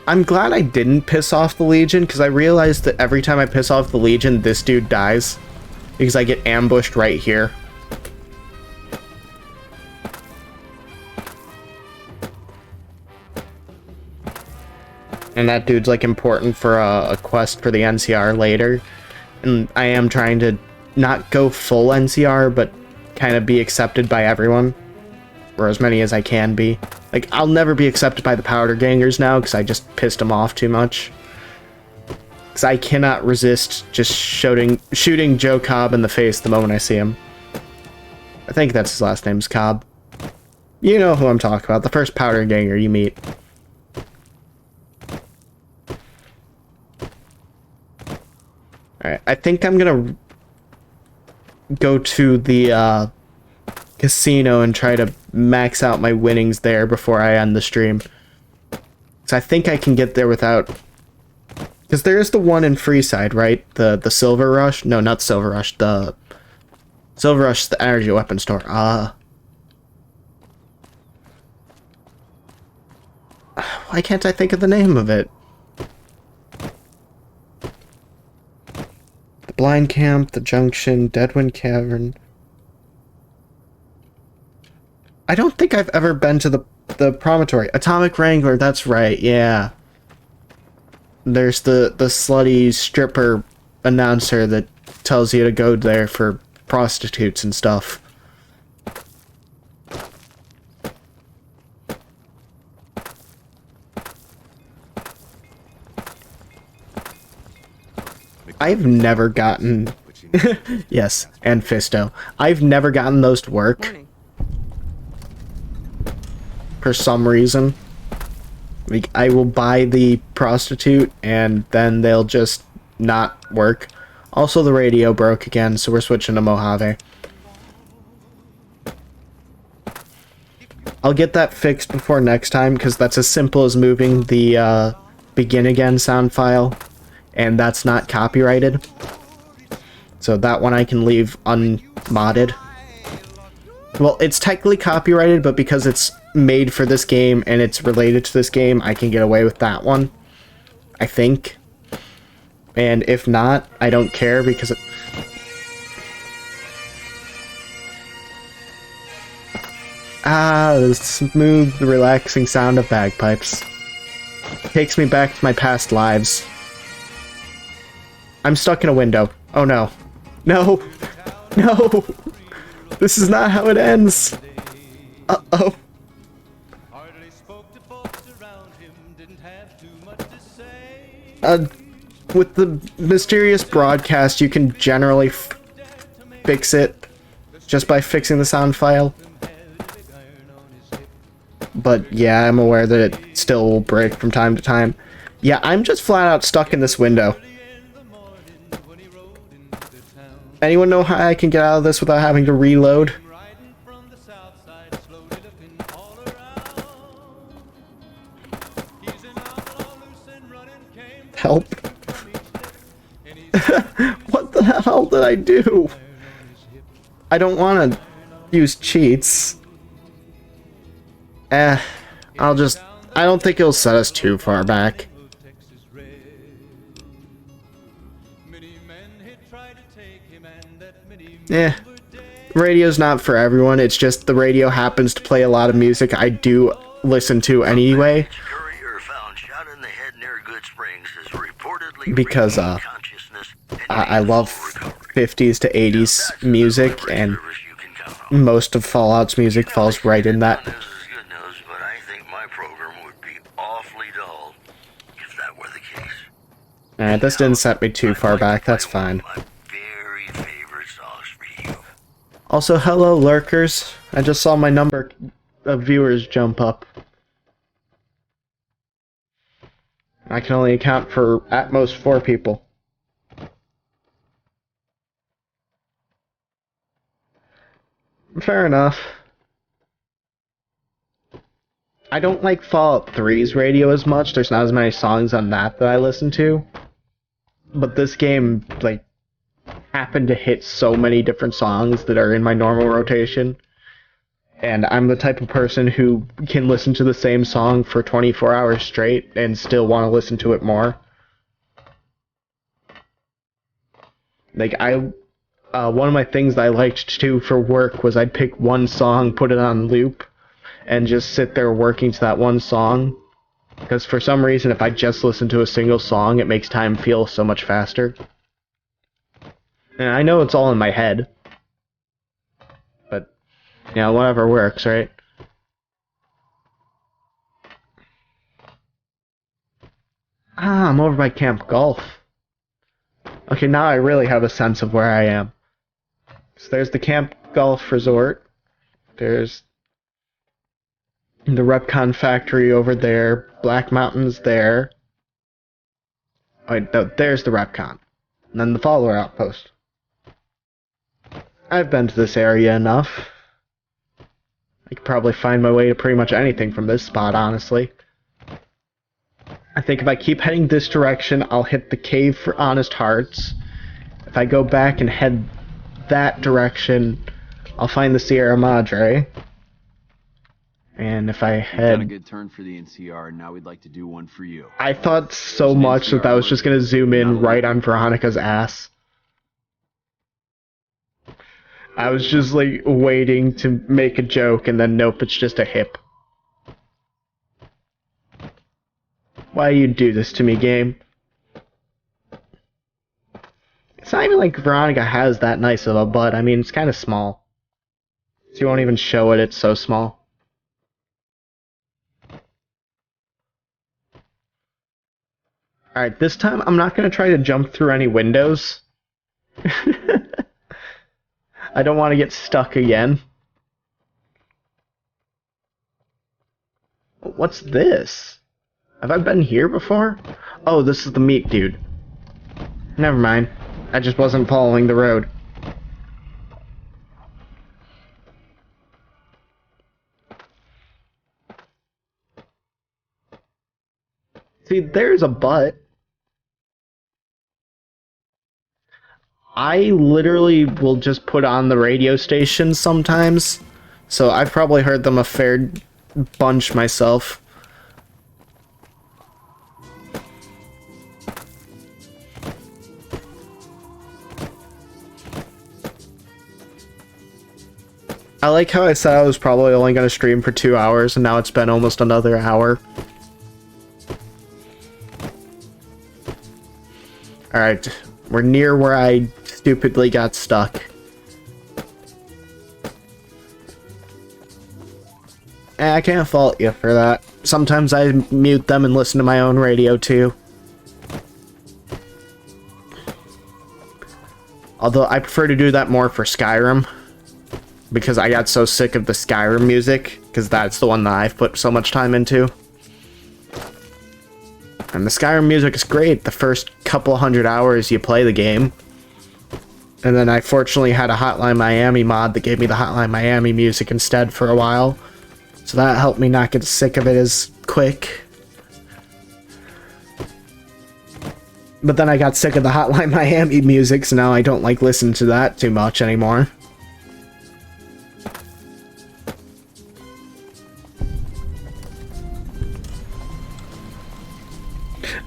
I'm glad I didn't piss off the Legion, because I realized that every time I piss off the Legion, this dude dies. Because I get ambushed right here. And that dude's like important for a quest for the NCR later. And I am trying to not go full NCR, but kind of be accepted by everyone. Or as many as I can be. Like, I'll never be accepted by the Powder Gangers now, because I just pissed them off too much. Because I cannot resist just shooting Joe Cobb in the face the moment I see him. I think that's his last name's Cobb. You know who I'm talking about, the first Powder Ganger you meet. Alright, I think I'm gonna go to the casino and try to max out my winnings there before I end the stream. Because I think I can get there without... Because there is the one in Freeside, right? The Silver Rush? No, not Silver Rush. The Silver Rush is the energy weapon store. Why can't I think of the name of it? The Blind Camp, the Junction, Deadwind Cavern. I don't think I've ever been to the Promontory. Atomic Wrangler, that's right, yeah. There's the slutty stripper announcer that tells you to go there for prostitutes and stuff. I've never gotten... yes, and Fisto. I've never gotten those to work. For some reason. Like, I will buy the prostitute, and then they'll just not work. Also, the radio broke again, so we're switching to Mojave. I'll get that fixed before next time, because that's as simple as moving the begin again sound file, and that's not copyrighted. So that one I can leave unmodded. Well, it's technically copyrighted, but because it's made for this game and it's related to this game, I can get away with that one. I think. And if not, I don't care because the smooth, relaxing sound of bagpipes. Takes me back to my past lives. I'm stuck in a window. Oh no. No! No! This is not how it ends! Uh-oh. With the mysterious broadcast, you can generally fix it just by fixing the sound file. But yeah, I'm aware that it still will break from time to time. Yeah, I'm just flat out stuck in this window. Anyone know how I can get out of this without having to reload? Help. What the hell did I do? I don't want to use cheats. I don't think it'll set us too far back. Yeah. Radio's not for everyone, it's just the radio happens to play a lot of music I do listen to anyway. Because, I love 50s to 80s music, and most of Fallout's music falls right in that. Alright, this didn't set me too far back, that's fine. Also, hello lurkers. I just saw my number of viewers jump up. I can only account for at most 4 people. Fair enough. I don't like Fallout 3's radio as much. There's not as many songs on that I listen to. But this game, like, happened to hit so many different songs that are in my normal rotation. And I'm the type of person who can listen to the same song for 24 hours straight and still want to listen to it more. Like, one of my things that I liked to do for work was I'd pick one song, put it on loop, and just sit there working to that one song. Because for some reason, if I just listen to a single song, it makes time feel so much faster. And I know it's all in my head. But, you know, whatever works, right? Ah, I'm over by Camp Golf. Okay, now I really have a sense of where I am. So there's the Camp Golf Resort. There's the Repcon factory over there. Black Mountain's there. Oh, wait, no, there's the Repcon. And then the follower outpost. I've been to this area enough. I could probably find my way to pretty much anything from this spot, honestly. I think if I keep heading this direction, I'll hit the Cave for Honest Hearts. If I go back and head that direction, I'll find the Sierra Madre. And if I head... You've done a good turn for the NCR, and now we'd like to do one for you. I thought so much that I was just going to zoom in right on Veronica's ass. I was just, like, waiting to make a joke, and then nope, it's just a hip. Why you do this to me, game? It's not even like Veronica has that nice of a butt. I mean, it's kind of small. So you won't even show it, it's so small. Alright, this time I'm not going to try to jump through any windows. I don't want to get stuck again. What's this? Have I been here before? Oh, this is the meat dude. Never mind. I just wasn't following the road. See, there's a butt. I literally will just put on the radio station sometimes, so I've probably heard them a fair bunch myself. I like how I said I was probably only going to stream for 2 hours, and now it's been almost another hour. Alright, we're near where I stupidly got stuck. I can't fault you for that. Sometimes I mute them and listen to my own radio too. Although I prefer to do that more for Skyrim, because I got so sick of the Skyrim music, because that's the one that I've put so much time into. And the Skyrim music is great the first couple hundred hours you play the game. And then I fortunately had a Hotline Miami mod that gave me the Hotline Miami music instead for a while. So that helped me not get sick of it as quick. But then I got sick of the Hotline Miami music, so now I don't like listen to that too much anymore.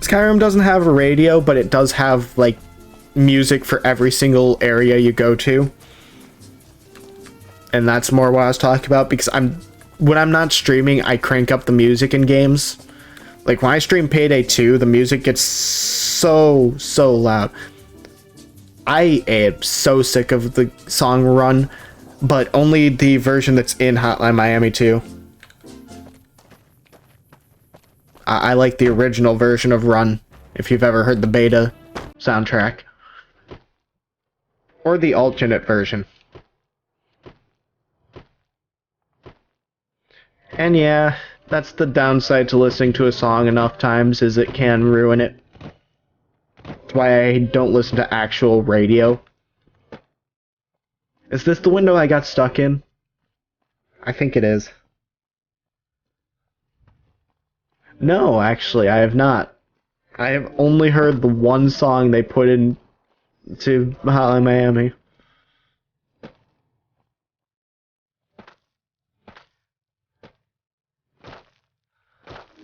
Skyrim doesn't have a radio, but it does have, like, music for every single area you go to. And that's more what I was talking about, because when I'm not streaming, I crank up the music in games. Like, when I stream Payday 2, the music gets so loud. I am so sick of the song Run, but only the version that's in Hotline Miami 2. I like the original version of Run, if you've ever heard the beta soundtrack. Or the alternate version. And yeah, that's the downside to listening to a song enough times, is it can ruin it. That's why I don't listen to actual radio. Is this the window I got stuck in? I think it is. No, actually, I have not. I have only heard the one song they put in to Hotline Miami.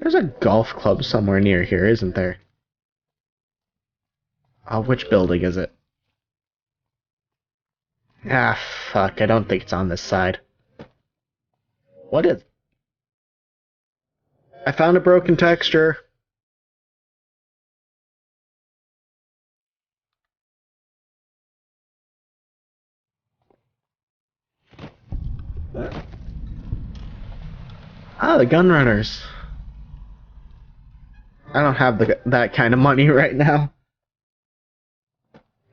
There's a golf club somewhere near here, isn't there? Oh, which building is it? Ah, fuck, I don't think it's on this side. What is... I found a broken texture. Ah, the gunrunners. I don't have that kind of money right now.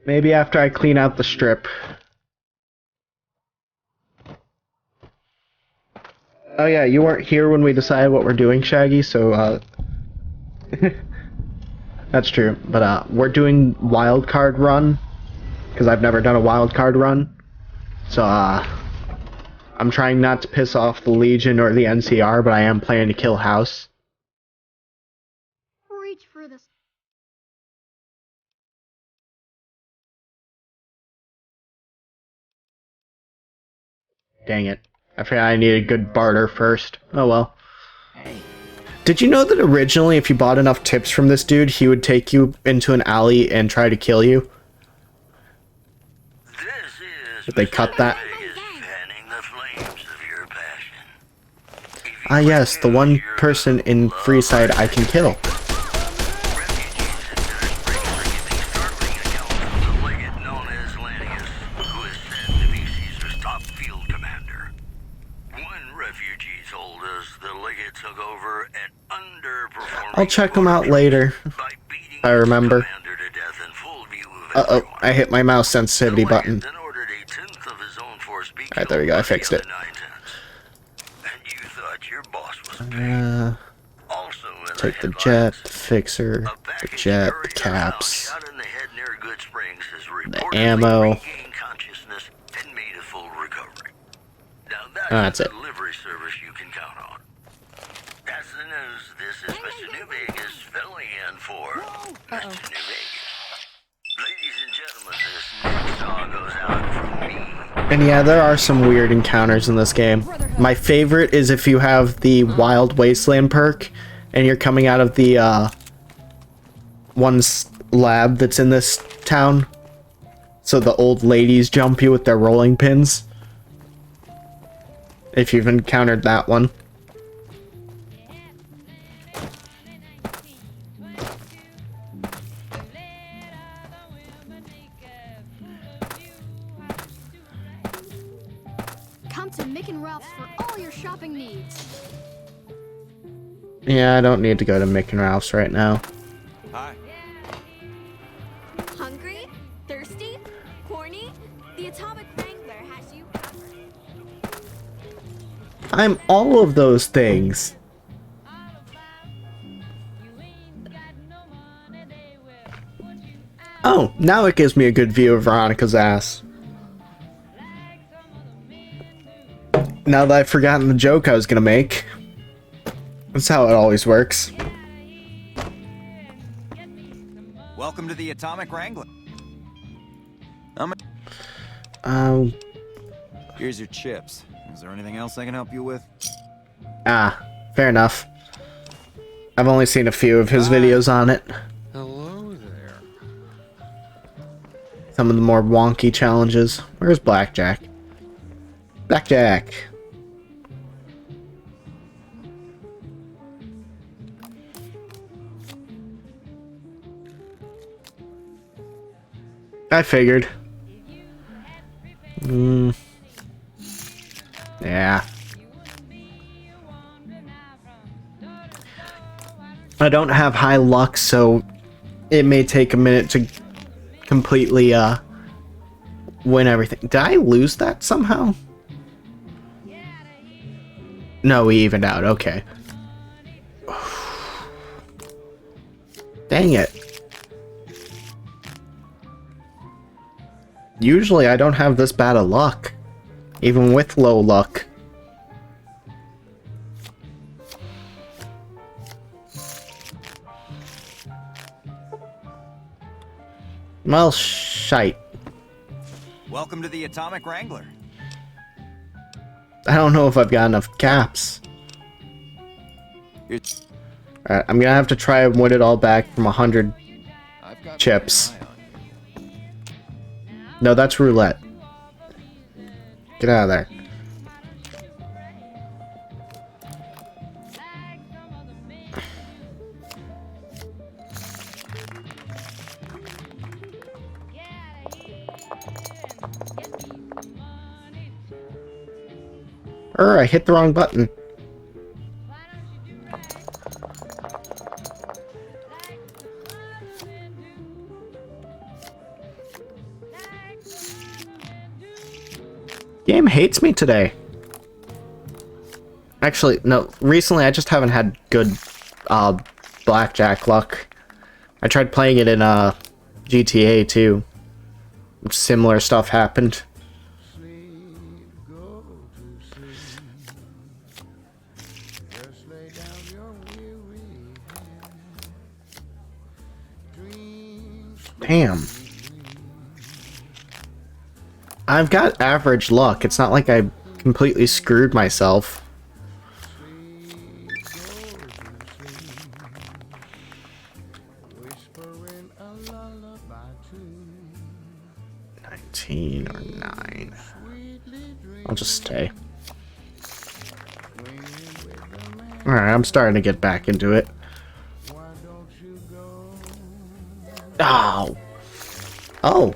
Maybe after I clean out the strip. Oh yeah, you weren't here when we decided what we're doing, Shaggy, so, that's true, but, we're doing wildcard run, because I've never done a wildcard run, so, I'm trying not to piss off the Legion or the NCR, but I am planning to kill House. Reach for this. Dang it. I forgot I needed good barter first. Oh well. Did you know that originally if you bought enough tips from this dude, he would take you into an alley and try to kill you? Did they cut that? Ah yes, the one person in Freeside I can kill. I'll check them out later. I remember. Uh-oh, I hit my mouse sensitivity button. Alright, there we go, I fixed it. Take the jet, the fixer, the jet, the caps, the ammo. Oh, that's it. And yeah, there are some weird encounters in this game. My favorite is if you have the Wild Wasteland perk, and you're coming out of the, one lab that's in this town. So the old ladies jump you with their rolling pins. If you've encountered that one. Come to Mick and Ralph's for all your shopping needs. Yeah, I don't need to go to Mick and Ralph's right now. Hi. Hungry? Thirsty? Corny? The Atomic Wrangler has you covered. I'm all of those things. Oh, now it gives me a good view of Veronica's ass. Now that I've forgotten the joke I was gonna make. That's how it always works. Welcome to the Atomic Wrangler. Here's your chips. Is there anything else I can help you with? Ah, fair enough. I've only seen a few of his videos on it. Hello there. Some of the more wonky challenges. Where's Blackjack? Blackjack! I figured. Yeah. I don't have high luck, so it may take a minute to completely win everything. Did I lose that somehow? No, we evened out. Okay. Dang it. Usually I don't have this bad of luck, even with low luck. Well, shite. Welcome to the Atomic Wrangler. I don't know if I've got enough caps. Alright, I'm gonna have to try and win it all back from 100 chips. No, that's roulette. Get out of there. I hit the wrong button. Game hates me today. Actually, no. Recently, I just haven't had good blackjack luck. I tried playing it in GTA too. Similar stuff happened. Damn. I've got average luck. It's not like I completely screwed myself. $19 or $9. I'll just stay. Alright, I'm starting to get back into it. Oh. Oh.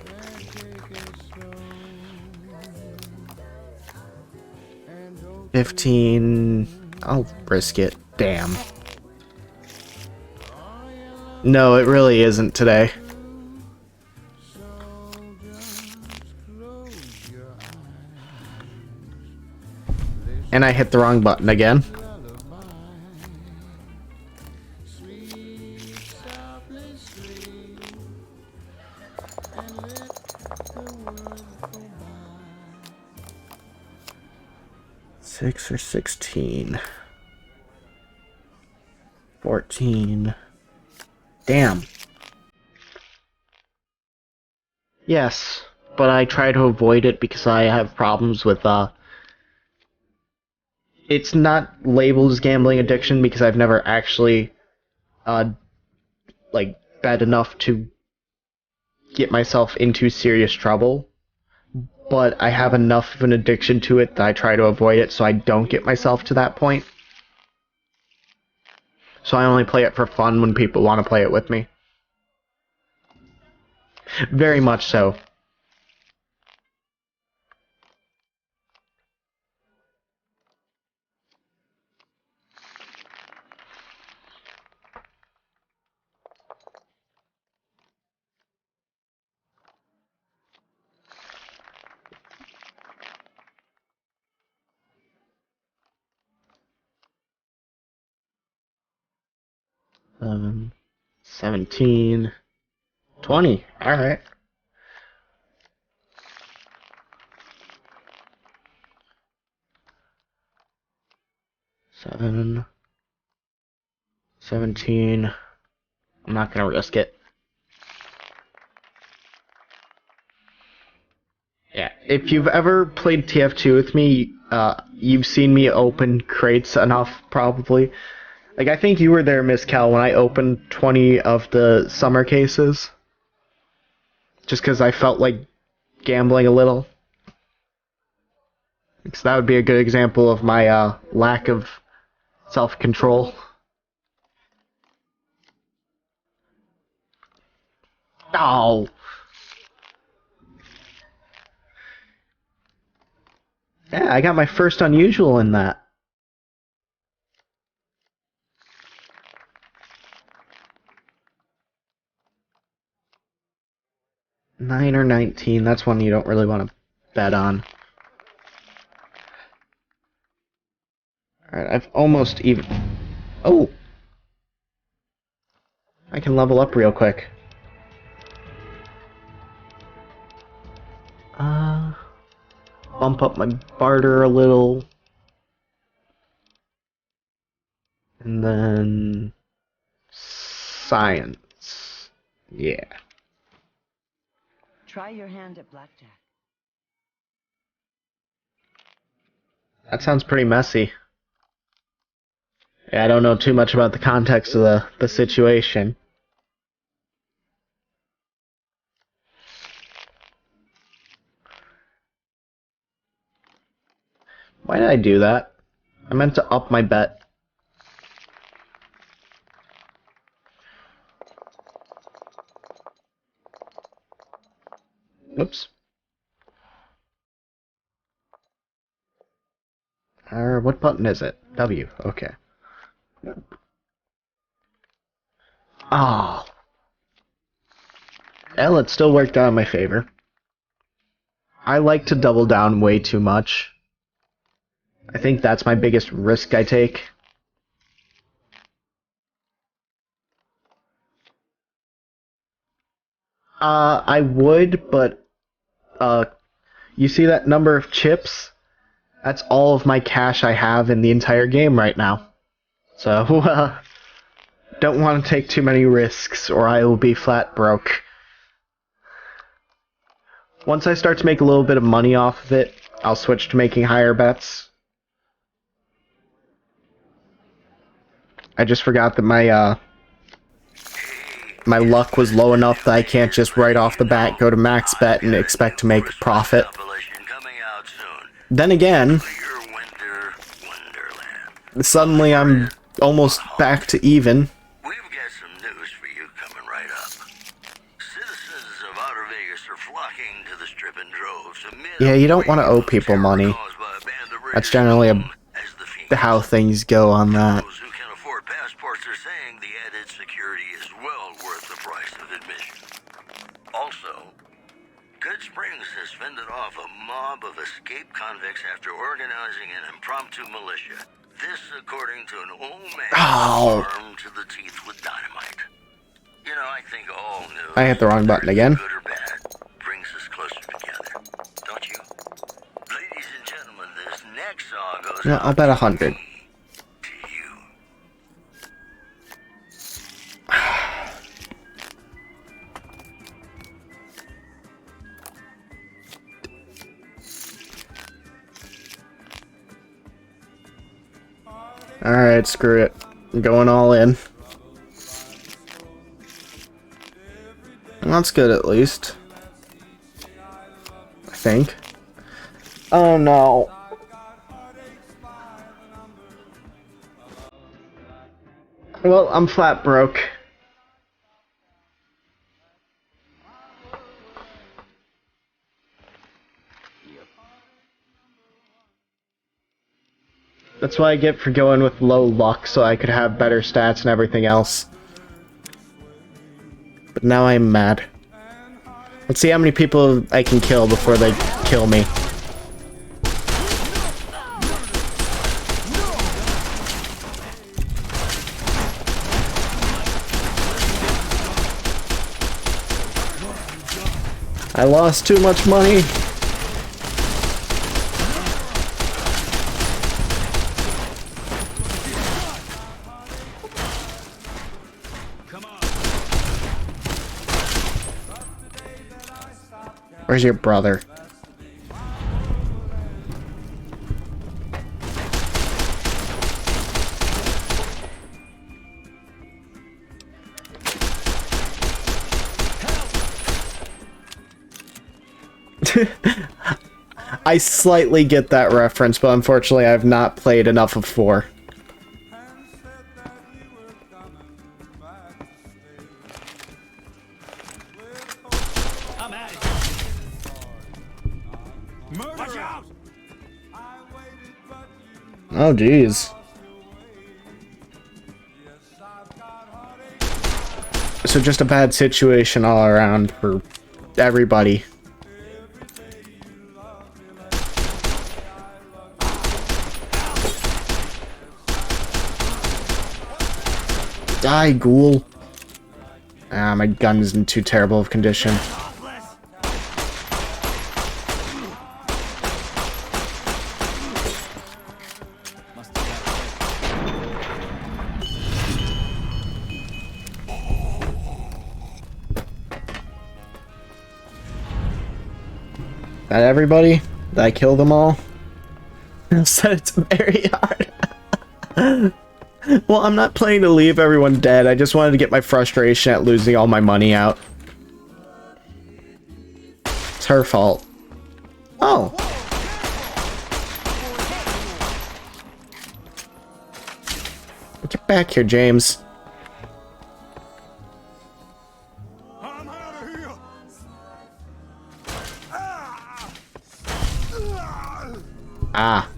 $15. I'll risk it. Damn. No, it really isn't today. And I hit the wrong button again. Six or 16. 14. Damn. Yes, but I try to avoid it because I have problems with, it's not labeled as gambling addiction because I've never actually, like, bet enough to get myself into serious trouble. But I have enough of an addiction to it that I try to avoid it so I don't get myself to that point. So I only play it for fun when people want to play it with me. Very much so. Um, 17, 20. All right. Seven, 17. I'm not gonna risk it. Yeah, if you've ever played TF2 with me, you've seen me open crates enough, probably. Like, I think you were there, Miss Cal, when I opened 20 of the summer cases. Just because I felt like gambling a little. Because that would be a good example of my lack of self-control. Oh! Yeah, I got my first unusual in that. Nine or 19, that's one you don't really want to bet on. Alright, I've almost even... Oh! I can level up real quick. Bump up my barter a little. And then... Science. Yeah. Try your hand at blackjack. That sounds pretty messy. Yeah, I don't know too much about the context of the situation. Why did I do that? I meant to up my bet. Whoops. What button is it? W, okay. Ah. Well, it still worked out in my favor. I like to double down way too much. I think that's my biggest risk I take. I would, but, you see that number of chips? That's all of my cash I have in the entire game right now. So, don't want to take too many risks, or I will be flat broke. Once I start to make a little bit of money off of it, I'll switch to making higher bets. I just forgot that my luck was low enough that I can't just right off the bat go to max bet and expect to make a profit. Then again, suddenly I'm almost back to even. We've got some news for you coming right up. Citizens of Outer Vegas are flocking to the strip in droves amid Yeah, you don't want to owe people money. That's generally how things go on that. those who can afford passports are saying the added security is well Springs has fended off a mob of escaped convicts after organizing an impromptu militia. This, according to an old man armed to the teeth with dynamite. You know, I think all news, I hit the wrong button again. good or bad, brings us closer together. Don't you? Ladies and gentlemen, this next song goes No, I'll bet 100. Alright, screw it. I'm going all in. That's good at least. I think. Oh no. Well, I'm flat broke. That's what I get for going with low luck, so I could have better stats and everything else. But now I'm mad. Let's see how many people I can kill before they kill me. I lost too much money. Where's your brother? I slightly get that reference, but unfortunately I've not played enough of 4. Oh, jeez. So just a bad situation all around for everybody. Die, ghoul. Ah, my gun is in too terrible of condition. That everybody? Did I kill them all? Said it's very hard. Well, I'm not playing to leave everyone dead. I just wanted to get my frustration at losing all my money out. It's her fault. Oh. Get back here, James. Ah.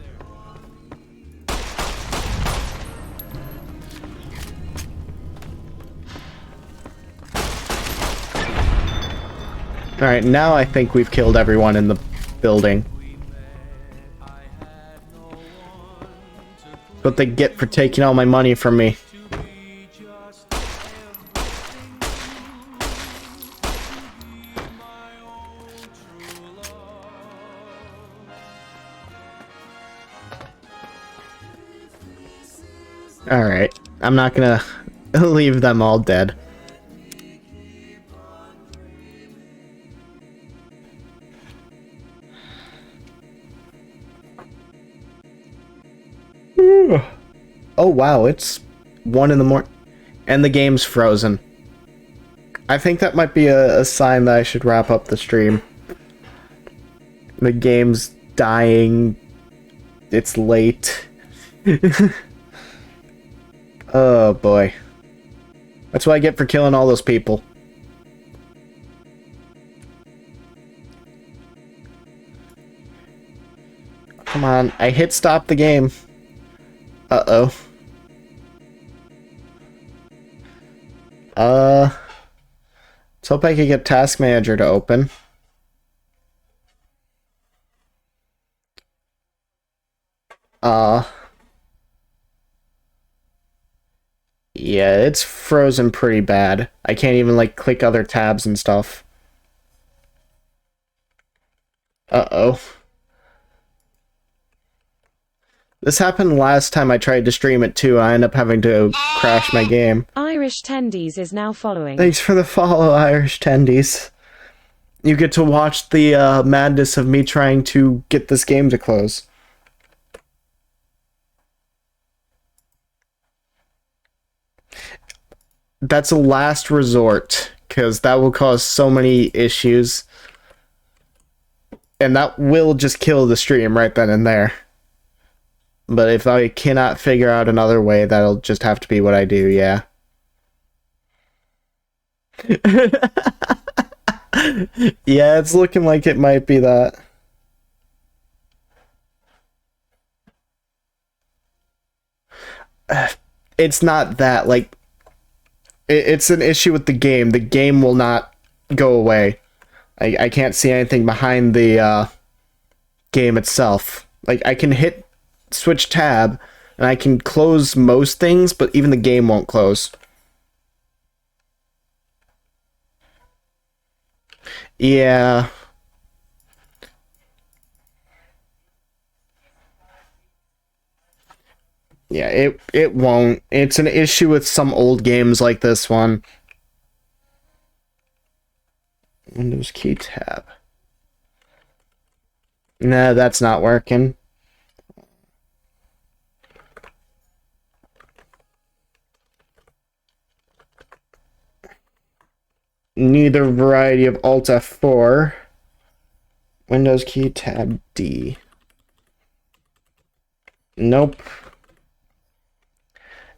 Alright, now I think we've killed everyone in the building. What they get for taking all my money from me. Alright, I'm not gonna leave them all dead. Oh wow, it's 1 in the morning and the game's frozen. I think that might be a sign that I should wrap up the stream. The game's dying. It's late. Oh boy. That's what I get for killing all those people. Come on, I hit stop the game. Uh-oh. Let's hope I can get Task Manager to open. Yeah, it's frozen pretty bad. I can't even, like, click other tabs and stuff. Uh-oh. This happened last time I tried to stream it, too. I ended up having to crash my game. Irish Tendies is now following. Thanks for the follow, Irish Tendies. You get to watch the madness of me trying to get this game to close. That's a last resort, because that will cause so many issues. And that will just kill the stream right then and there. But if I cannot figure out another way, that'll just have to be what I do, yeah. Yeah, it's looking like it might be that. It's not that, like... It's an issue with the game. The game will not go away. I can't see anything behind the game itself. Like, I can hit switch tab, and I can close most things, but even the game won't close. Yeah. Yeah, it won't. It's an issue with some old games like this one. Windows key tab. No, that's not working. Neither variety of Alt F4. Windows key tab D. Nope.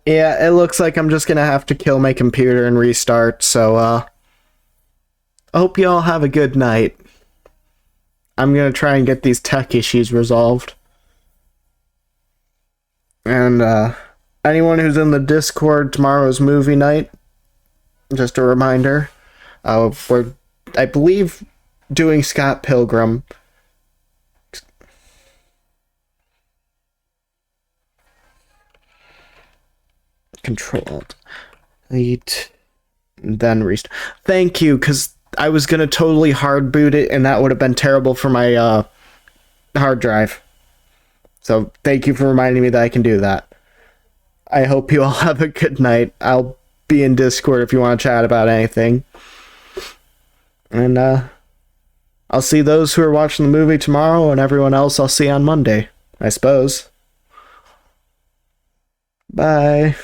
Yeah, it looks like I'm just gonna have to kill my computer and restart, so, I hope you all have a good night. I'm gonna try and get these tech issues resolved. And, anyone who's in the Discord, tomorrow's movie night, just a reminder, we're, I believe, doing Scott Pilgrim. Control-Alt, delete, then restart. Thank you, because I was going to totally hard boot it, and that would have been terrible for my hard drive. So thank you for reminding me that I can do that. I hope you all have a good night. I'll be in Discord if you want to chat about anything. And I'll see those who are watching the movie tomorrow, and everyone else I'll see on Monday, I suppose. Bye.